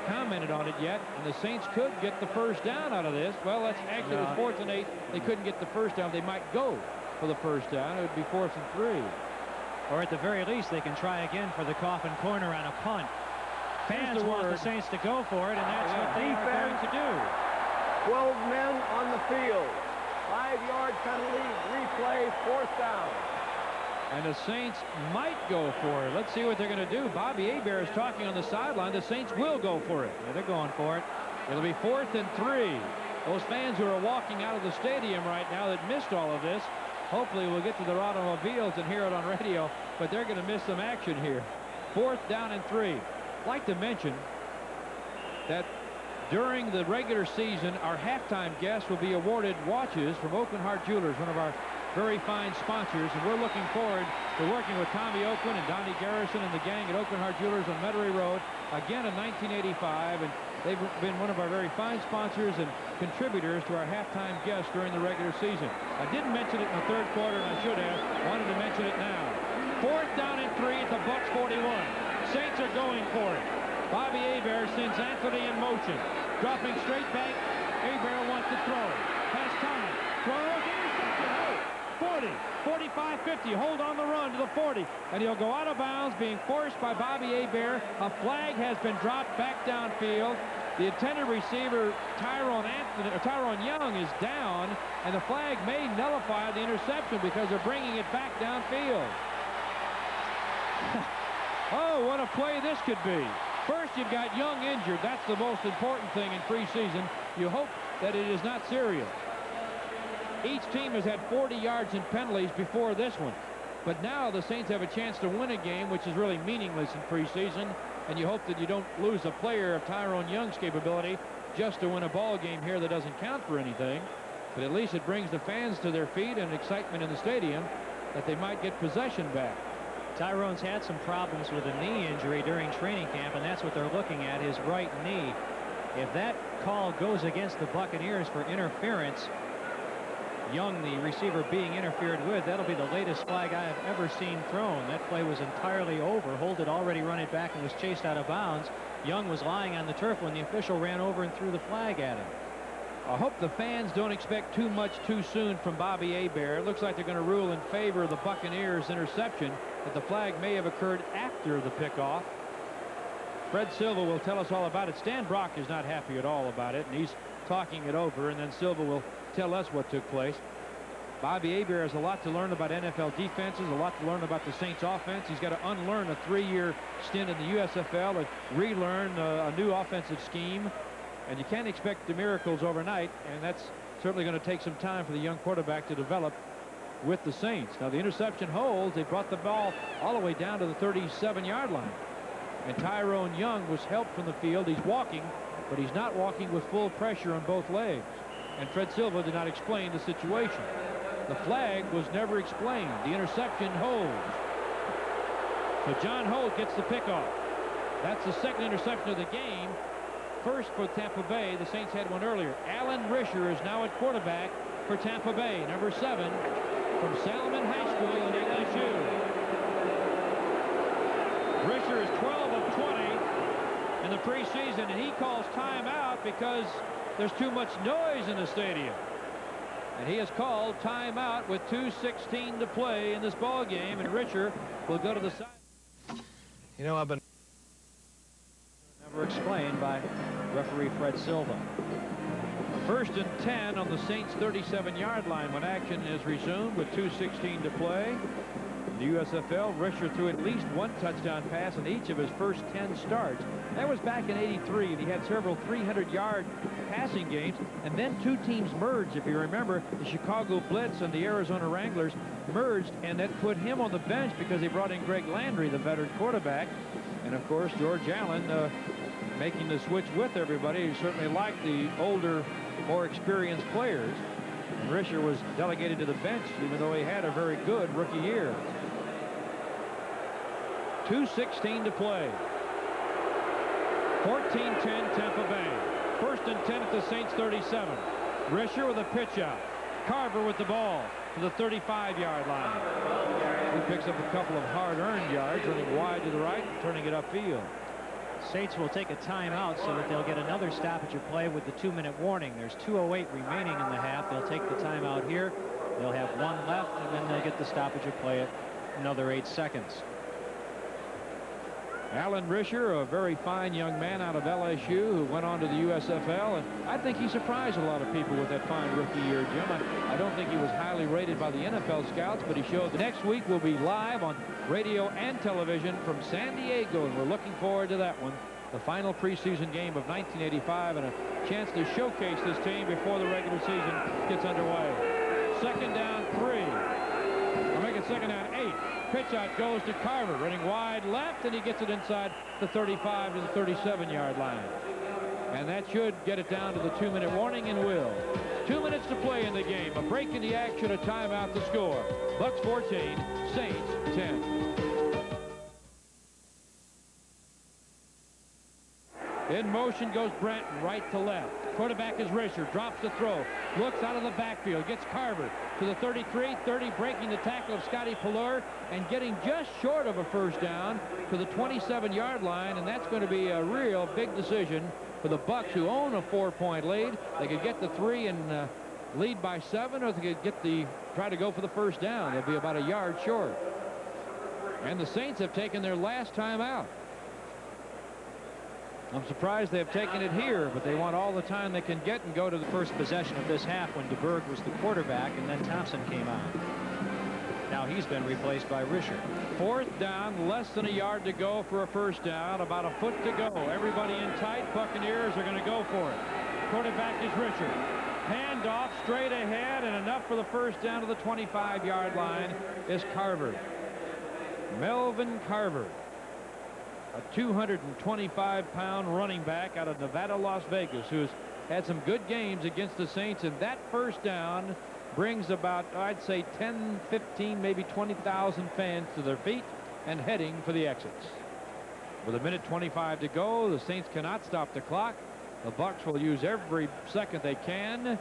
Speaker 2: commented on it yet, and the Saints could get the first down out of this. Well, that's actually it was 4th and 8. They couldn't get the first down. They might go for the first down. It would be 4th and 3.
Speaker 3: Or at the very least, they can try again for the coffin corner on a punt. Fans want the Saints to go for it, and that's what they are going to do.
Speaker 4: 12 men on the field. 5-yard penalty, replay, 4th down.
Speaker 2: And the Saints might go for it. Let's see what they're going to do. Bobby Hebert is talking on the sideline. The Saints will go for it.
Speaker 3: Yeah, they're going for it.
Speaker 2: It'll be 4th and 3. Those fans who are walking out of the stadium right now that missed all of this Hopefully we'll get to their automobiles and hear it on radio, but they're going to miss some action here. 4th down and 3. I'd like to mention that during the regular season, our halftime guests will be awarded watches from Oakland Heart Jewelers, one of our very fine sponsors, and we're looking forward to working with Tommy Oakland and Donnie Garrison and the gang at Oakland Heart Jewelers on Metairie Road again in 1985, and they've been one of our very fine sponsors and contributors to our halftime guests during the regular season. I didn't mention it in the 3rd quarter, and I should have. Wanted to mention it now. 4th down and 3 at the Bucs 41. Saints are going for it. Bobby Hebert sends Anthony in motion. Dropping straight back. Hebert wants to throw. Has time. Throws. 40, 45, 50. Hold on the run to the 40. And he'll go out of bounds, being forced by Bobby Hebert. A flag has been dropped back downfield. The intended receiver, Tyrone Young, is down. And the flag may nullify the interception because they're bringing it back downfield. Oh, what a play this could be. First, you've got Young injured. That's the most important thing in preseason. You hope that it is not serious. Each team has had 40 yards in penalties before this one. But now the Saints have a chance to win a game, which is really meaningless in preseason. And you hope that you don't lose a player of Tyrone Young's capability just to win a ball game here that doesn't count for anything. But at least it brings the fans to their feet and excitement in the stadium that they might get possession back.
Speaker 3: Tyrone's had some problems with a knee injury during training camp, and that's what they're looking at, his right knee. If that call goes against the Buccaneers for interference, Young, the receiver, being interfered with, that'll be the latest flag I have ever seen thrown. That play was entirely over. Holt had already run it back and was chased out of bounds. Young was lying on the turf when the official ran over and threw the flag at him.
Speaker 2: I hope the fans don't expect too much too soon from Bobby Hebert. It looks like they're going to rule in favor of the Buccaneers' interception, but the flag may have occurred after the pickoff. Fred Silva will tell us all about it. Stan Brock is not happy at all about it, and he's talking it over, and then Silva will tell us what took place. Bobby Hebert has a lot to learn about NFL defenses, a lot to learn about the Saints offense. He's got to unlearn a 3-year stint in the USFL and relearn a new offensive scheme. And you can't expect the miracles overnight, and that's certainly going to take some time for the young quarterback to develop with the Saints. Now the interception holds. They brought the ball all the way down to the 37-yard line. And Tyrone Young was helped from the field. He's walking, but he's not walking with full pressure on both legs. And Fred Silva did not explain the situation. The flag was never explained. The interception holds. So John Holt gets the pickoff. That's the second interception of the game. First for Tampa Bay. The Saints had one earlier. Alan Risher is now at quarterback for Tampa Bay, number 7 from Salmon High School in LSU. Risher is 12 of 20 in the preseason, and he calls timeout because there's too much noise in the stadium. And he has called timeout with 2:16 to play in this ball game, and Risher will go to the side.
Speaker 8: You know, I've been
Speaker 3: never explained by referee Fred Silva.
Speaker 2: 1st and 10 on the Saints' 37-yard line when action is resumed with 2:16 to play. The USFL, Risher threw at least one touchdown pass in each of his first 10 starts. That was back in '83, and he had several 300-yard passing games. And then two teams merged. If you remember, the Chicago Blitz and the Arizona Wranglers merged, and that put him on the bench because they brought in Greg Landry, the veteran quarterback. And, of course, George Allen making the switch with everybody. He certainly liked the older, more experienced players. And Risher was delegated to the bench, even though he had a very good rookie year. 2:16 to play. 14-10 Tampa Bay. 1st and 10 at the Saints 37. Risher with a pitch out. Carver with the ball to the 35-yard line. He picks up a couple of hard-earned yards, running wide to the right and turning it upfield.
Speaker 3: Saints will take a timeout so that they'll get another stoppage of play with the 2-minute warning. There's 2:08 remaining in the half. They'll take the timeout here. They'll have one left, and then they'll get the stoppage of play at another 8 seconds.
Speaker 2: Alan Risher, a very fine young man out of LSU who went on to the USFL, and I think he surprised a lot of people with that fine rookie year, Jim. I don't think he was highly rated by the NFL scouts, but he showed that next week we'll be live on radio and television from San Diego, and we're looking forward to that one. The final preseason game of 1985, and a chance to showcase this team before the regular season gets underway. second down 3. Or make it second down 8. Pitch out goes to Carver, running wide left, and he gets it inside the 35 to the 37-yard line. And that should get it down to the 2-minute warning, and will. 2 minutes to play in the game. A break in the action, a timeout to score. Bucks 14, Saints 10. In motion goes Brenton, right to left. Quarterback is Risher, drops the throw, looks out of the backfield, gets Carver to the 33, 30, breaking the tackle of Scotty Pallur and getting just short of a first down to the 27-yard line, and that's going to be a real big decision for the Bucks, who own a 4-point lead. They could get the 3 and lead by 7, or they could try to go for the first down. They'll be about a yard short. And the Saints have taken their last time out. I'm surprised they've taken it here, but they want all the time they can get and go to the
Speaker 3: First possession of this half when DeBerg was the quarterback, and then Thompson came on. Now he's been replaced by Risher.
Speaker 2: 4th down, less than a yard to go for a first down, about a foot to go. Everybody in tight. Buccaneers are going to go for it. Quarterback is Risher. Handoff straight ahead, and enough for the first down to the 25-yard line is Carver. Melvin Carver, a 225-pound running back out of Nevada, Las Vegas, who's had some good games against the Saints, and that first down brings about, I'd say, 10, 15, maybe 20,000 fans to their feet and heading for the exits. With a minute 25 to go, the Saints cannot stop the clock. The Bucks will use every second they can.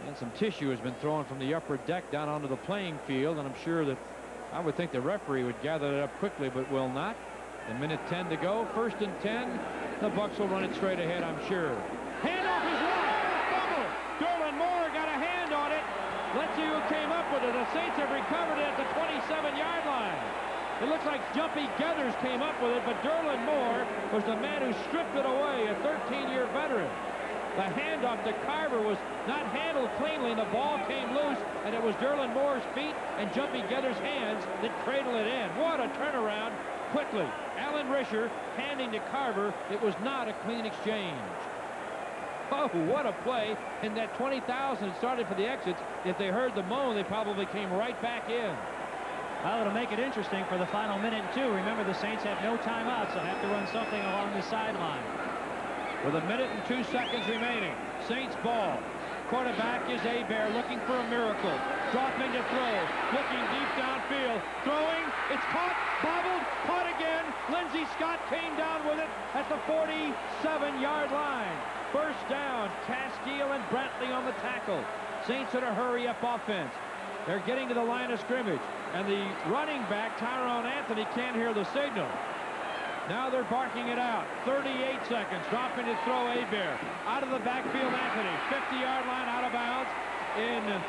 Speaker 2: And some tissue has been thrown from the upper deck down onto the playing field, and I'm sure that I would think the referee would gather that up quickly, but will not. A minute 10 to go. 1st and 10. The Bucks will run it straight ahead, I'm sure. Handoff is lost. Fumble. Derlin Moore got a hand on it. Let's see who came up with it. The Saints have recovered it at the 27-yard line. It looks like Jumpy Geathers came up with it, but Derlin Moore was the man who stripped it away, a 13-year veteran. The handoff to Carver was not handled cleanly, and the ball came loose, and it was Derlin Moore's feet and Jumpy Geathers' hands that cradled it in. What a turnaround quickly. Alan Risher handing to Carver. It was not a clean exchange. Oh, what a play. And that 20,000 started for the exits. If they heard the moan, they probably came right back in.
Speaker 3: Well, it'll make it interesting for the final minute and 2. Remember, the Saints have no timeouts, so have to run something along the sideline.
Speaker 2: With a minute and 2 seconds remaining, Saints ball. Quarterback is Hebert, looking for a miracle. Dropping to throw, looking deep downfield, throwing, it's caught, bobbled, caught again. Lindsey Scott came down with it at the 47-yard line. First down, Castile and Brantley on the tackle. Saints in a hurry-up offense. They're getting to the line of scrimmage, and the running back, Tyrone Anthony, can't hear the signal. Now they're barking it out. 38 seconds. Dropping to throw Hebert. Out of the backfield, Anthony. 50-yard line, out of bounds in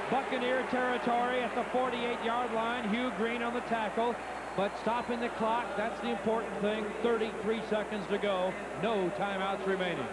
Speaker 2: Buccaneer territory at the 48-yard line. Hugh Green on the tackle. But stopping the clock, that's the important thing. 33 seconds to go. No timeouts remaining.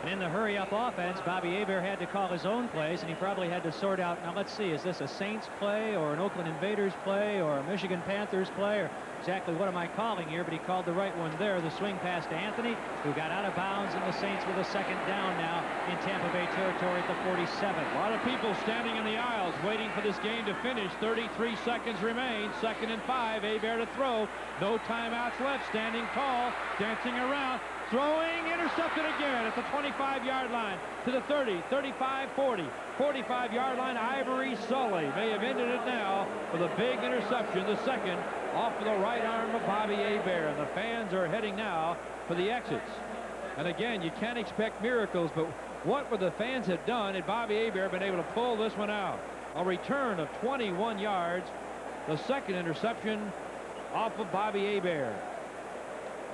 Speaker 3: And in the hurry-up offense, Bobby Hebert had to call his own plays, and he probably had to sort out, now let's see, is this a Saints play or an Oakland Invaders play or a Michigan Panthers play, or exactly what am I calling here? But he called the right one there. The swing pass to Anthony, who got out of bounds, and the Saints with a second down now in Tampa Bay territory at the 47.
Speaker 2: A lot of people standing in the aisles waiting for this game to finish. 33 seconds remain. 2nd and 5. Hebert to throw. No timeouts left. Standing tall. Dancing around. Throwing, intercepted again at the 25-yard line to the 30, 35, 40, 45-yard line. Ivory Sully may have ended it now with a big interception, the second, off of the right arm of Bobby Hebert. And the fans are heading now for the exits. And again, you can't expect miracles, but what would the fans have done had Bobby Hebert been able to pull this one out? A return of 21 yards, the second interception off of Bobby Hebert.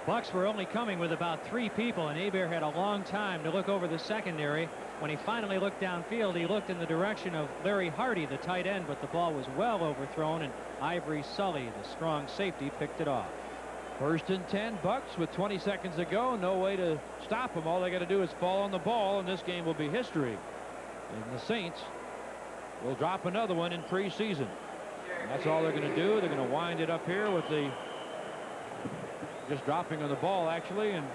Speaker 3: Bucks were only coming with about 3 people, and Hebert had a long time to look over the secondary. When he finally looked downfield, he looked in the direction of Larry Hardy, the tight end, but the ball was well overthrown, and Ivory Sully, the strong safety, picked it off.
Speaker 2: 1st and 10, Bucks with 20 seconds to go. No way to stop them. All they got to do is fall on the ball, and this game will be history. And the Saints will drop another one in preseason. And that's all they're going to do. They're going to wind it up here with the just dropping on the ball, actually, and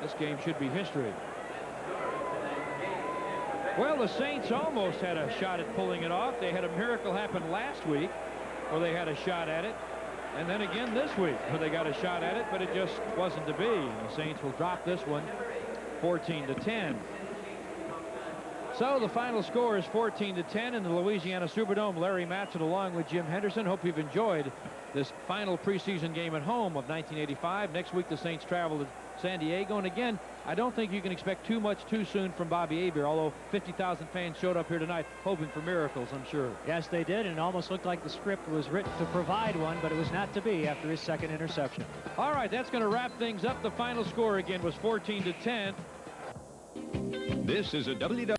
Speaker 2: this game should be history. Well, the Saints almost had a shot at pulling it off. They had a miracle happen last week where they had a shot at it. And then again this week where they got a shot at it, but it just wasn't to be. And the Saints will drop this one 14-10. So the final score is 14-10 in the Louisiana Superdome. Larry Matson along with Jim Henderson. Hope you've enjoyed this final preseason game at home of 1985. Next week the Saints travel to San Diego. And again, I don't think you can expect too much too soon from Bobby Hebert, although 50,000 fans showed up here tonight hoping for miracles, I'm sure.
Speaker 3: Yes, they did, and it almost looked like the script was written to provide one, but it was not to be after his second interception.
Speaker 2: All right, that's going to wrap things up. The final score again was 14-10.
Speaker 1: This is a WWL